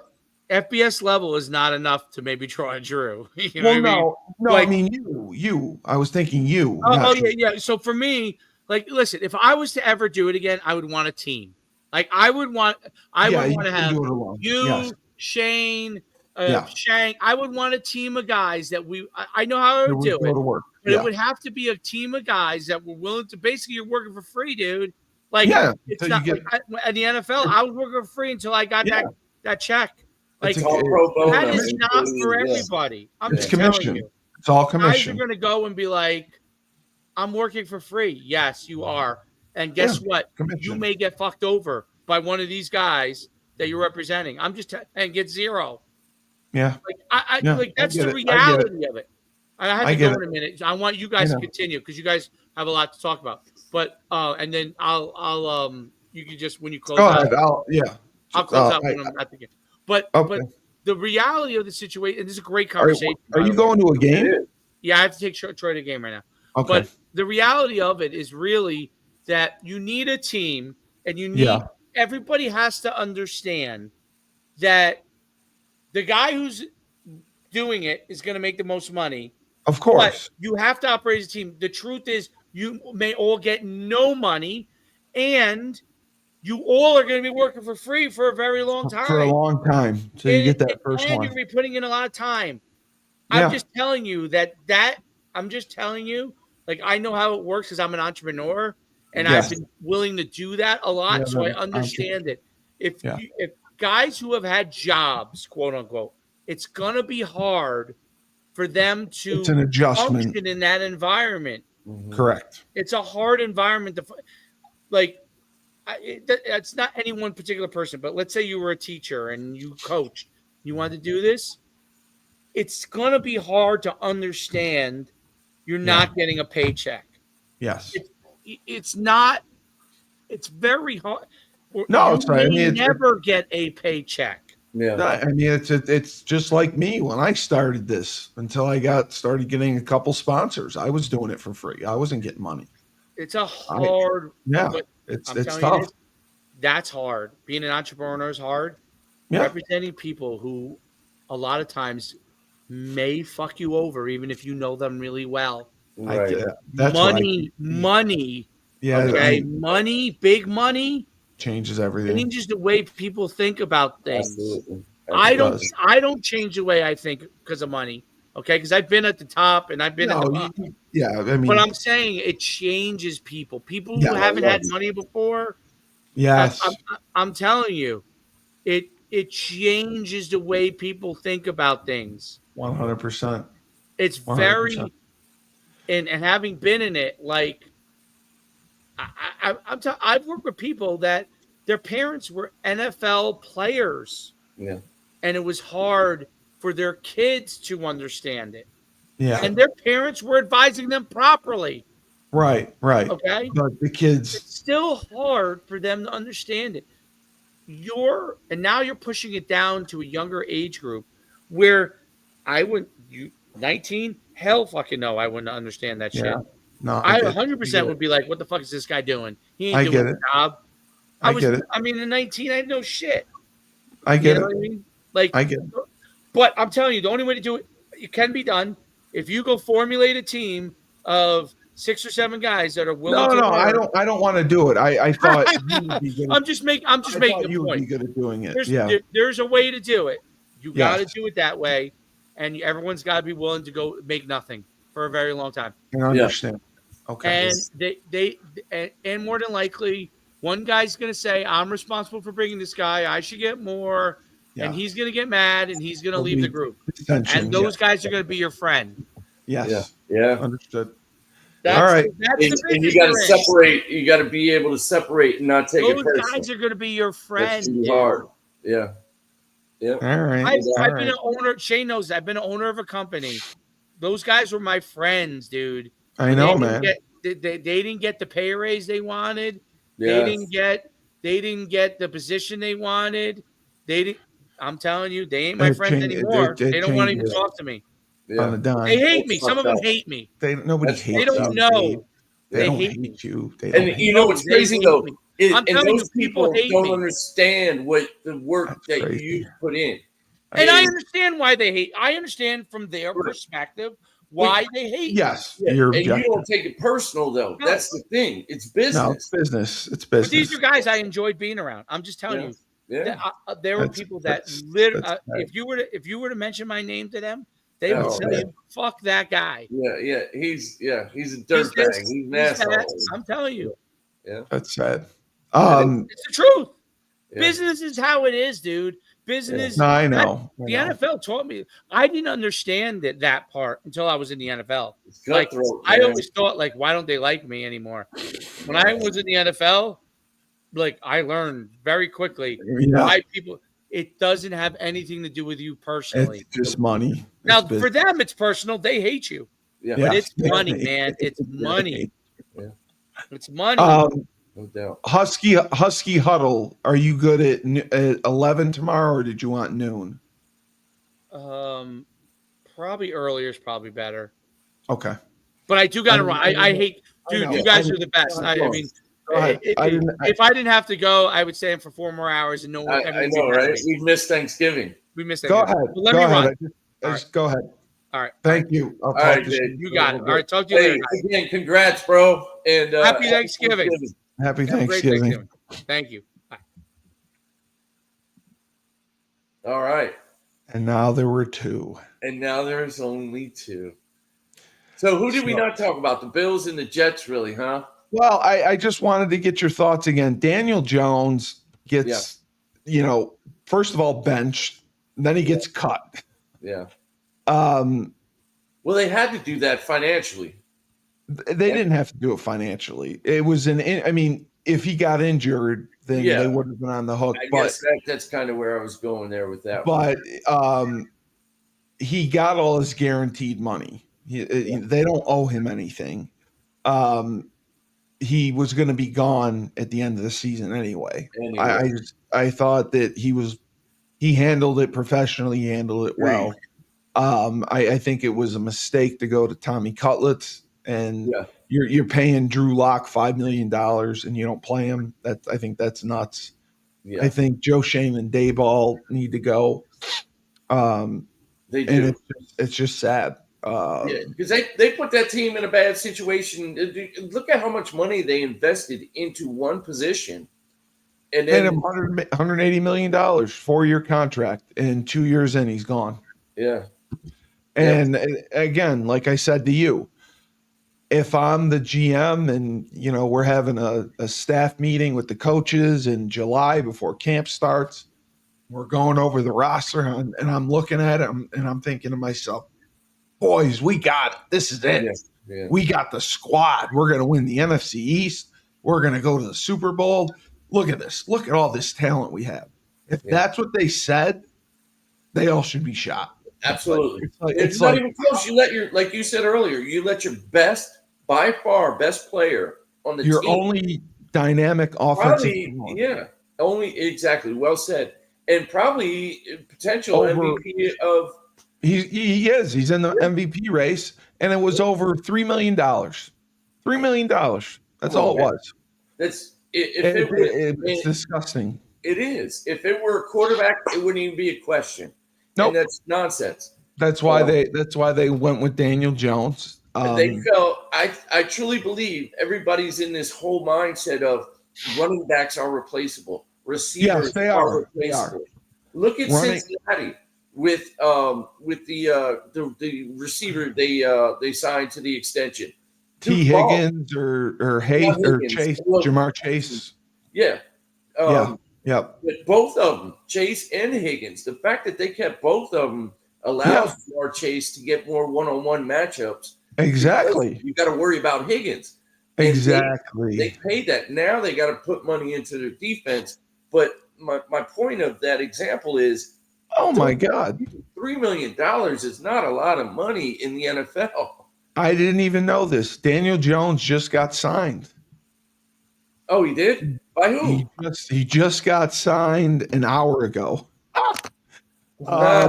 FBS level is not enough to maybe draw Drew. You know well, what I mean? no, Like, I mean you. I was thinking you. yeah. So for me, like, listen, if I was to ever do it again, I would want a team. Like, I would want to have you, Shane, Shank. I would want a team of guys that I know how I would do it. To work. But it would have to be a team of guys that were willing to. Basically, you're working for free, dude. Like, it's not like in the NFL. I was working for free until I got that check. Like, it's all pro bono. That is not for everybody. I'm just telling you. It's all commission. Guys are going to go and be like, I'm working for free. Yes, you are. And guess what? Commission. You may get fucked over by one of these guys that you're representing. And get zero. Yeah. Like that's the reality of it. I have to go in a minute. I want you guys to continue because you guys have a lot to talk about. But and then I'll you can just when you close out. I'll close out when I'm at the game. But the reality of the situation, and this is a great conversation. Are you going to a game? Yeah, I have to take Troy to a game right now. Okay. But the reality of it is really that you need a team, and you need everybody has to understand that the guy who's doing it is going to make the most money. Of course. But you have to operate as a team. The truth is you may all get no money, and you all are going to be working for free for a very long time. For a long time. So you get that first one. And you're going to be putting in a lot of time. I'm just telling you I'm just telling you, like, I know how it works because I'm an entrepreneur, and I've been willing to do that a lot, so I understand it. If guys who have had jobs, quote unquote, it's going to be hard for them to it's an adjustment. Function in that environment. Mm-hmm. Correct. It's a hard environment to like. It's not any one particular person, but let's say you were a teacher and you coached. You wanted to do this. It's going to be hard to understand you're not getting a paycheck. Yes. It's not. It's very hard. No, it's right. You never get a paycheck. Yeah. No, I mean, it's just like me when I started this until I started getting a couple sponsors. I was doing it for free. I wasn't getting money. It's a hard. It's tough. That's hard. Being an entrepreneur is hard. Yeah. Representing people who a lot of times may fuck you over, even if you know them really well. Right. That's money. Yeah. Okay. Money, big money changes everything. Changes the way people think about things. Absolutely. I don't change the way I think because of money. Okay, because I've been at the top and I've been at the bottom. Yeah, I mean, but I'm saying it changes people. People who haven't had money before. Yes, I'm telling you, it changes the way people think about things. 100%. It's 100%. Very, and having been in it, like I've worked with people that their parents were NFL players. Yeah, and it was hard for their kids to understand it. Yeah. And their parents were advising them properly. Right. Okay. But the kids. It's still hard for them to understand it. And now you're pushing it down to a younger age group where 19? Hell fucking no, I wouldn't understand that shit. No, I 100% would be like, what the fuck is this guy doing? He ain't doing a job. I mean, in 19, I had no shit. I get it. What I mean? Like, I get it. But I'm telling you, the only way to do it can be done if you go formulate a team of 6 or 7 guys that are willing to. No, I don't want to do it. I thought you would be good. I'm just making a point. You would be good at doing it. There's a way to do it. You got to do it that way, and everyone's got to be willing to go make nothing for a very long time. I understand. Okay. And and more than likely, one guy's going to say, "I'm responsible for bringing this guy. I should get more." Yeah. And he's going to get mad, and he's going to leave the group. And those guys are going to be your friend. Yes. Yeah. Understood. All right. And you got to separate. You got to be able to separate and not take it personal. Those guys are going to be your friend. It's hard. Yeah. All right. I've been an owner. Shane knows that. I've been an owner of a company. Those guys were my friends, dude. I know, man. They didn't get the pay raise they wanted. Yes. They didn't get the position they wanted. I'm telling you, they ain't my friends anymore. They don't want to even talk to me. On the dime. They hate me. Some of them hate me. Nobody hates. They don't know. They don't hate you. They and you know what's crazy though? I'm telling you, people hate don't me. understand what the work that you put in. And I understand why they hate. I understand from their perspective why they hate. Yes, and you don't take it personal though. No. That's the thing. It's business. No, it's business. It's business. But these are guys I enjoyed being around. I'm just telling you. Yeah. There were people that literally, if you were to mention my name to them, they would tell you, "Fuck that guy." Yeah. He's a dirtbag. He's an asshole. I'm telling you. Yeah. That's sad. It's the truth. Yeah. Business is how it is, dude. Business. No, I know. The NFL taught me. I didn't understand that part until I was in the NFL. Like, I always thought, like, why don't they like me anymore? When I was in the NFL, like, I learned very quickly why people. It doesn't have anything to do with you personally. It's just money. Now, for them, it's personal. They hate you. Yeah. But it's money, man. It's money. Yeah. It's money. No doubt. Husky Huddle. Are you good at 11 tomorrow, or did you want noon? Probably earlier is probably better. Okay. But I do got to run. I hate, dude. You guys are the best. I mean, if I didn't have to go, I would stay in for 4 more hours, and no one. I know, right? We missed Thanksgiving. Go ahead. Well, let me run. Just go ahead. All right. Thank you. All right, you got it. All right. Talk to you later. Again, congrats, bro. And happy Thanksgiving. Happy Thanksgiving. Thank you. Bye. All right. And now there were 2. And now there's only 2. So who did we not talk about? The Bills and the Jets, really, huh? Well, I just wanted to get your thoughts again. Daniel Jones gets, first of all, benched. Then he gets cut. Yeah. Well, they had to do that financially. They didn't have to do it financially. It was if he got injured, then they would have been on the hook. I guess that's kind of where I was going there with that. But he got all his guaranteed money. They don't owe him anything. He was going to be gone at the end of the season anyway. I thought that he handled it professionally. He handled it well. I think it was a mistake to go to Tommy Cutlets, and you're paying Drew Lock $5 million and you don't play him. I think that's nuts. Yeah. I think Joe Shane and Dayball need to go. They do. And it's just sad. Because they put that team in a bad situation. Look at how much money they invested into one position. And then $180 million, 4-year contract, and 2 years in, he's gone. Yeah. And again, like I said to you, if I'm the GM and, we're having a staff meeting with the coaches in July before camp starts, we're going over the roster and I'm looking at it and I'm thinking to myself, boys, we got it. This is it. Yeah. We got the squad. We're going to win the NFC East. We're going to go to the Super Bowl. Look at this. Look at all this talent we have. If that's what they said, they all should be shot. Absolutely. It's not even close. You let like you said earlier, you let your by far best player on the team. Your only dynamic offensive. Only exactly. Well said. And probably potential MVP of. He is. He's in the MVP race, and it was over $3 million. $3 million. That's all it was. It's disgusting. It is. If it were a quarterback, it wouldn't even be a question. Nope. And that's nonsense. That's why they went with Daniel Jones. They felt. I truly believe everybody's in this whole mindset of running backs are replaceable. Receivers are replaceable. They are. Look at Cincinnati with the receiver they signed to the extension. T. Higgins or Hayes or Chase, Jamar Chase. Yeah. Yep. But both of them, Chase and Higgins, the fact that they kept both of them allows more Chase to get more one-on-one matchups. Exactly. You got to worry about Higgins. Exactly. They paid that. Now they got to put money into their defense. But my point of that example is, oh my God, $3 million is not a lot of money in the NFL. I didn't even know this. Daniel Jones just got signed. Oh, he did? By who? He just got signed an hour ago by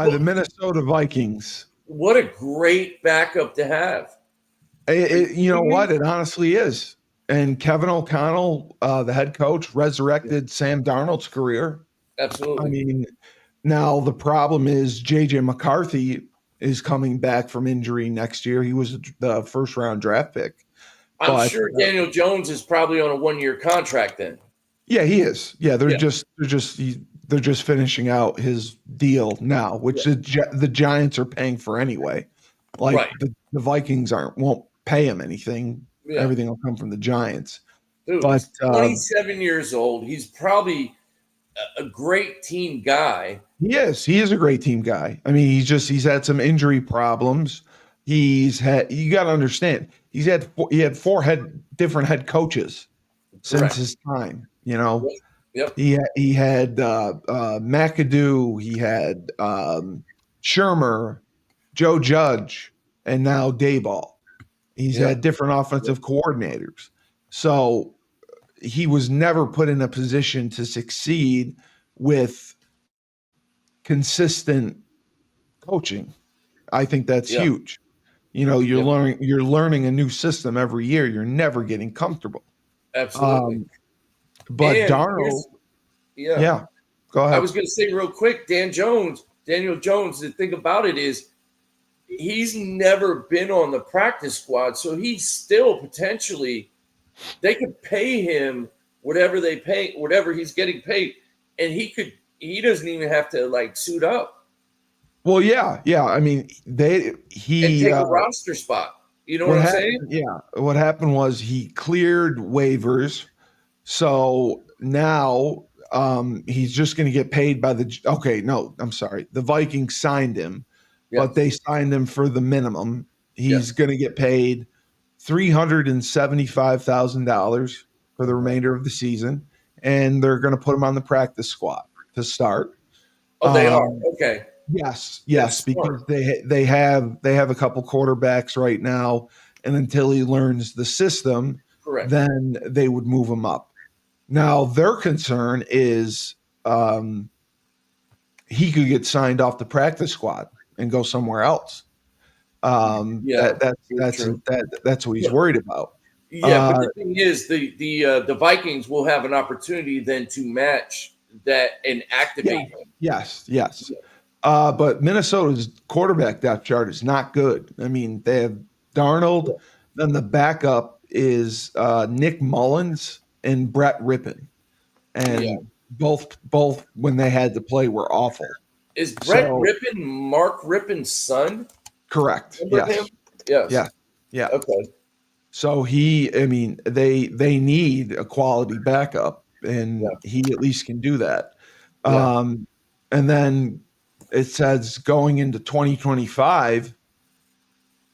the Minnesota Vikings. What a great backup to have. You know what? It honestly is. And Kevin O'Connell, the head coach, resurrected Sam Darnold's career. Absolutely. I mean, now the problem is J.J. McCarthy is coming back from injury next year. He was the first round draft pick. I'm sure Daniel Jones is probably on a 1-year contract then. Yeah, he is. Yeah, they're just finishing out his deal now, which the Giants are paying for anyway. Like the Vikings won't pay him anything. Yeah. Everything will come from the Giants. Dude, but 27 years old. He's probably a great team guy. He is. He is a great team guy. I mean, he's had some injury problems. You got to understand. He had 4 different head coaches since his time. You know, Yep. He had McAdoo. He had Shermer, Joe Judge, and now Dayball. He's had different offensive coordinators. So he was never put in a position to succeed with consistent coaching. I think that's huge. You know, you're learning a new system every year. You're never getting comfortable. Absolutely. But Darnold, go ahead. I was going to say real quick, Daniel Jones, the thing about it is he's never been on the practice squad, so he's still potentially they could pay him whatever he's getting paid, and he doesn't even have to like suit up. Well, yeah. I mean, and take a roster spot. You know what I'm saying? Yeah. What happened was he cleared waivers, so now he's just going to get paid by the. Okay, no, I'm sorry. The Vikings signed him, but they signed him for the minimum. He's going to get paid $375,000 for the remainder of the season, and they're going to put him on the practice squad to start. Oh, they are? Okay. Yes, because they have a couple quarterbacks right now, and until he learns the system, then they would move him up. Now their concern is he could get signed off the practice squad and go somewhere else. That's what he's worried about. Yeah, but the thing is, the Vikings will have an opportunity then to match that and activate him. Yes. But Minnesota's quarterback depth chart is not good. I mean, they have Darnold, then the backup is Nick Mullins and Brett Rippon, and both when they had to play were awful. Is Brett Rippon Mark Rippon's son? Correct. Remember him? Yes. Yeah. Okay. So they need a quality backup, and he at least can do that. And then it says going into 2025,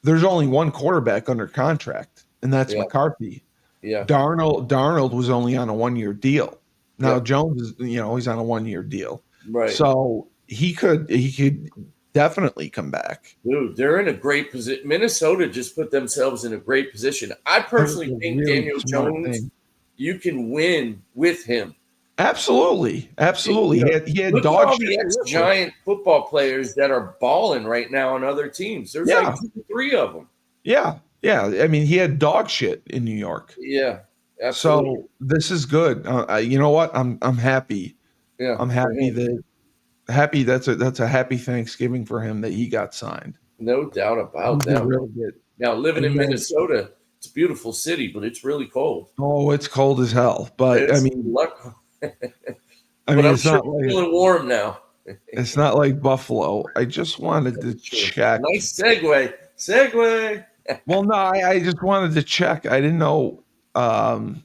there's only one quarterback under contract, and that's McCarthy. Yeah. Darnold was only on a 1-year deal. Now Jones is, he's on a 1-year deal. Right. So he could definitely come back. Dude, they're in a great position. Minnesota just put themselves in a great position. I personally think Daniel Jones, you can win with him. Absolutely. He had look dog at all shit. the ex-Giant football players that are balling right now on other teams. There's like 2 or 3 of them. Yeah. I mean, he had dog shit in New York. Yeah, absolutely. So this is good. You know what? I'm happy. Yeah, I'm happy that's a happy Thanksgiving for him that he got signed. No doubt about that. Really good. Now living in Minnesota, it's a beautiful city, but it's really cold. Oh, it's cold as hell. But I mean, it's not like feeling warm now. It's not like Buffalo. I just wanted to check. Nice segue. Well, no, I just wanted to check. I didn't know. I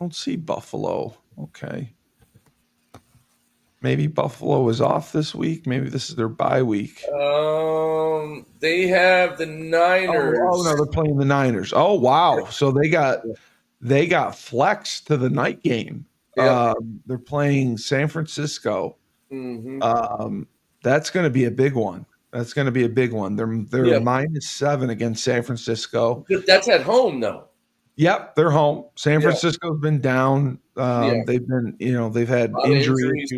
don't see Buffalo. Okay. Maybe Buffalo is off this week. Maybe this is their bye week. They have the Niners. Oh no, they're playing the Niners. Oh wow. So they got flexed to the night game. Yeah. They're playing San Francisco. Mm-hmm. That's going to be a big one. They're -7 against San Francisco. But that's at home, though. Yep, they're home. San Francisco's been down. They've been, they've had injuries.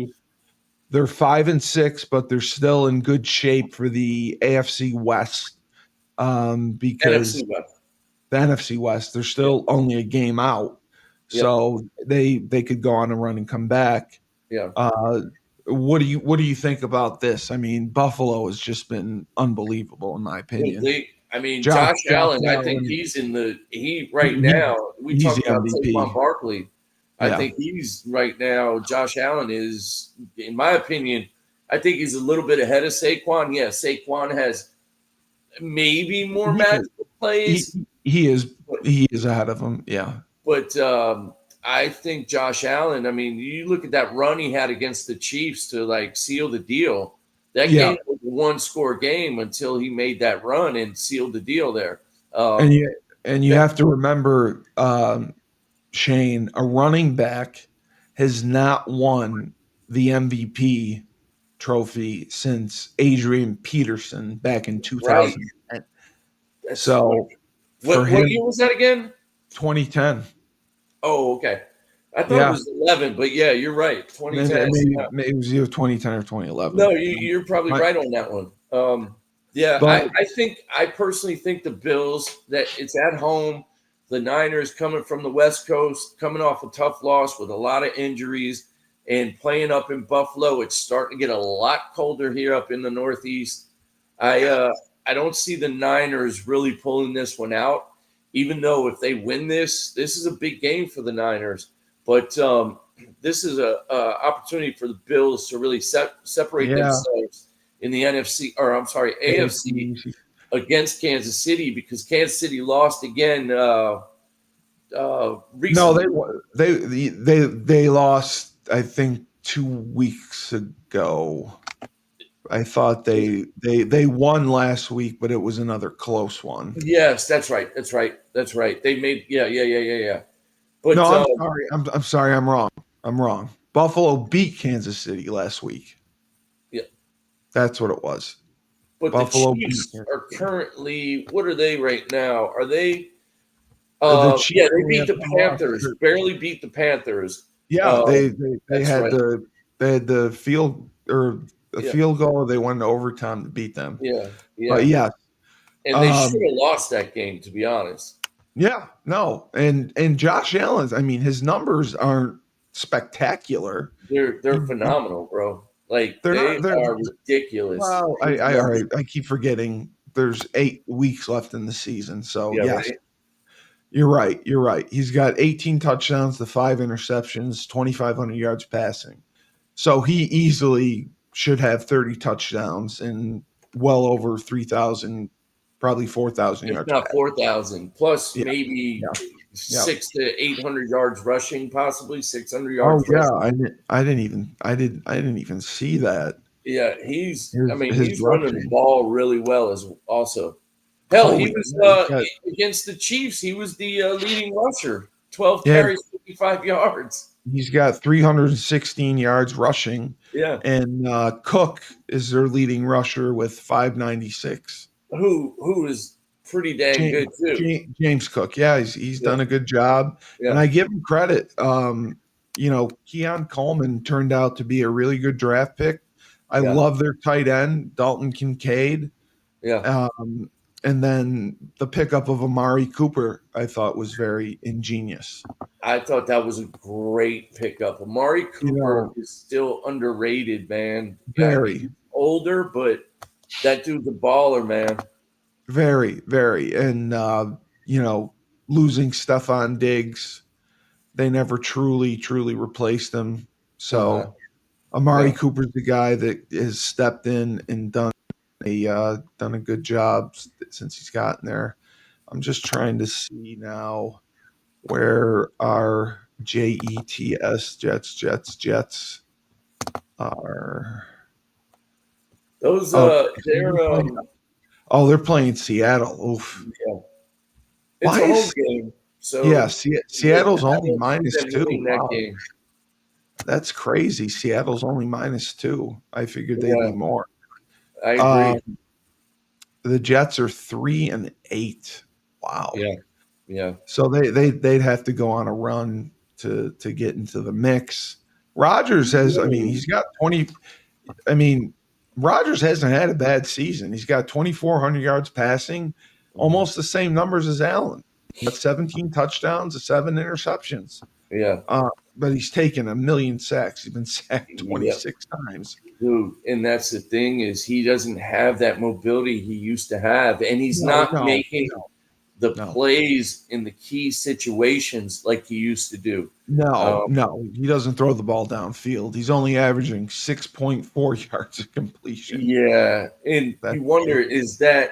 They're 5-6, but they're still in good shape for the AFC West. because NFC West. the NFC West, they're still only a game out, so they could go on a run and come back. Yeah. What do you think about this? I mean, Buffalo has just been unbelievable in my opinion. Josh Allen, I think he's right now. We talked about Saquon Barkley. I think he's right now. Josh Allen is, in my opinion, I think he's a little bit ahead of Saquon. Yeah, Saquon has maybe more magical plays. He is ahead of him. Yeah, but I think Josh Allen. I mean, you look at that run he had against the Chiefs to like seal the deal. That game was a one-score game until he made that run and sealed the deal there. And you have to remember, Shane, a running back has not won the MVP trophy since Adrian Peterson back in 2010. Right. So, what year was that again? 2010. Oh, okay. I thought it was 11, but yeah, you're right. 2010. Maybe it was either 2010 or 2011. No, you're probably right on that one. I personally think the Bills, that it's at home. The Niners coming from the West Coast, coming off a tough loss with a lot of injuries and playing up in Buffalo. It's starting to get a lot colder here up in the Northeast. I don't see the Niners really pulling this one out, even though if they win this is a big game for the Niners. But this is a opportunity for the Bills to really separate themselves in the AFC against Kansas City, because Kansas City lost again recently. No, they lost, I think, 2 weeks ago. I thought they won last week, but it was another close one. Yes, that's right. They made yeah. But no, I'm sorry. I'm wrong. Buffalo beat Kansas City last week. Yeah, that's what it was. But Buffalo the Chiefs are currently, what are they right now? Are they? They beat the Panthers. Barely beat the Panthers. Yeah, they had the field field goal. They went to overtime to beat them. Yeah. But yeah, and they should have lost that game, to be honest. Yeah, no, and Josh Allen's. I mean, his numbers aren't spectacular. They're phenomenal, bro. Like they're ridiculous. Well, I keep forgetting. There's 8 weeks left in the season, so yes. Right. You're right. He's got 18 touchdowns to 5 interceptions, 2,500 yards passing. So he easily should have 30 touchdowns and well over 3,000, probably 4,000 yards. Not 4,000 plus maybe 600 to 800 yards rushing, possibly 600 yards. Oh yeah, I didn't even see that. Yeah, he's running the ball really well as also. Hell, he was against the Chiefs. He was the leading rusher, 12 carries, 55 yards. He's got 316 yards rushing. Yeah, and Cook is their leading rusher with 596. Who is pretty dang good too. James Cook, he's done a good job, and I give him credit. Keon Coleman turned out to be a really good draft pick. I love their tight end, Dalton Kincaid. Yeah. And then the pickup of Amari Cooper, I thought was very ingenious. I thought that was a great pickup. Amari Cooper is still underrated, man. Very older, but that dude's a baller, man. Very, very. And, losing Stephon Diggs, they never truly replaced him. So Amari Cooper's the guy that has stepped in and done a good job since he's gotten there. I'm just trying to see now where our Jets are. Those they're playing Seattle. Oof. Yeah. It's a home game. So Seattle's only -2. That game. That's crazy. Seattle's only -2. I figured they'd be more. I agree. The Jets are 3-8. Wow. Yeah. So they'd have to go on a run to get into the mix. Rodgers has, he's got 20. Rodgers hasn't had a bad season. He's got 2,400 yards passing, almost the same numbers as Allen. He got 17 touchdowns, 7 interceptions. Yeah. But he's taken a million sacks. He's been sacked 26 times. Dude, and that's the thing is he doesn't have that mobility he used to have, and he's not making the plays in the key situations like he used to do. No, he doesn't throw the ball downfield. He's only averaging 6.4 yards of completion. Yeah, and you wonder is that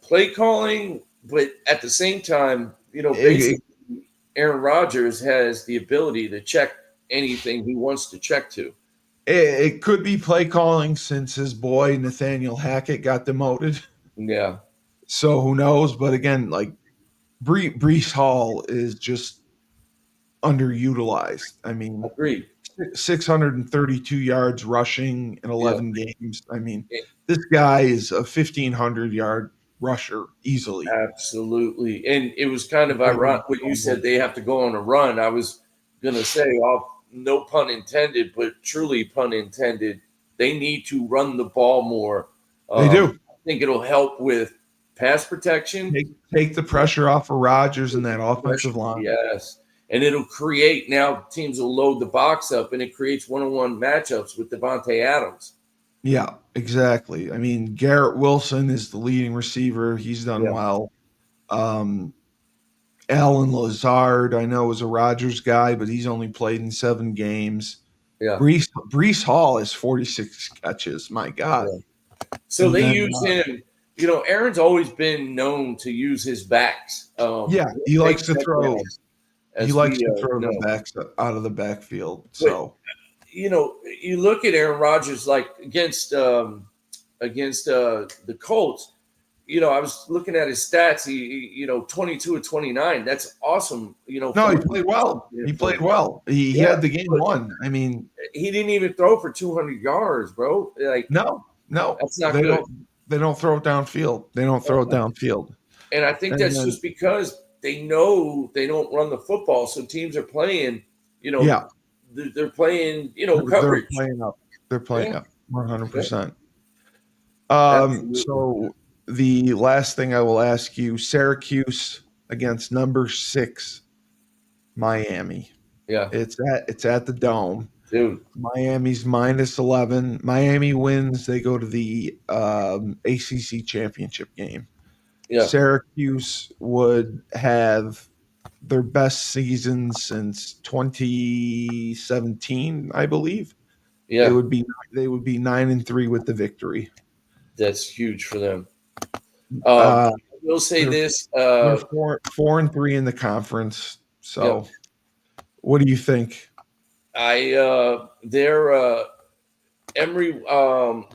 play calling, but at the same time, basically Aaron Rodgers has the ability to check anything he wants to check to. It could be play calling since his boy Nathaniel Hackett got demoted. Yeah. So who knows? But again, like Breece Hall is just underutilized. I mean, agreed. 632 yards rushing in 11 games. I mean, this guy is a 1,500 yard rusher easily. Absolutely. And it was kind of ironic what you said. They have to go on a run. I was going to say, no pun intended, but truly pun intended. They need to run the ball more. They do. I think it'll help with pass protection. Take the pressure off of Rodgers and that offensive line. Yes. And it'll create, now teams will load the box up, and it creates one-on-one matchups with Devontae Adams. Yeah, exactly. I mean, Garrett Wilson is the leading receiver. He's done well. Alan Lazard, I know, is a Rodgers guy, but he's only played in 7 games. Yeah. Breece Hall is 46 catches. My God. Yeah. So they use him. Aaron's always been known to use his backs. He likes to throw. He likes to throw the backs out of the backfield. So, you look at Aaron Rodgers like against the Colts. I was looking at his stats. He 22 of 29. That's awesome. He played well. He played well. He had the game won. I mean, he didn't even throw for 200 yards, bro. Like no, that's not good. They don't throw it downfield. They don't throw it downfield. And I think that's just because they know they don't run the football, so teams are playing. They're playing. Coverage. They're playing up 100%. So the last thing I will ask you: Syracuse against number 6, Miami. Yeah, it's at the Dome. Dude, Miami's -11. Miami wins. They go to the ACC championship game. Yeah. Syracuse would have their best season since 2017, I believe. Yeah, they would be 9-3 with the victory. That's huge for them. I will say this: they're 4-3 in the conference. So, what do you think? Their Emory,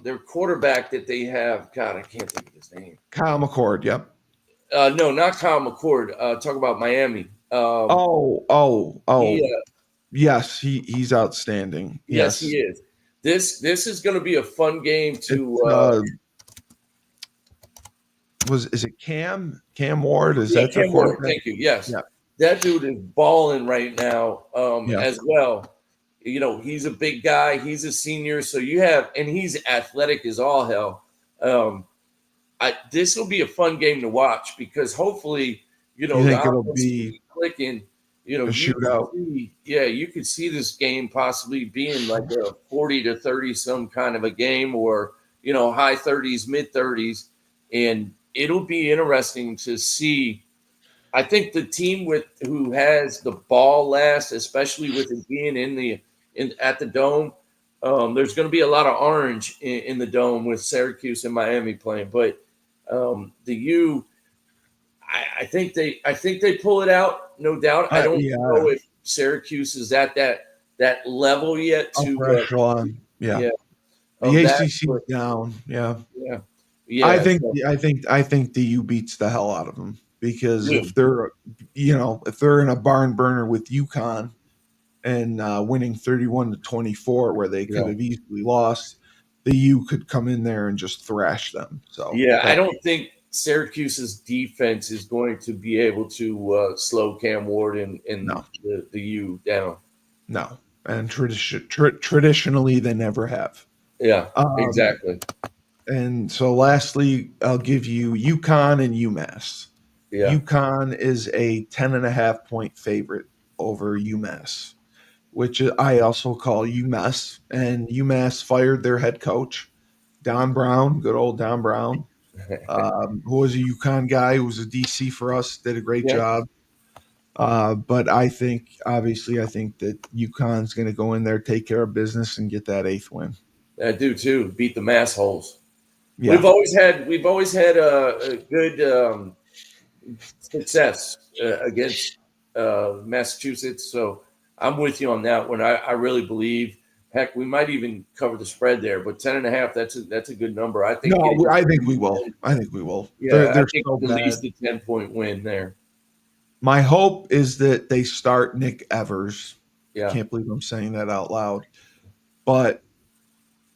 their quarterback that they have. God, I can't think of his name. Kyle McCord. Yep. No, not Kyle McCord. Talk about Miami. Yes, he's outstanding. Yes, he is. This is going to be a fun game to. Is it Cam Ward? Is that Cam Ward? Thank you. Yes, that dude is balling right now. As well. He's a big guy. He's a senior, so and he's athletic as all hell. This will be a fun game to watch because hopefully, you think it'll be clicking. A shootout. You could see this game possibly being like a 40-30 some kind of a game, or high 30s, mid 30s, and it'll be interesting to see. I think the team who has the ball last, especially with it being at the Dome, there's going to be a lot of orange in the Dome with Syracuse and Miami playing. But the U, I think they pull it out, no doubt. I don't know if Syracuse is at that level yet. The ACC down. Yeah. I think the U beats the hell out of them. Because if they're in a barn burner with UConn and winning 31-24, where they could have easily lost, the U could come in there and just thrash them. So I don't think Syracuse's defense is going to be able to slow Cam Ward and the U down. No, and traditionally they never have. Yeah, exactly. And so lastly, I'll give you UConn and UMass. Yeah. UConn is a 10.5 point favorite over UMass, which I also call UMass. And UMass fired their head coach, Don Brown, good old Don Brown, who was a UConn guy, who was a DC for us, did a great Yeah. job. But I think, obviously, I think that UConn's going to go in there, take care of business, and get that 8th win. I do too. Beat the mass holes. Yeah. We've always had a good success against Massachusetts. So I'm with you on that one. I really believe. Heck, we might even cover the spread there, but 10.5. That's a good number. I think. No, I think we will. I think we will. Yeah, I They're think so at bad. least a 10-point win there. My hope is that they start Nick Evers. Yeah. Can't believe I'm saying that out loud. But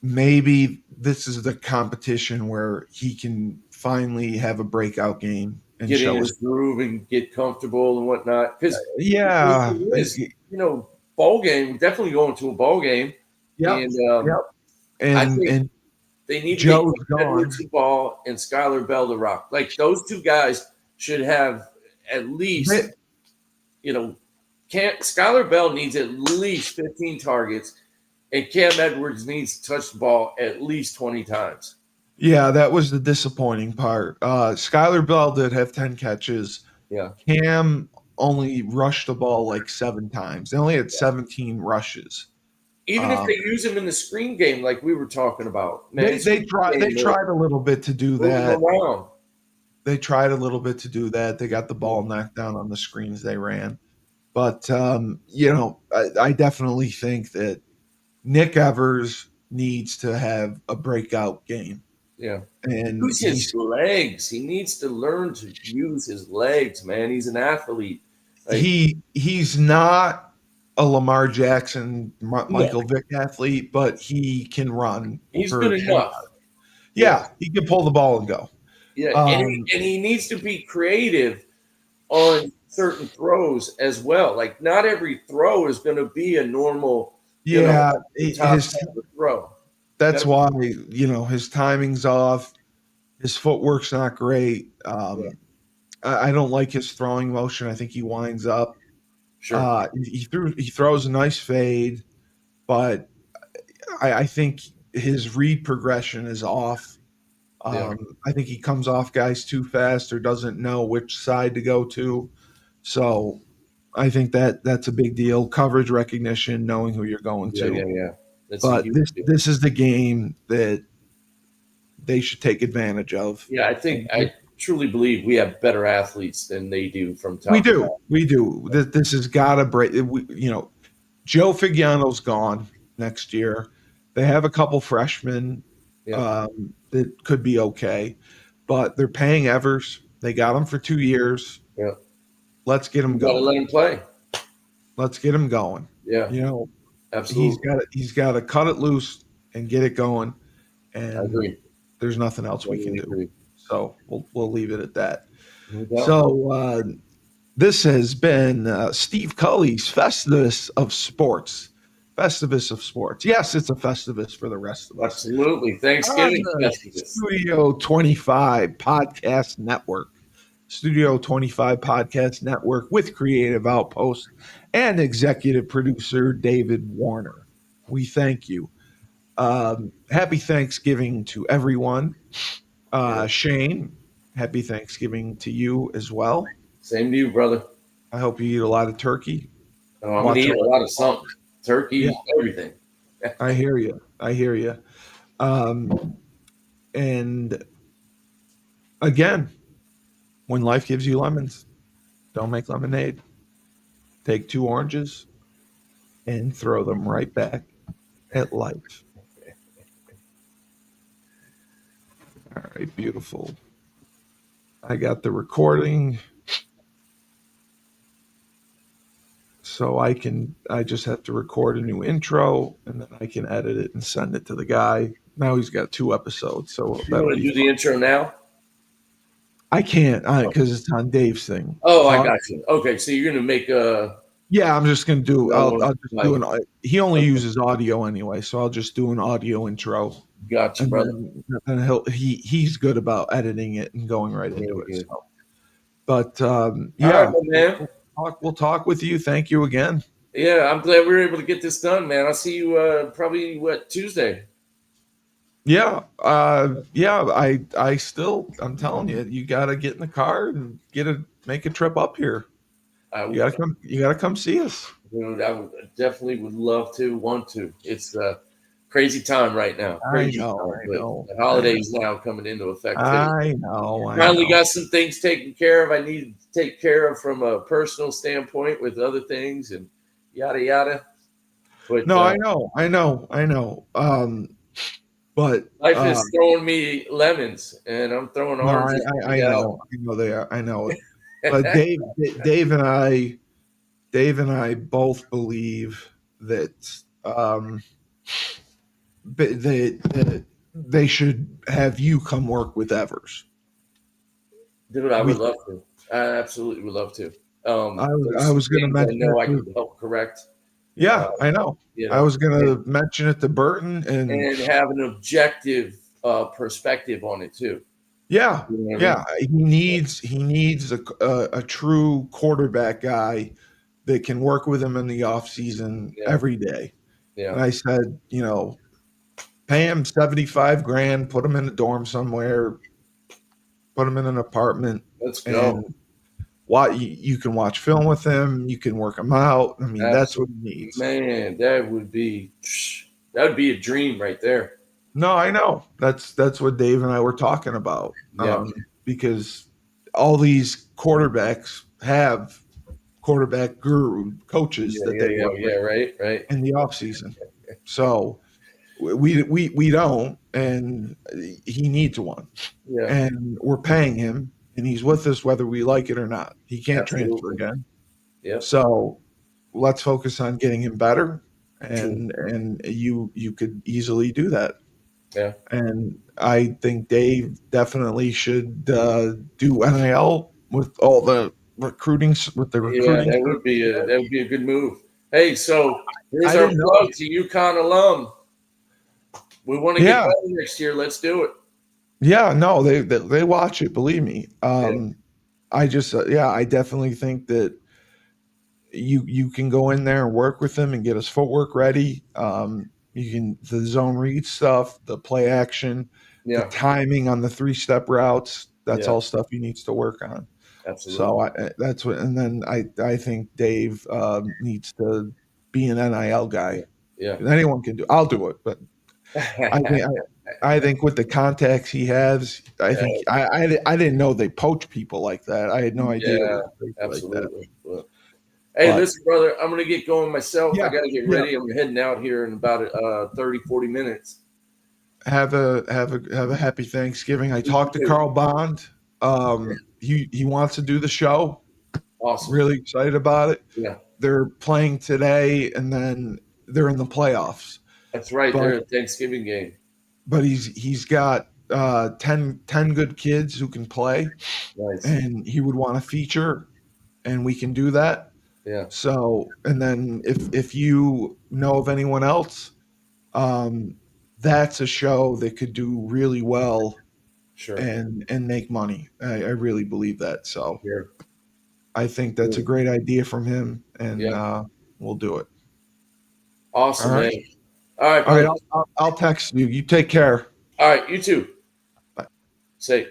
maybe this is the competition where he can finally have a breakout game and Get show in us. his groove and get comfortable and whatnot. Because Yeah, ball game, definitely going to a ball game. Yep. And I think and they need Joe's to get Edwards the ball and Skylar Bell the rock. Like those two guys should have at least, Skylar Bell needs at least 15 targets, and Cam Edwards needs to touch the ball at least 20 times. Yeah, that was the disappointing part. Skylar Bell did have 10 catches. Yeah. Cam only rushed the ball like 7 times. They only had 17 rushes. Even if they use him in the screen game, like we were talking about, man, they tried a little bit to do that. They tried a little bit to do that. They got the ball knocked down on the screens they ran. But I definitely think that Nick Evers needs to have a breakout game. Yeah. And use his legs. He needs to learn to use his legs, man. He's an athlete. Like, he's not a Lamar Jackson, Michael Vick athlete, but he can run. He's good enough. Yeah, he can pull the ball and go. Yeah, and he needs to be creative on certain throws as well. Like not every throw is going to be a normal, his throw. That's why his timing's off. His footwork's not great. I don't like his throwing motion. I think he winds up. Sure. He throws a nice fade, but I think his read progression is off. I think he comes off guys too fast or doesn't know which side to go to. So I think that's a big deal. Coverage recognition, knowing who you're going to. Yeah. But this is the game that they should take advantage of. Yeah, I truly believe we have better athletes than they do from top. We do. This has got to break. Joe Figiano's gone next year. They have a couple freshmen that could be okay, but they're paying Evers. They got him for 2 years. Yeah, let's get him going. Let him play. Let's get him going. Yeah, absolutely. He's got to cut it loose and get it going. And I agree. There's nothing else we can do. So we'll leave it at that. No. So this has been Steve Cully's Festivus of Sports. Festivus of Sports. Yes, it's a Festivus for the rest of us. Absolutely. Thanksgiving Festivus. Studio 25 Podcast Network. Studio 25 Podcast Network with Creative Outpost and executive producer David Warner. We thank you. Happy Thanksgiving to everyone. Shane, happy Thanksgiving to you as well. Same to you, brother. I hope you eat a lot of turkey. I'm going to eat a lot of something. Turkey, everything. I hear you. And again, when life gives you lemons, don't make lemonade. Take 2 oranges and throw them right back at life. All right, beautiful. I got the recording. So I just have to record a new intro and then I can edit it and send it to the guy. Now he's got 2 episodes. So you want to do the intro now? I can't because it's on Dave's thing. Oh, I got you. Okay, so you're going to make Yeah, I'm just gonna do. I'll just do Like, an. He only uses audio anyway, so I'll just do an audio intro, got you, and brother. then he's good about editing it and going right into Very it. good. So, but All right, yeah, my man. we'll talk with you. Thank you again. Yeah, I'm glad we were able to get this done, man. I'll see you probably Tuesday. Yeah, yeah. I'm telling you, you got to get in the car and make a trip up here. I, You got to come. You got to come see us. Dude, I definitely would love to, want to. It's a crazy time right now, I crazy know. time. I But know. the I know. holidays now coming into effect too. I know. I Finally know. got some things taken care of. I need to take care of from a personal standpoint with other things and yada yada. But No, I know. I know. I know. But life is throwing me lemons, and I'm throwing no, oranges I out. know. I know they are. I know it. But Dave and I both believe that they should have you come work with Evers. Dude, I would We, love to. I absolutely would love to. I There's some was going to things I mention know it I to. can help correct. Yeah, Uh, I know. you I know, was going and, to mention it to Burton, and and have an objective perspective on it too. yeah, You know what I yeah. mean? He needs a true quarterback guy that can work with him in the off season Yeah, every day. yeah. And I said, pay him 75 grand, put him in a dorm somewhere, put him in an apartment, Let's and go. you can watch film with him. You can work him out. I mean, that's what Absolutely, he needs. man. That would be a dream right there. No, I know. That's what Dave and I were talking about. Yeah, Because all these quarterbacks have quarterback guru coaches yeah, that yeah, they yeah, work with yeah. Right, right. in the off season. So we don't, and he needs one, Yeah, and we're paying him, and he's with us whether we like it or not. He can't transfer absolutely. again. Yep. So let's focus on getting him better, True. and you could easily do that. Yeah. And I think Dave definitely should do NIL with all the with the Yeah, recruiting. that would be a good move. Hey, so here's I our didn't know. plug to UConn alum. We want to get Yeah, better next year. Let's do it. yeah, no, they watch it. Believe me. Yeah, I just yeah, I definitely think that you can go in there and work with him and get his footwork ready. You can the zone read stuff, the play action, the yeah, timing on the 3-step routes. That's yeah. all stuff he needs to work on. So Absolutely. that's what, and then I think Dave needs to be an NIL guy. Yeah, Anyone can do. I'll do it, but I yeah. think I think with the contacts he has, I think I didn't know they poach people like that. I had no idea it Yeah, was crazy like that. absolutely. Well, hey, But listen, brother, I'm going to get going myself. I yeah, got to get yeah. ready. I'm heading out here in about 30, 40 minutes. Have a happy Thanksgiving. I You talked to too. Carl Bond. He wants to do the show. Awesome. Really excited about it. Yeah, They're playing today, and then they're in the playoffs. that's right. But They're a Thanksgiving game. he's got 10 good kids who can play, Nice. and he would want to feature, and we can do that. Yeah, So, and then if you know of anyone else, um, that's a show that could do really well sure. and make money. I really believe that. So Here. I think that's a great idea from him, and Yeah. we'll do it. All Awesome, right. man. All right, All right. brother. I'll text you. You take care. All right, you too. Bye. Say.